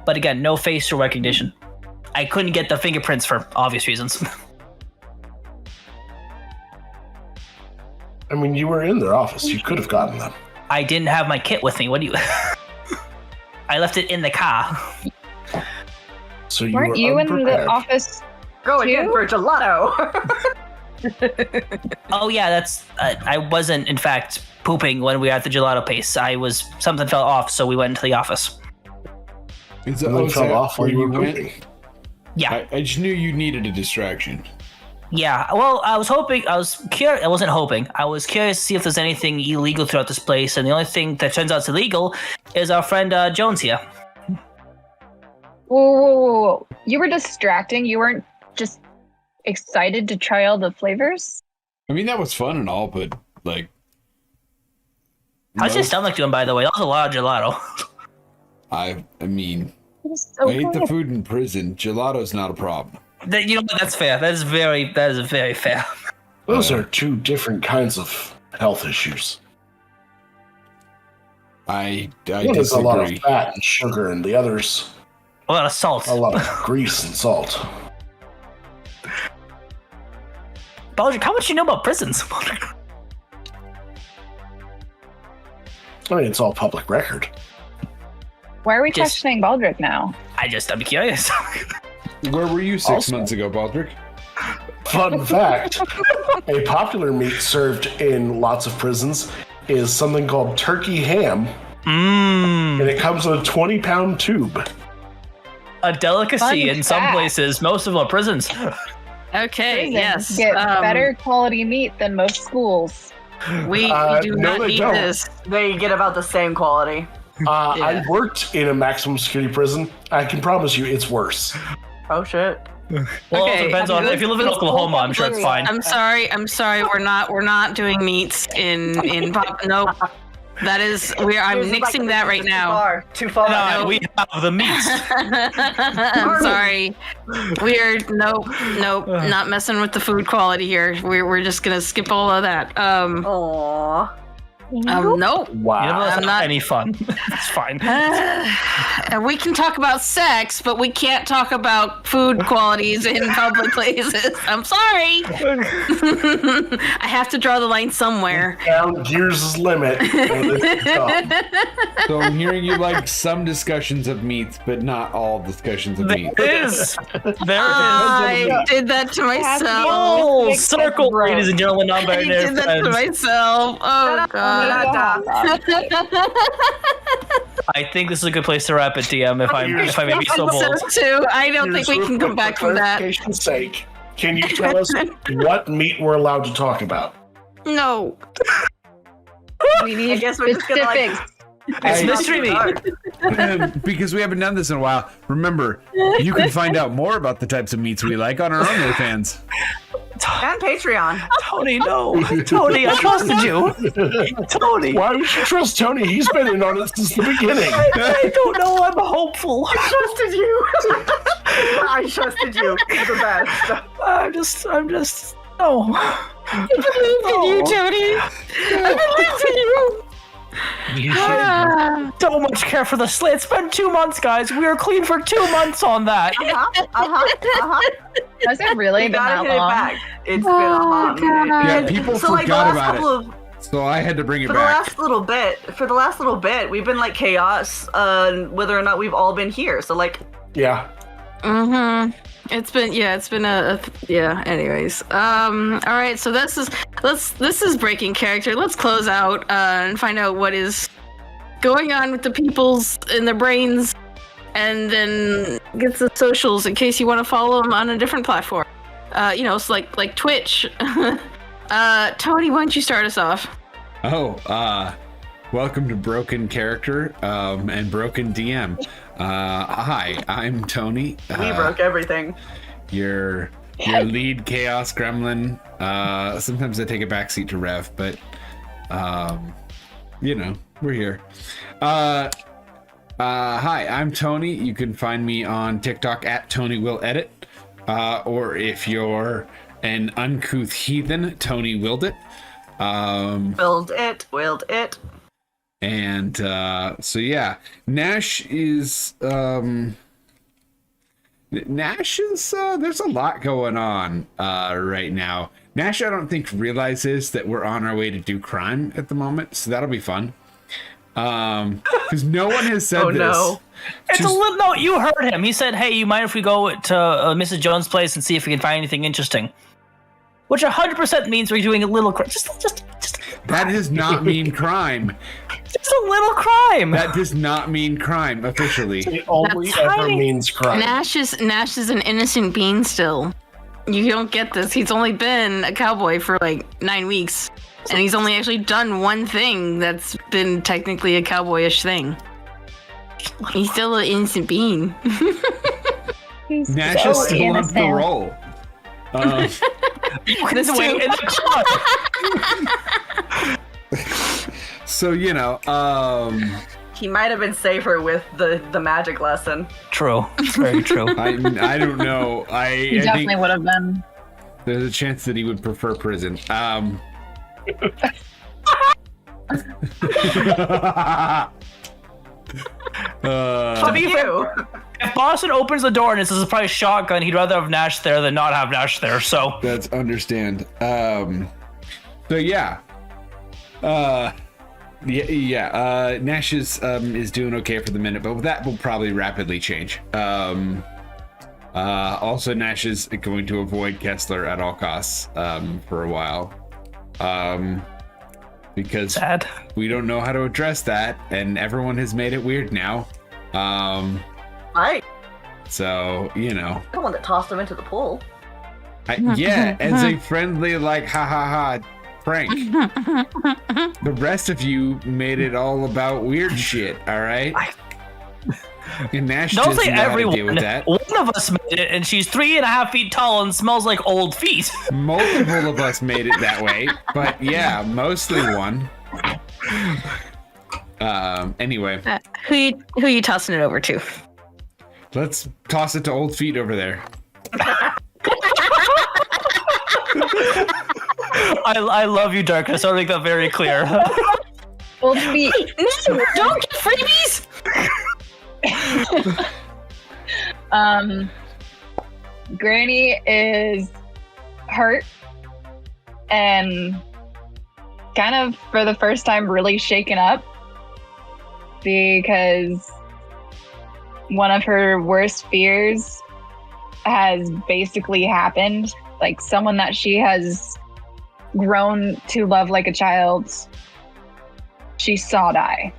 But again, no facial recognition. I couldn't get the fingerprints for obvious reasons.
I mean, you were in their office. You could have gotten them.
I didn't have my kit with me. What do you... I left it in the car.
So you
weren't
were
you in
unprepared.
the office
Going in for gelato.
Oh yeah, that's... I wasn't, in fact, pooping when we were at the gelato place. Something fell off, so we went into the office.
Something fell off while you were pooping.
Yeah.
I just knew you needed a distraction.
Yeah, well, I was curious. I wasn't hoping. I was curious to see if there's anything illegal throughout this place, and the only thing that turns out is illegal is our friend Jones here.
Whoa. You were distracting. You weren't just excited to try all the flavors?
I mean, that was fun and all, but, like...
How's your stomach doing, by the way? That was a lot of gelato.
I mean...
So
I ate the food in prison. Gelato's not a problem.
You know what? That's fair. That is very fair.
Those are two different kinds of health issues.
I
One is a lot of fat and sugar, and the other's
A lot of salt.
a lot of grease and salt.
Baldric, how much do you know about prisons?
I mean, it's all public record.
Why are we
Just-
questioning Baldric now?
I'm curious.
Where were you 6 months ago, Baldric?
Fun fact, a popular meat served in lots of prisons is something called turkey ham, and it comes in a 20-pound tube.
A delicacy
Fun
in some
fact.
places. Most of them are prisons.
Okay,
Prisons
yes.
get better quality meat than most schools.
We do
no,
not
they
need
don't.
this.
They get about the same quality.
I worked in a maximum security prison. I can promise you it's worse.
Oh shit.
Well,
Okay,
it depends on if you live in Oklahoma. I'm sure it's fine.
I'm sorry. We're not doing meats in pop. Nope. That is I'm
Yours is
nixing
like,
that
this
right
is
now.
Too far.
No, we have the meats.
I'm sorry. We are not messing with the food quality here. We're just gonna skip all of that.
Aww.
Nope.
Wow.
That's
I'm
not
not-
any fun. It's fine.
We can talk about sex, but we can't talk about food qualities in public places. I'm sorry. I have to draw the line somewhere.
Down Gears' limit. And it's done.
So I'm hearing you like some discussions of meats, but not all discussions of meat.
There is.
I did that to myself.
Full circle, ladies and gentlemen,
I
non-binary
did that to
friends.
myself. Oh god.
I think this is a good place to wrap it, DM. If I may be so
I
bold.
think so too. I don't think we
Here's
can
real
come
quick,
back
for
from that.
clarification's sake, can you tell us what meat we're allowed to talk about?
No.
We
I
need
guess we're just gonna like
specifics.
It's mystery meat.
Because we haven't done this in a while. Remember, you can find out more about the types of meats we like on our own OnlyFans.
And Patreon.
Tony, no. Tony, I trusted you. Tony.
Why would you trust Tony? He's been in on it since the beginning.
I don't know. I'm hopeful.
Trusted you. I trusted you. You're the best.
I'm just. No.
I believe in you, Tony. I believe in you.
So much care for the slits. It's been 2 months, guys. We were clean for 2 months on that.
Has it really
You
been
gotta
that
hit it
long?
back. It's been a hot minute.
Yeah, people
So like the
forgot
last
about
couple
it.
of
So I had to bring it
for the
back.
last little bit, we've been like chaos whether or not we've all been here. So like
Yeah.
It's been anyways. All right, so this is breaking character. Let's close out and find out what is going on with the peoples in their brains, and then get the socials in case you want to follow them on a different platform. It's like Twitch. Tony, why don't you start us off?
Welcome to Broken Character and Broken DM. Hi, I'm Tony.
we broke everything.
Your lead chaos gremlin. Sometimes I take a backseat to Rev, but we're here. Hi, I'm Tony. You can find me on TikTok at TonyWillEdit. Or if you're an uncouth heathen, Tony Willed It.
Willed it.
And so yeah, Nash is there's a lot going on right now. Nash, I don't think realizes that we're on our way to do crime at the moment, so that'll be fun. Because no one has said this.
No.
It's a little. No, you heard him. He said, "Hey, you mind if we go to Mrs. Jones' place and see if we can find anything interesting?" Which 100% means we're doing a little crime. Just.
That does not mean crime.
Just a little crime.
That does not mean crime officially.
It only
That's
ever
tiny.
means crime.
Nash is an innocent being still. You don't get this. He's only been a cowboy for like 9 weeks, and he's only actually done one thing that's been technically a cowboyish thing. He's still an innocent being.
He's
Nash
so
is still on the
innocent.
roll.
This way in the car.
So
He might have been safer with the magic lesson.
True. It's very true.
I don't know.
He
I
definitely
think
would have been.
there's a chance that he would prefer prison.
To be fair, if Boston opens the door and it's a surprise shotgun, he'd rather have Nash there than not have Nash there. So
That's understand. So yeah. Nash is doing okay for the minute, but that will probably rapidly change. Also, Nash is going to avoid Kessler at all costs for a while. Because
sad.
we don't know how to address that, and everyone has made it weird now.
Right.
So,
The one that tossed him into the pool.
as a friendly, ha ha ha prank. The rest of you made it all about weird shit, alright? And Nash
Don't
doesn't
say
know how to
everyone.
deal with that.
One of us made it, and she's 3.5 feet tall and smells like old feet.
Multiple of us made it that way, but yeah, mostly one. Anyway,
Who you tossing it over to?
let's toss it to old feet over there.
I love you, Darkness. I want to make that very clear.
Old feet.
No, don't get freebies.
Granny is hurt and kind of for the first time really shaken up because one of her worst fears has basically happened. Like someone that she has grown to love like a child, she saw die.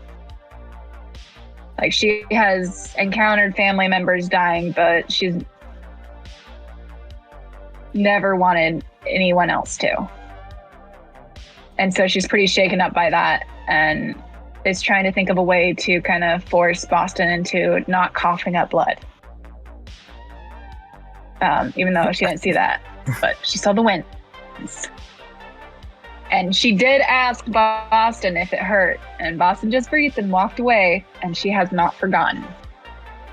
Like she has encountered family members dying, but she's never wanted anyone else to. And so she's pretty shaken up by that and is trying to think of a way to kind of force Boston into not coughing up blood. Even though she didn't see that, but she saw the winds. And she did ask Boston if it hurt, and Boston just breathed and walked away, and she has not forgotten.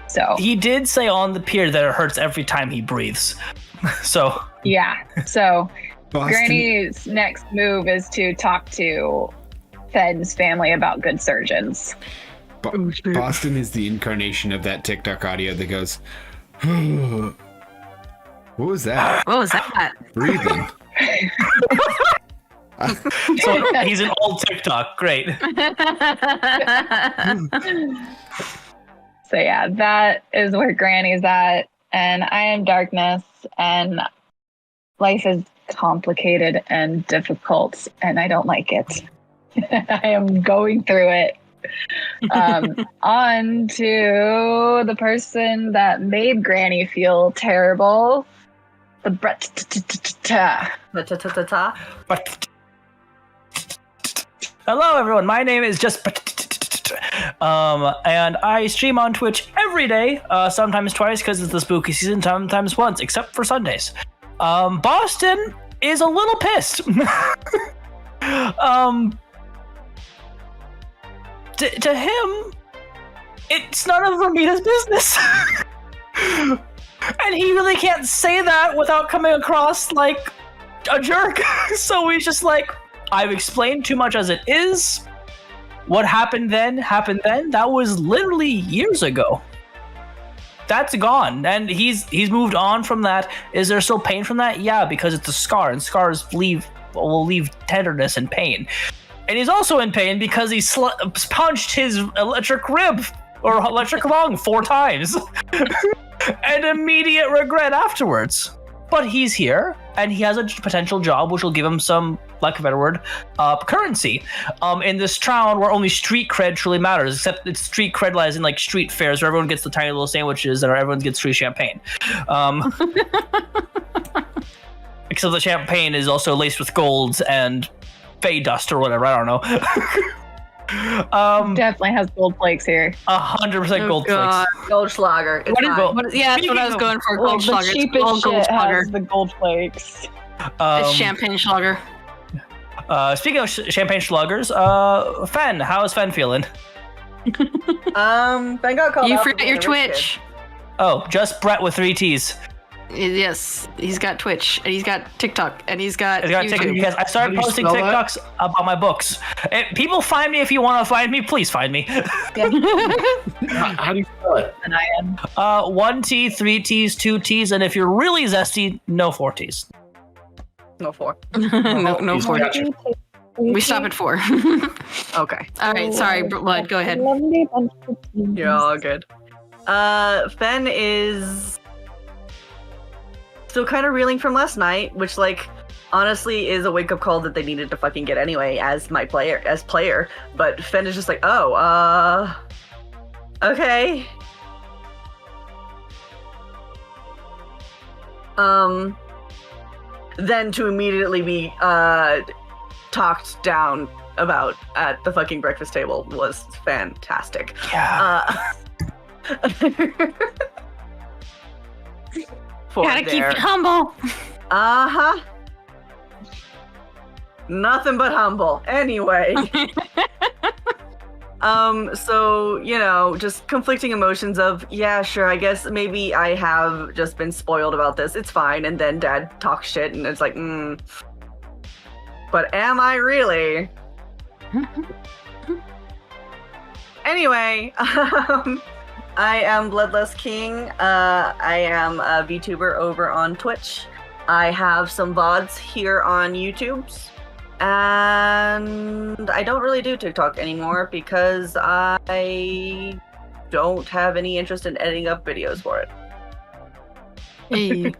So
he did say on the pier that it hurts every time he breathes. So
yeah. So
Boston,
Granny's next move is to talk to Fenn's family about good surgeons.
Boston is the incarnation of that TikTok audio that goes, what was that?
What was that?
Breathing.
so he's an old TikTok. Great.
So yeah, that is where Granny's at, and I am Darkness, and life is complicated and difficult, and I don't like it. I am going through it. On to the person that made Granny feel terrible. The
Hello, everyone. My name is just and I stream on Twitch every day, sometimes twice because it's the spooky season, sometimes once, except for Sundays. Boston is a little pissed. To him, it's none of Ramina's business. And he really can't say that without coming across like a jerk. So he's just like, I've explained too much as it is. What happened then happened then. That was literally years ago. That's gone, and he's moved on from that. Is there still pain from that? Yeah, because it's a scar, and scars will leave tenderness and pain. And he's also in pain because he punched his electric rib or electric lung 4 times, and immediate regret afterwards. But he's here, and he has a potential job, which will give him some, lack of a better word, currency. In this town where only street cred truly matters, except it's street cred lies in like street fairs where everyone gets the tiny little sandwiches and everyone gets free champagne. Except the champagne is also laced with golds and fey dust or whatever. I don't know.
Definitely has gold flakes here.
100% gold flakes.
Goldschlager. It's fine.
Yeah, that's what I was going for.
Well,
Goldschlager.
the
It's
cheapest
called
shit
Goldschlager.
has the gold flakes.
It's champagne schlager.
Speaking of champagne sluggers, Fen, how is Fen feeling?
Ben got called
You
out for
forget
being
your
a rich
Twitch.
Oh, just Brett with 3 T's.
Yes, he's got Twitch, and he's got TikTok, and he's got
TikTok.
YouTube.
Yes, I started
How do you
posting
spell that?
TikToks about my books. People find me if you want to find me. Please find me.
How do you spell it?
And I am.
1 T, 3 T's, 2 T's, and if you're really zesty, no 4 T's.
No 4.
no,
He's
4.
got you.
We stop at 4.
Okay.
All right, sorry, Blood, go ahead.
You're all good. Fen is still kind of reeling from last night, which, like, honestly is a wake-up call that they needed to fucking get anyway as player. But Fen is just like, oh, okay. Then to immediately be talked down about at the fucking breakfast table was fantastic.
Yeah.
Gotta keep it humble.
Uh-huh. Nothing but humble. Anyway. So, you know, just conflicting emotions of, yeah, sure, I guess maybe I have just been spoiled about this. It's fine. And then Dad talks shit and it's like, but am I really? Anyway, I am Bloodless King. I am a VTuber over on Twitch. I have some VODs here on YouTube. And I don't really do TikTok anymore because I don't have any interest in editing up videos for it.
Hey.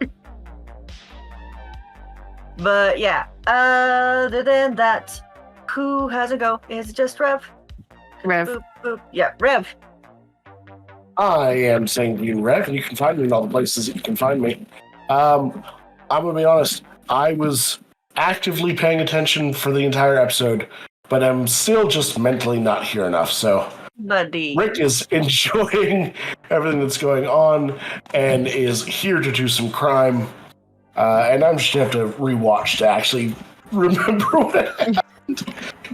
But yeah, other than that, who has a go? It's just Rev.
Rev.
Boop, boop. Yeah, Rev.
I am Sanguine Rev, and you can find me in all the places that you can find me. I'm gonna be honest. I was actively paying attention for the entire episode, but I'm still just mentally not here enough. So
Buddy.
Rick is enjoying everything that's going on and is here to do some crime. And I'm just going to have to rewatch to actually remember what happened.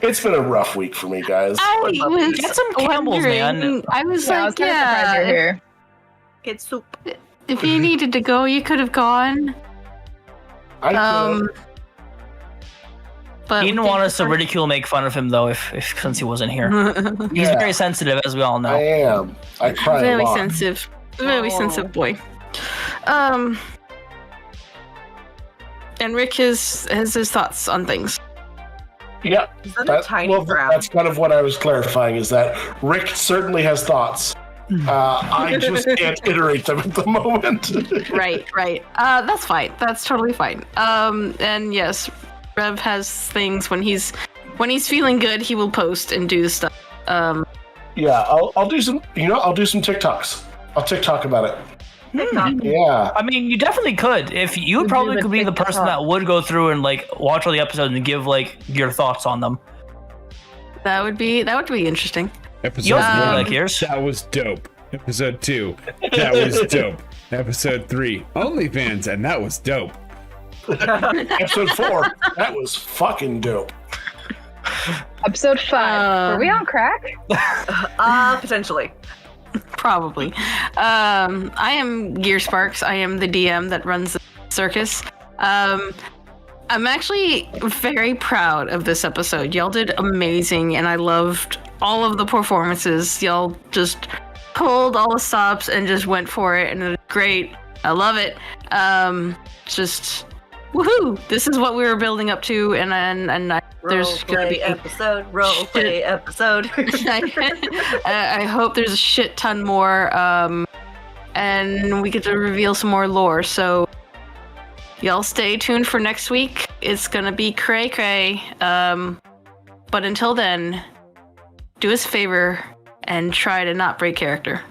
It's been a rough week for me, guys.
I was
Get some Campbell's, man.
wondering- I was
I was
like,
kind of surprised you're
yeah.
here.
Get soup.
If you needed to go, you could have gone.
I
But
He
we
didn't want
think
us to
we're-
ridicule, make fun of him, though, if since he wasn't here. He's
Yeah.
very sensitive, as we all know.
I am. I cry a
Very
lot.
sensitive. Very
Oh.
sensitive boy. And Rick has his thoughts on things.
Yeah,
Is that a tiny frown?
that's kind of what I was clarifying, is that Rick certainly has thoughts. I just can't iterate them at the moment.
Right. That's fine. That's totally fine. And yes, Rev has things when he's feeling good, he will post and do stuff.
Yeah, I'll do some, I'll do some TikToks. I'll TikTok about it.
TikTok.
Yeah.
I mean, you definitely could. If you
Would
probably
you
could be the
TikTok?
person that would go through and like watch all the episodes and give like your thoughts on them.
That would be interesting.
Episode
Yours
Um,
would be
1,
like yours.
that was dope. Episode 2, that was dope. Episode 3, OnlyFans, and that was dope.
Episode 4, that was fucking dope.
Episode 5. Were we on crack?
Potentially.
Probably. I am Gear Sparks. I am the DM that runs the circus. I'm actually very proud of this episode. Y'all did amazing, and I loved all of the performances. Y'all just pulled all the stops and just went for it, and it was great. I love it. Just woohoo! This is what we were building up to, and there's gonna be
Roleplay episode.
I hope there's a shit ton more, and we get to reveal some more lore. So y'all stay tuned for next week. It's gonna be cray cray. But until then, do us a favor and try to not break character.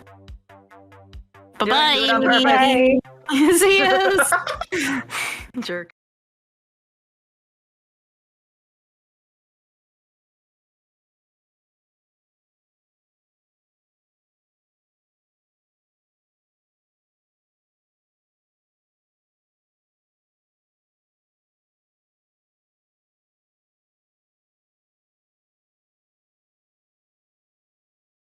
Bye
Do it on
bye.
purpose.
See ya. Jerk.